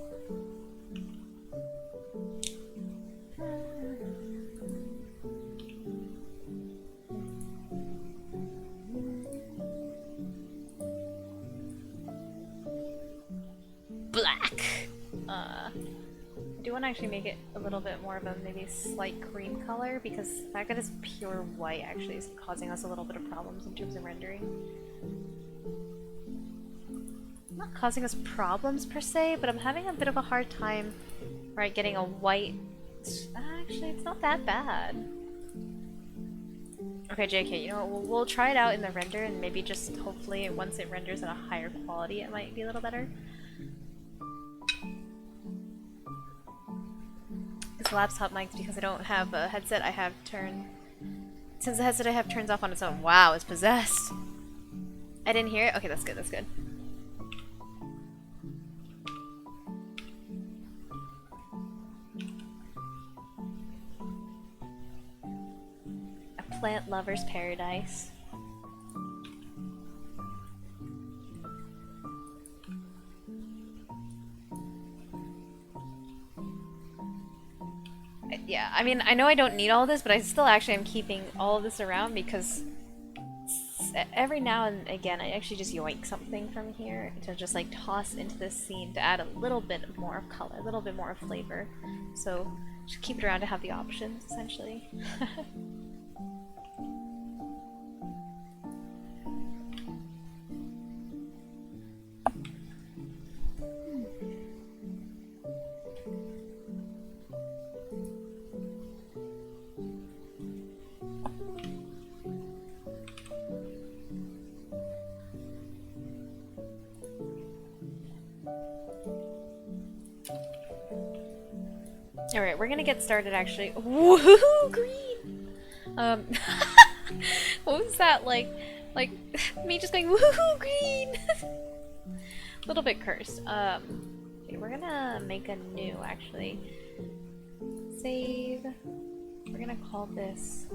Black. I do want to actually make it a little bit more of a maybe slight cream color because the fact that it's pure white actually is causing us a little bit of problems in terms of rendering. Not causing us problems per se, but I'm having a bit of a hard time, right, getting a white. Actually, it's not that bad. Okay, JK, you know what? We'll try it out in the render and maybe just hopefully once it renders at a higher quality it might be a little better. It's laptop mic because I don't have a headset I have turned. Since the headset I have turns off on its own. Wow, it's possessed. I didn't hear it? Okay, that's good, that's good. A plant lover's paradise. Yeah, I mean, I know I don't need all this, but I still actually am keeping all of this around because every now and again I actually just yoink something from here to just like toss into this scene to add a little bit more of color, a little bit more of flavor. So just keep it around to have the options, essentially. Alright, we're gonna get started actually. Woohoo! Green! What was that like me just going woohoo! Green! A little bit cursed. Okay, we're gonna make a new actually. Save. We're gonna call this.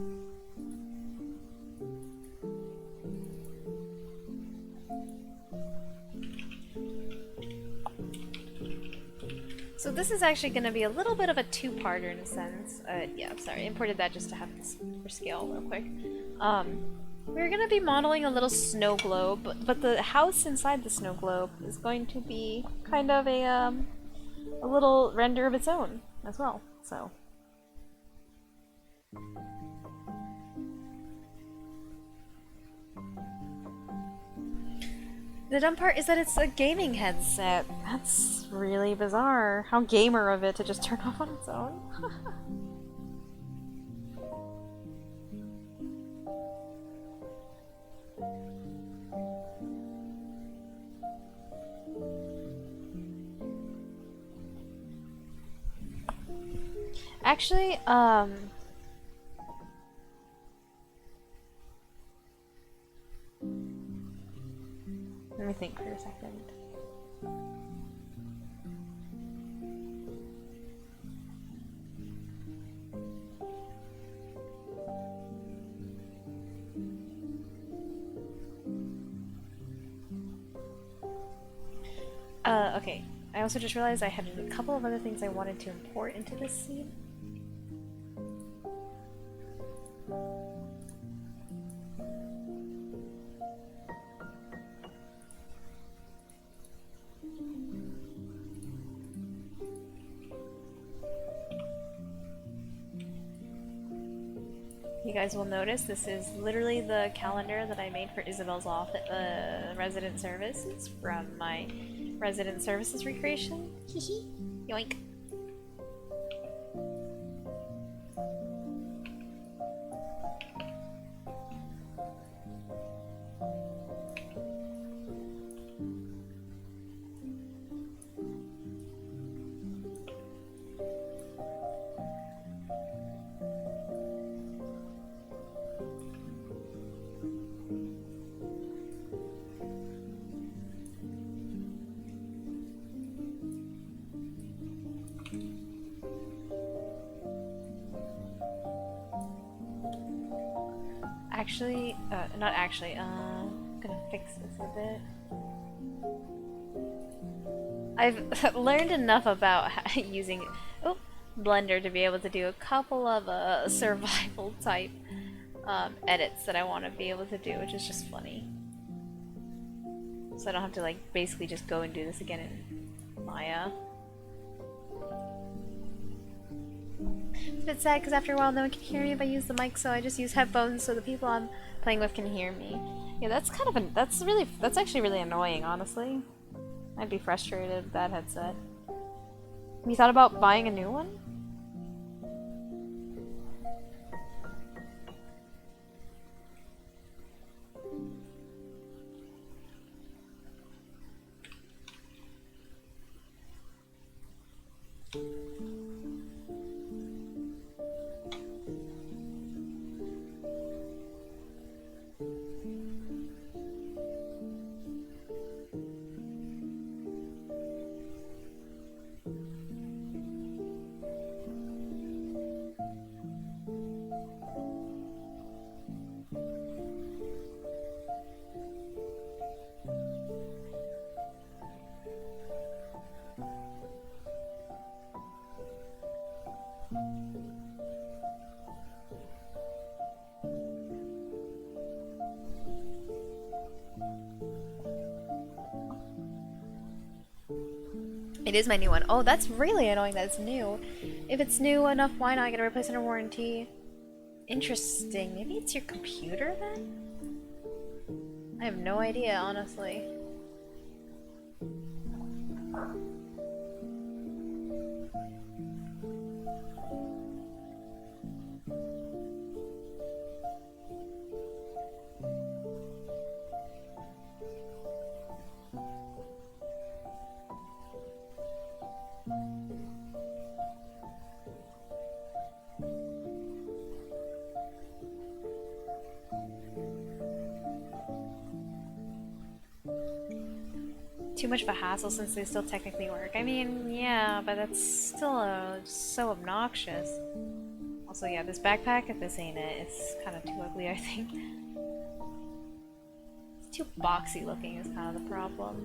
So this is actually going to be a little bit of a two-parter in a sense. Yeah, I'm sorry, I imported that just to have this for scale real quick. We're going to be modeling a little snow globe, but the house inside the snow globe is going to be kind of a little render of its own as well, so. The dumb part is that it's a gaming headset. That's really bizarre. How gamer of it to just turn off on its own. Actually, let me think for a second. Okay. I also just realized I had a couple of other things I wanted to import into this scene. you guys will notice this is literally the calendar that I made for Isabel's office, resident services from my resident services recreation. Hehe. Yoink. Actually, not actually, I'm gonna fix this a bit. I've learned enough about using Blender to be able to do a couple of survival type edits that I want to be able to do, which is just funny. So I don't have to like basically just go and do this again in Maya. It's a bit sad because after a while no one can hear me if I use the mic, so I just use headphones so the people I'm playing with can hear me. Yeah, that's kind of that's actually really annoying, honestly. I'd be frustrated with that headset. Have you thought about buying a new one? It is my new one. Oh, that's really annoying that it's new. If it's new enough, why not get a replacement or warranty? Interesting. Maybe it's your computer then? I have no idea, honestly. Too much of a hassle since they still technically work. I mean, yeah, but that's still so obnoxious. Also, yeah, this backpack, if this ain't it, it's kind of too ugly, I think. It's too boxy looking is kind of the problem.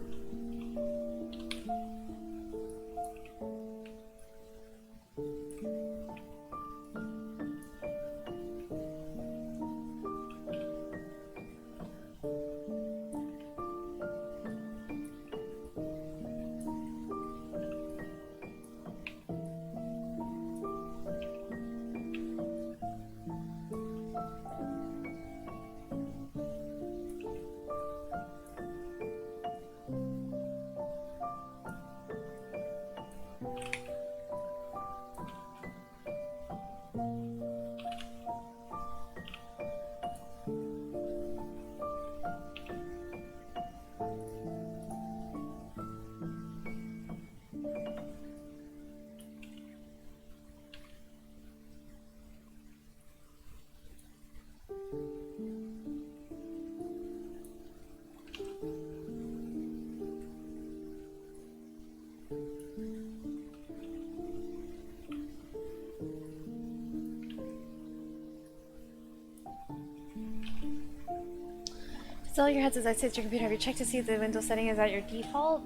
Still, your headset says your computer. Have you checked to see if the Windows setting is at your default?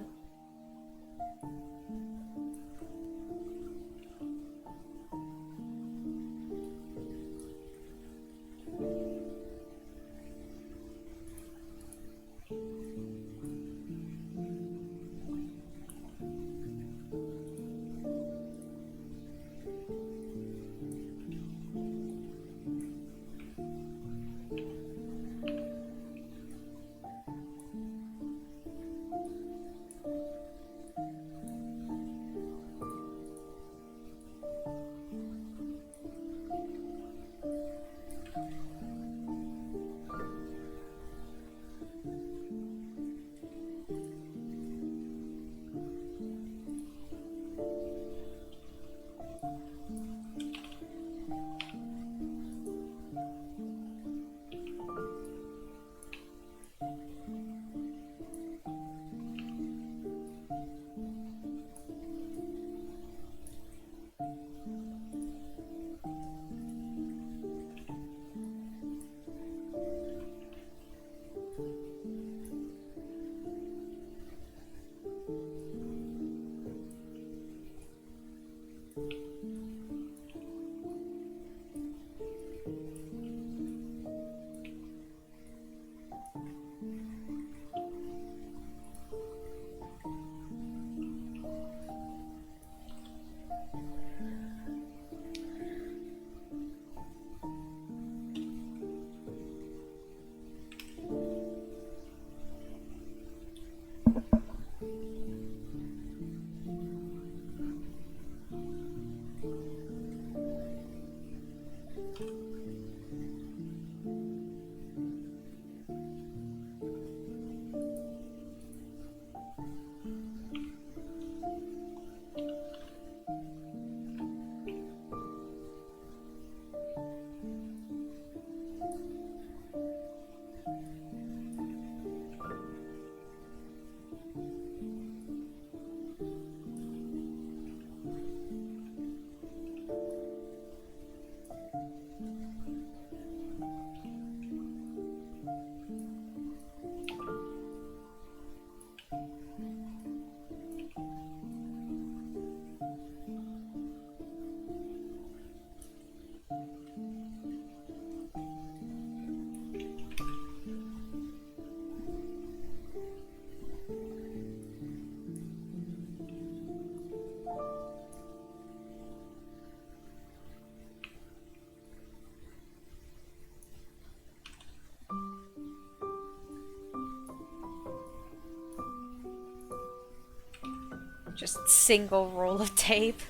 Just single roll of tape.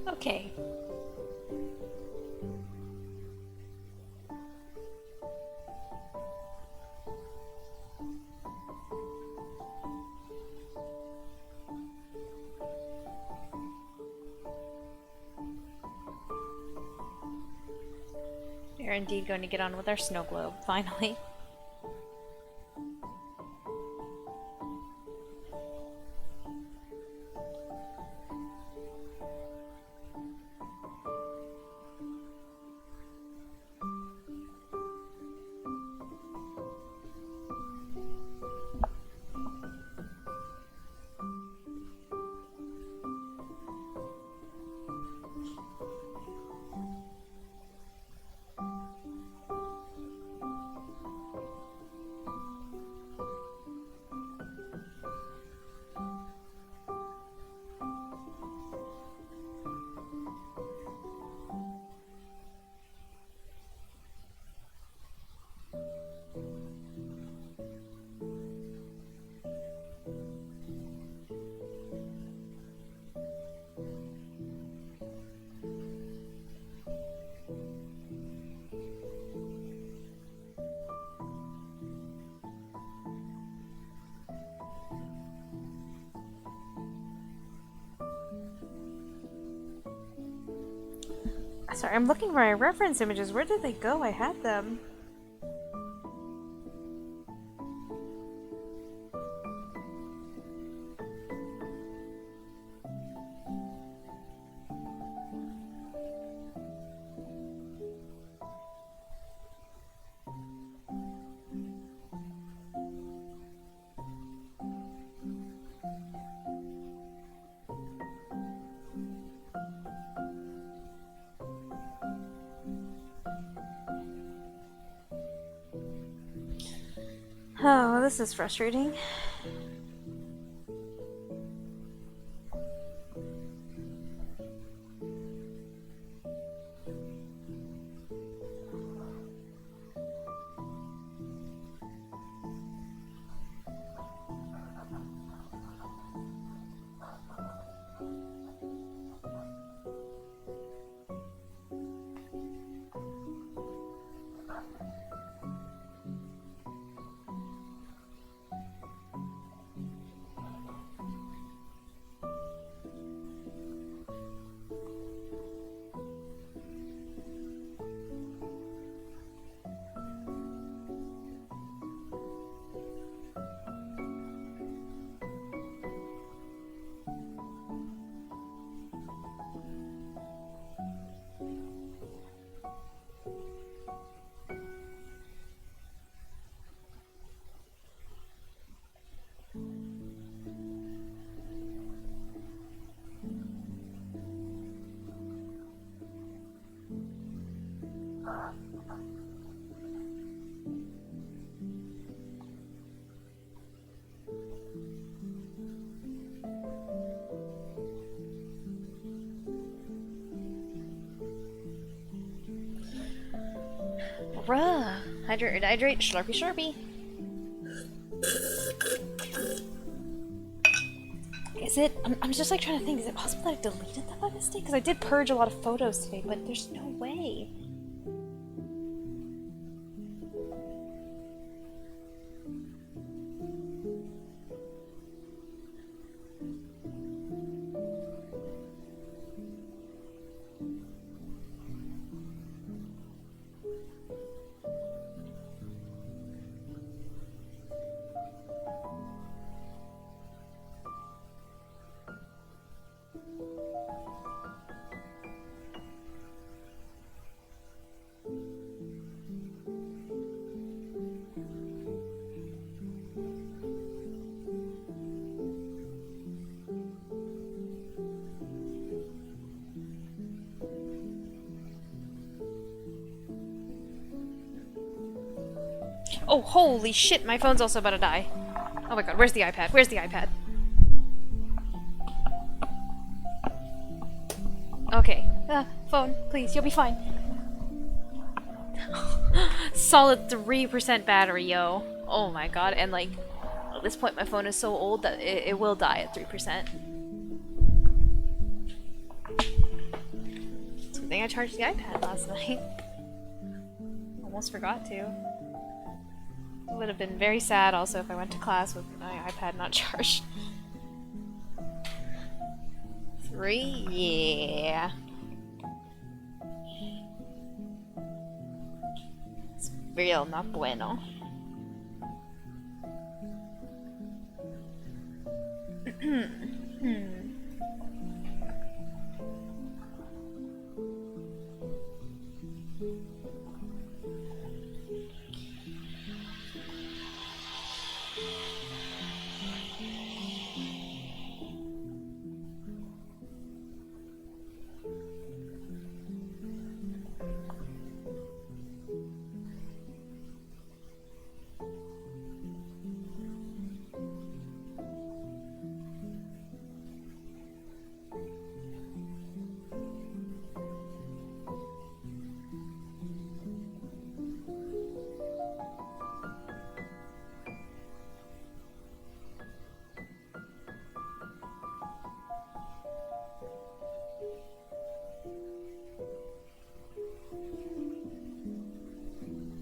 Okay. We're indeed going to get on with our snow globe, finally. Sorry, I'm looking for my reference images. Where did they go? I had them. Oh, this is frustrating. Bruh. Hydrate, hydrate, slurpy, slurpy. Is it? I'm just like trying to think. Is it possible that I deleted them by mistake? Because I did purge a lot of photos today, but there's no way. Oh, holy shit, my phone's also about to die. Oh my god, where's the iPad? Where's the iPad? Okay. Phone, please, you'll be fine. Solid 3% battery, yo. Oh my god, and like, at this point my phone is so old that it will die at 3%. It's a good thing I charged the iPad last night. Almost forgot to. It would have been very sad also if I went to class with my iPad not charged. 3, yeah. It's real not bueno.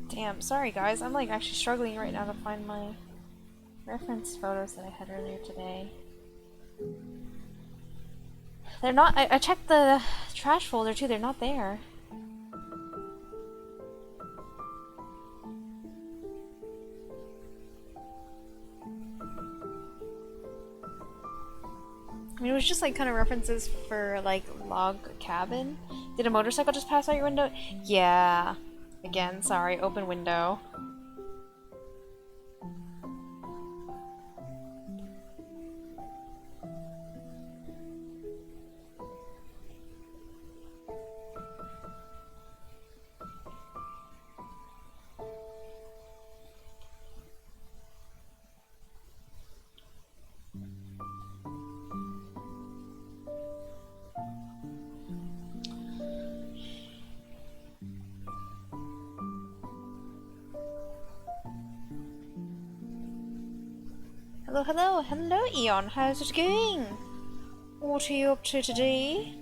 Damn, sorry guys, I'm like actually struggling right now to find my reference photos that I had earlier today. They're not- I checked the trash folder too, they're not there. I mean, it was just like kind of references for like log cabin. Did a motorcycle just pass out your window? Yeah. Again, sorry, open window. Hello, hello, hello, Eon. How's it going? What are you up to today?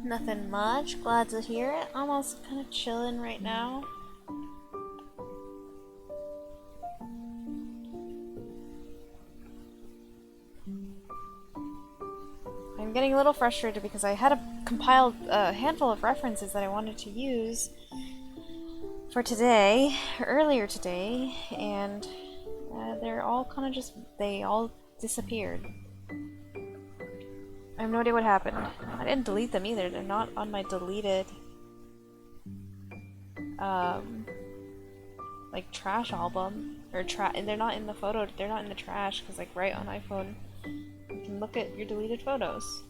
Nothing much. Glad to hear it. I'm also kind of chilling right now. I'm getting a little frustrated because I had compiled a handful of references that I wanted to use for today, earlier today, and they're all kind of just, they all disappeared. I have no idea what happened. I didn't delete them either. They're not on my deleted, like trash album, or they're not in the photo, they're not in the trash, because like right on iPhone, you can look at your deleted photos.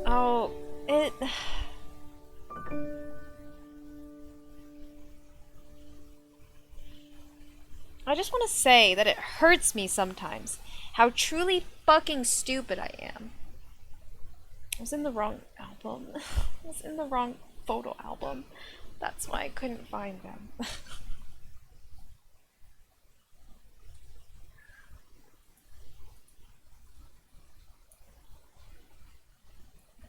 Oh, it... I just want to say that it hurts me sometimes how truly fucking stupid I am. I was in the wrong album. I was in the wrong photo album. That's why I couldn't find them.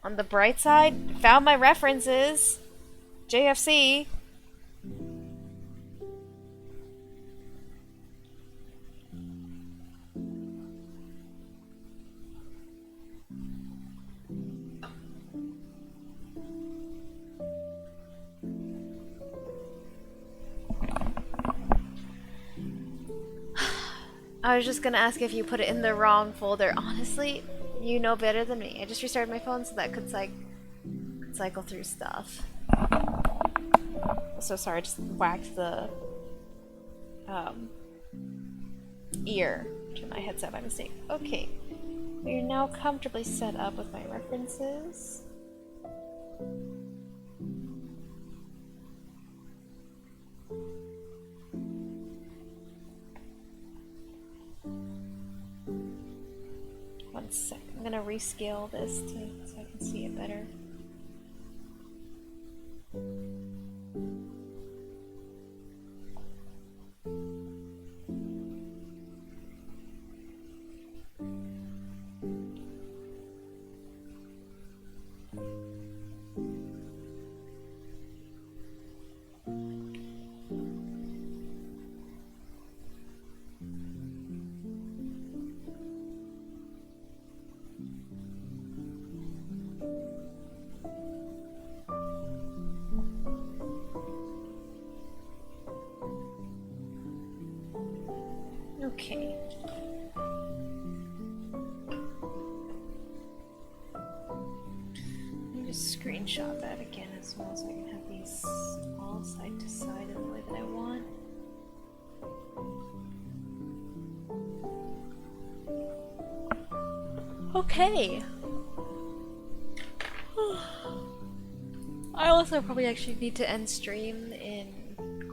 On the bright side, found my references. JFC. I was just gonna ask if you put it in the wrong folder. Honestly, you know better than me. I just restarted my phone so that could cycle through stuff. So sorry, I just whacked the ear to my headset by mistake. Okay, we're now comfortably set up with my references. One sec, I'm gonna rescale this so I can see it better. Okay. Let me just screenshot that again as well so I can have these all side to side in the way that I want. Okay. I also probably actually need to end stream in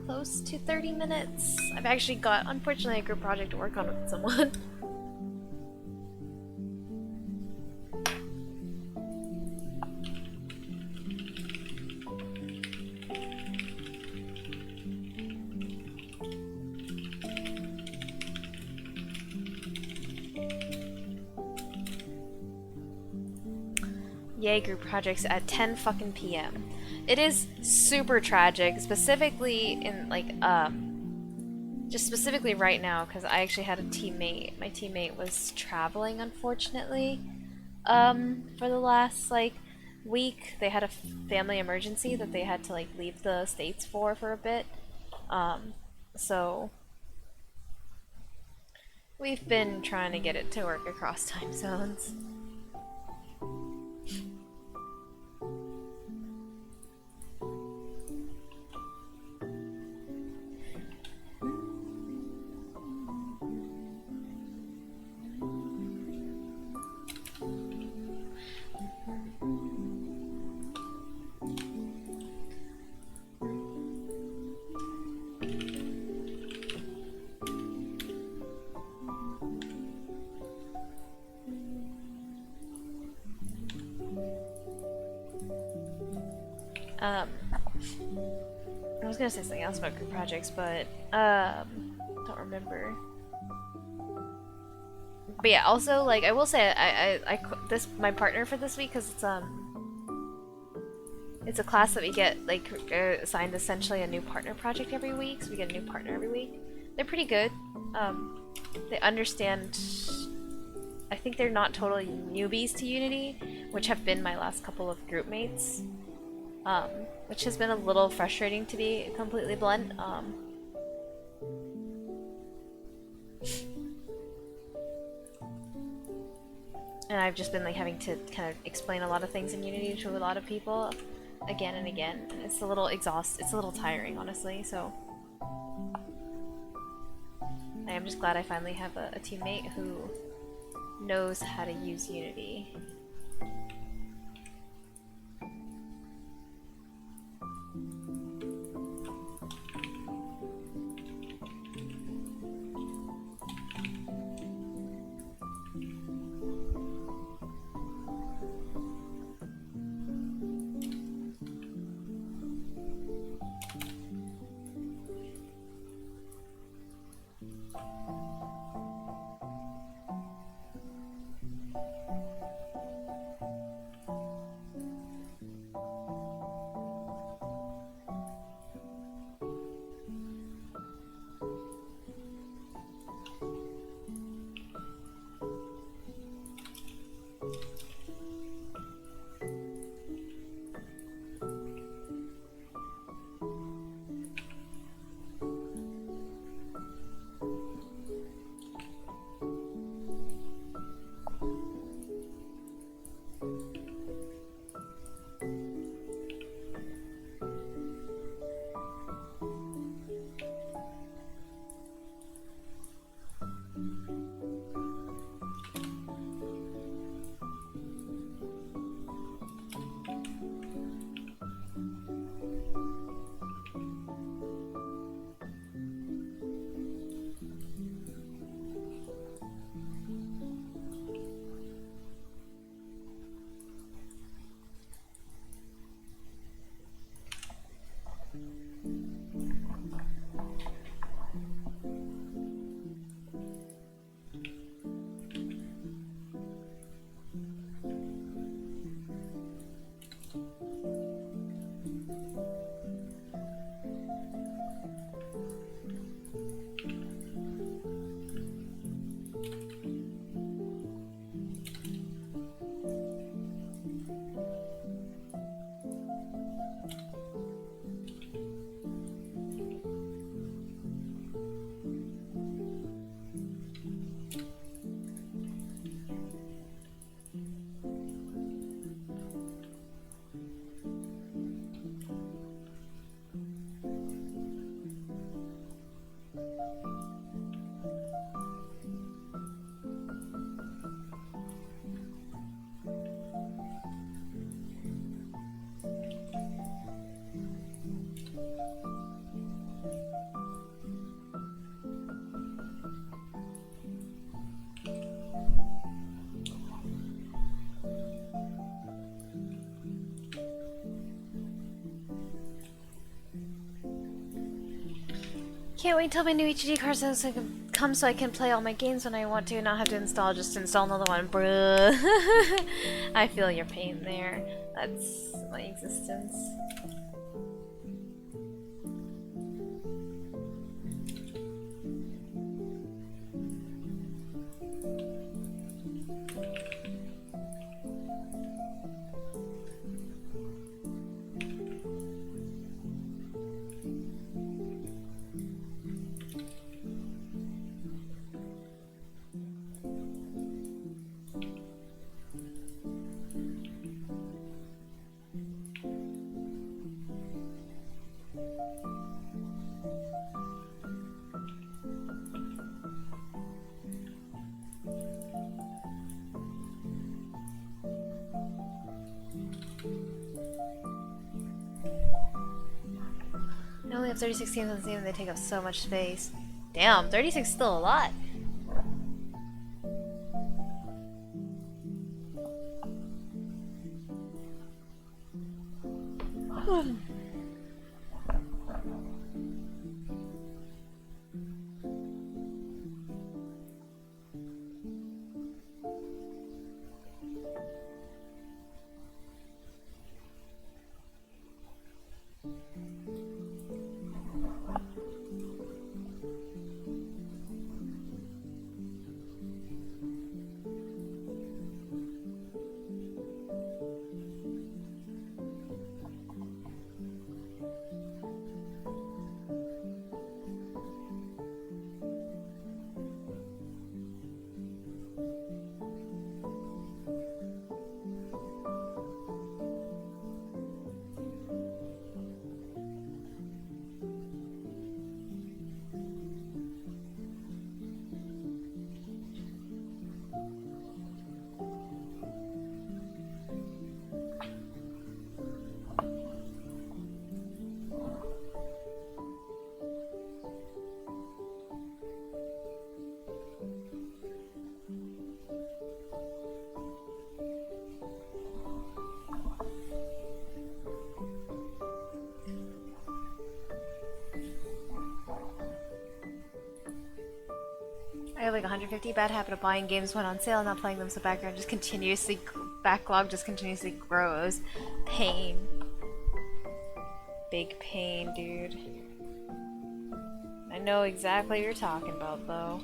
close to 30 minutes. I've actually got, unfortunately, a group project to work on with someone. Yay, group projects at 10 fucking p.m. It is super tragic, specifically in just specifically right now, because I actually had a teammate. My teammate was traveling, unfortunately, for the last week. They had a family emergency that they had to leave the States for a bit. So we've been trying to get it to work across time zones. I was gonna say something else about group projects, but don't remember. But yeah, also I will say I this my partner for this week because it's a class that we get assigned essentially a new partner project every week, so we get a new partner every week. They're pretty good. They understand. I think they're not totally newbies to Unity, which have been my last couple of group mates. Which has been a little frustrating to be completely blunt. and I've just been like having to kind of explain a lot of things in Unity to a lot of people again and again, and it's a little it's a little tiring, honestly, so I am just glad I finally have a teammate who knows how to use Unity. Can't wait till my new HD card so I can come so I can play all my games when I want to and not have to just install another one. Bruh. I feel your pain there. That's my existence. I only have 36 games on Steam and they take up so much space. Damn, 36 is still a lot. I have like 150. Bad habit of buying games when on sale and not playing them, so backlog just continuously grows. Pain. Big pain, dude. I know exactly what you're talking about, though.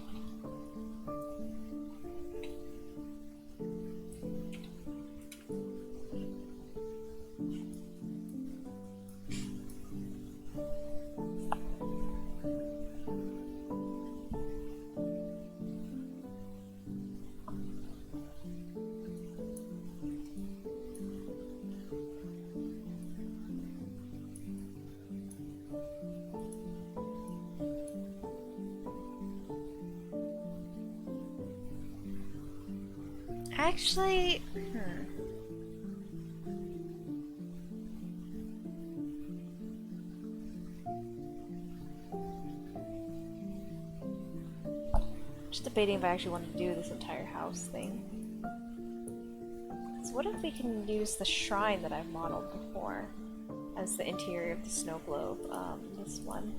Actually, just debating if I actually want to do this entire house thing. So what if we can use the shrine that I've modeled before as the interior of the snow globe? This one.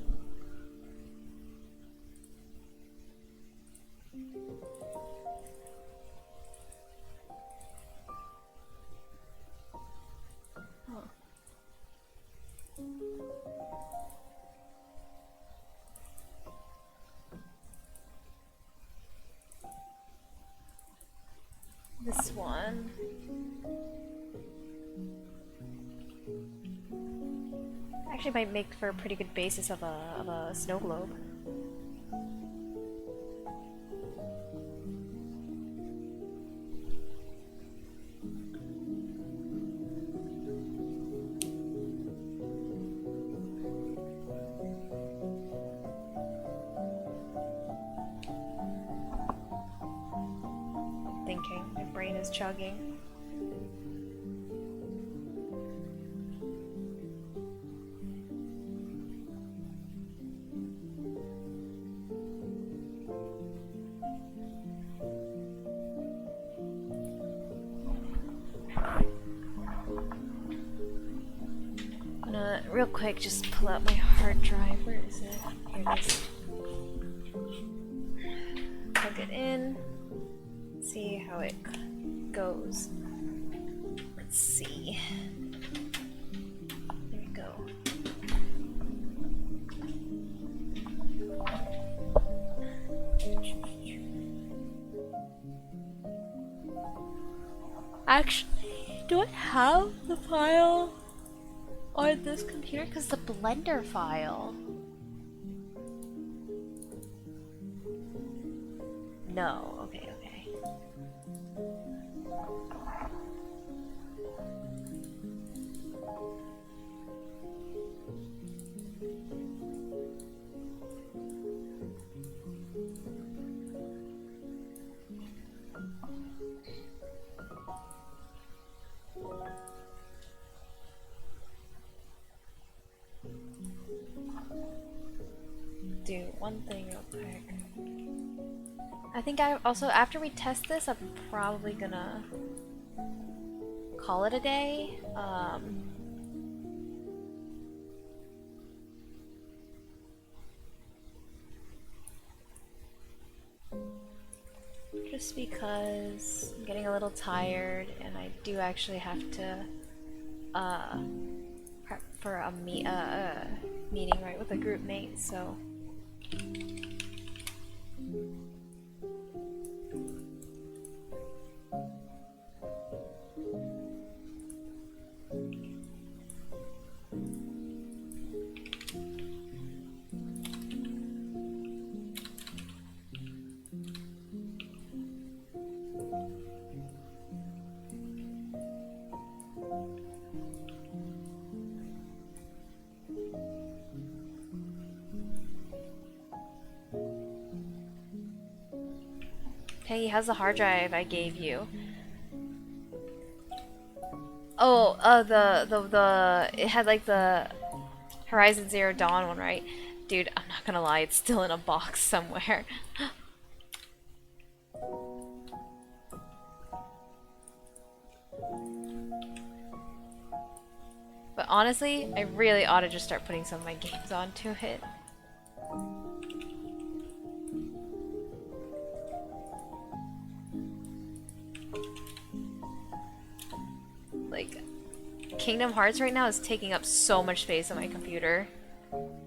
This one. Actually might make for a pretty good basis of a snow globe. Thinking. My brain is chugging. I'm gonna real quick just pull out my hard drive. Where is it? Here it is. Plug it in. See how it goes. Let's see. There we go. Actually, do I have the file on this computer? Because the Blender file. No, okay. Do one thing real quick. I think I also, after we test this, I'm probably gonna call it a day. Just because I'm getting a little tired and I do actually have to prep for a meeting right with a group mate, so hey, how's the hard drive I gave you? Oh, it had like the Horizon Zero Dawn one, right? Dude, I'm not gonna lie, it's still in a box somewhere. But honestly, I really ought to just start putting some of my games onto it. Kingdom Hearts right now is taking up so much space on my computer.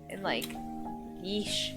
And like, yeesh.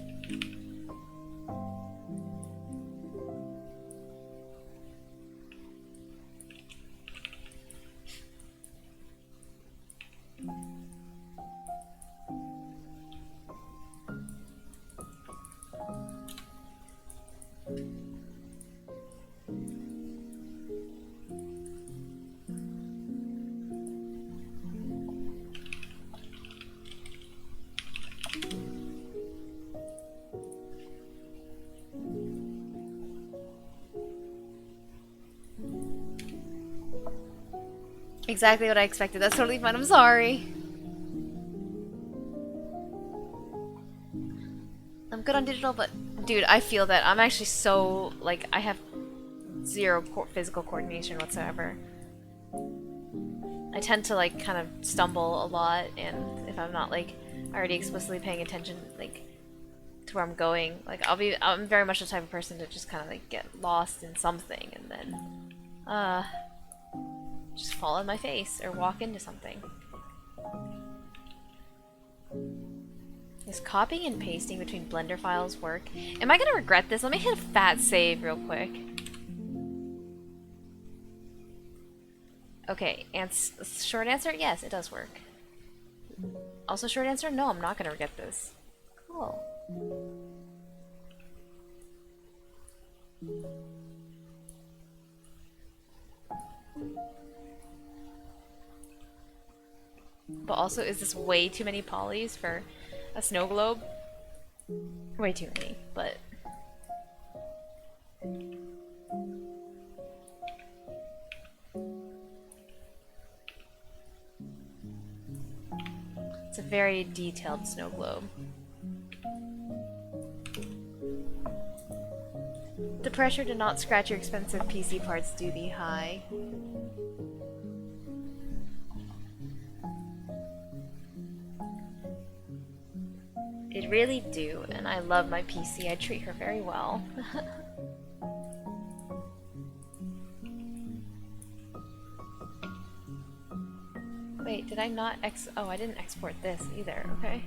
Exactly what I expected. That's totally fine. I'm sorry. I'm good on digital, but dude, I feel that I'm actually so like I have zero physical coordination whatsoever. I tend to like kind of stumble a lot, and if I'm not like already explicitly paying attention like to where I'm going, like I'm very much the type of person to just kind of like get lost in something and then just fall on my face or walk into something. Is copying and pasting between Blender files work? Am I gonna regret this? Let me hit a fat save real quick. Okay, and short answer, yes, it does work. Also short answer, no, I'm not gonna regret this. Cool. But also, is this way too many polys for a snow globe? Way too many, but... It's a very detailed snow globe. The pressure to not scratch your expensive PC parts do be high. It really do, and I love my PC. I treat her very well. Wait, did I not oh, I didn't export this either, okay.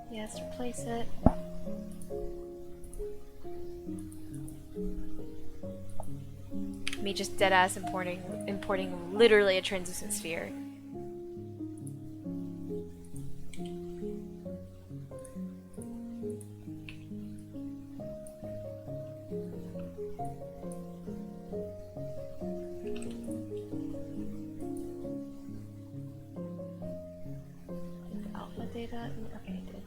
Yes, replace it. Me just deadass importing literally a translucent sphere. Alpha data? Okay, it did.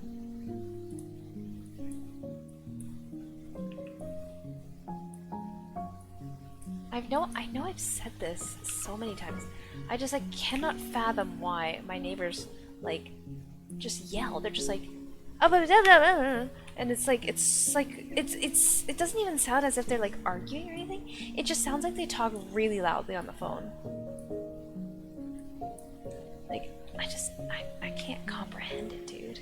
I know I've said this so many times. I just like cannot fathom why my neighbors like just yell. They're just like and it's like it doesn't even sound as if they're like arguing or anything. It just sounds like they talk really loudly on the phone. Like I can't comprehend it, dude.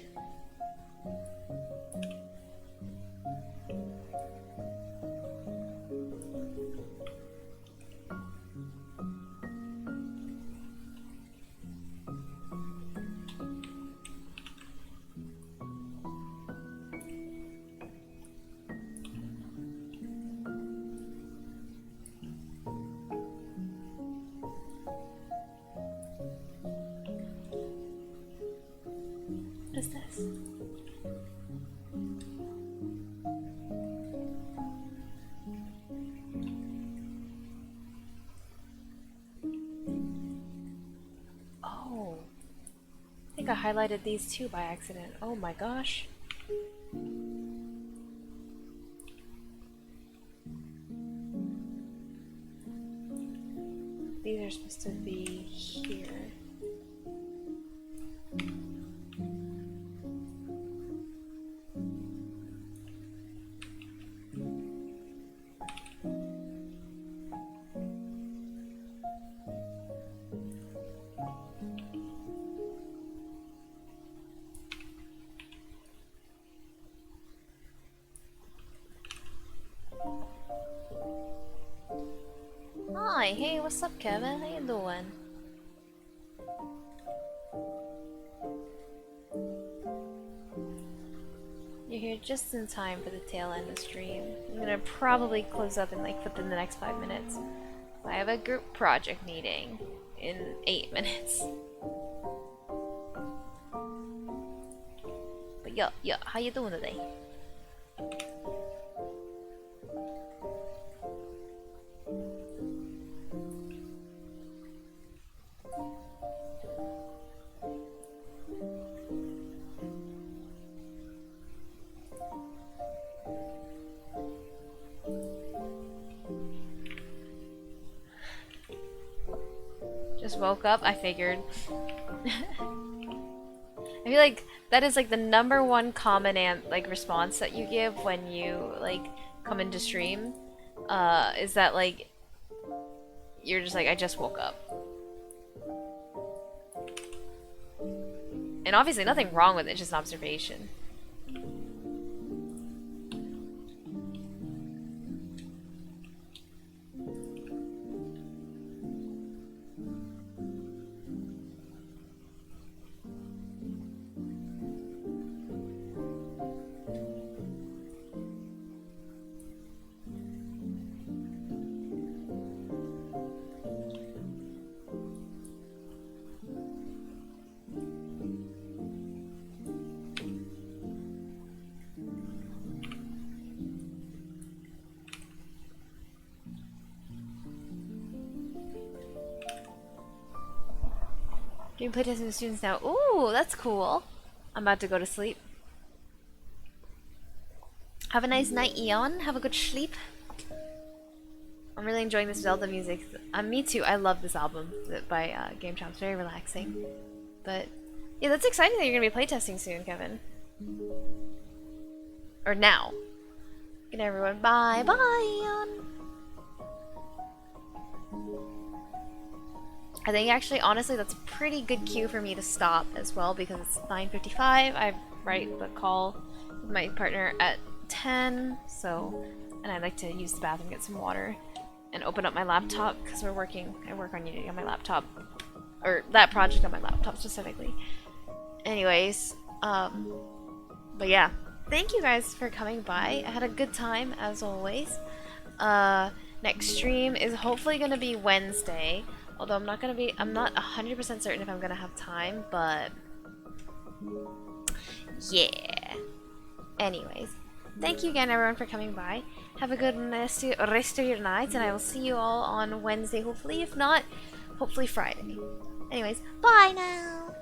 What is this? Oh. I think I highlighted these too by accident. Oh my gosh. These are supposed to be here. hi. Hey, what's up, Kevin? How you doing? You're here just in time for the tail end of the stream. I'm gonna probably close up in like within the next 5 minutes. I have a group project meeting in 8 minutes. But yeah, how you doing today? Just woke up, I figured. I feel like that is like the #1 common like response that you give when you like come into stream. Is that like you're just like, I just woke up. And obviously nothing wrong with it, just an observation. Doing playtesting with students now. Ooh, that's cool. I'm about to go to sleep. Have a nice night, Eon. Have a good sleep. I'm really enjoying this Zelda music. Me too. I love this album by Game Chomp. It's very relaxing. But yeah, that's exciting that you're gonna be playtesting soon, Kevin. Or now. Good night, everyone. Bye, bye, Eon. I think actually, honestly, that's a pretty good cue for me to stop as well because it's 9:55. I write the call with my partner at 10, so, and I'd like to use the bathroom, get some water, and open up my laptop because I work on Unity on my laptop, or that project on my laptop specifically. Anyways, but yeah, thank you guys for coming by. I had a good time as always. Next stream is hopefully gonna be Wednesday. Although I'm not 100% certain if I'm gonna have time, but yeah. Anyways, thank you again everyone for coming by. Have a good rest of your night, and I will see you all on Wednesday, hopefully. If not, hopefully Friday. Anyways, bye now!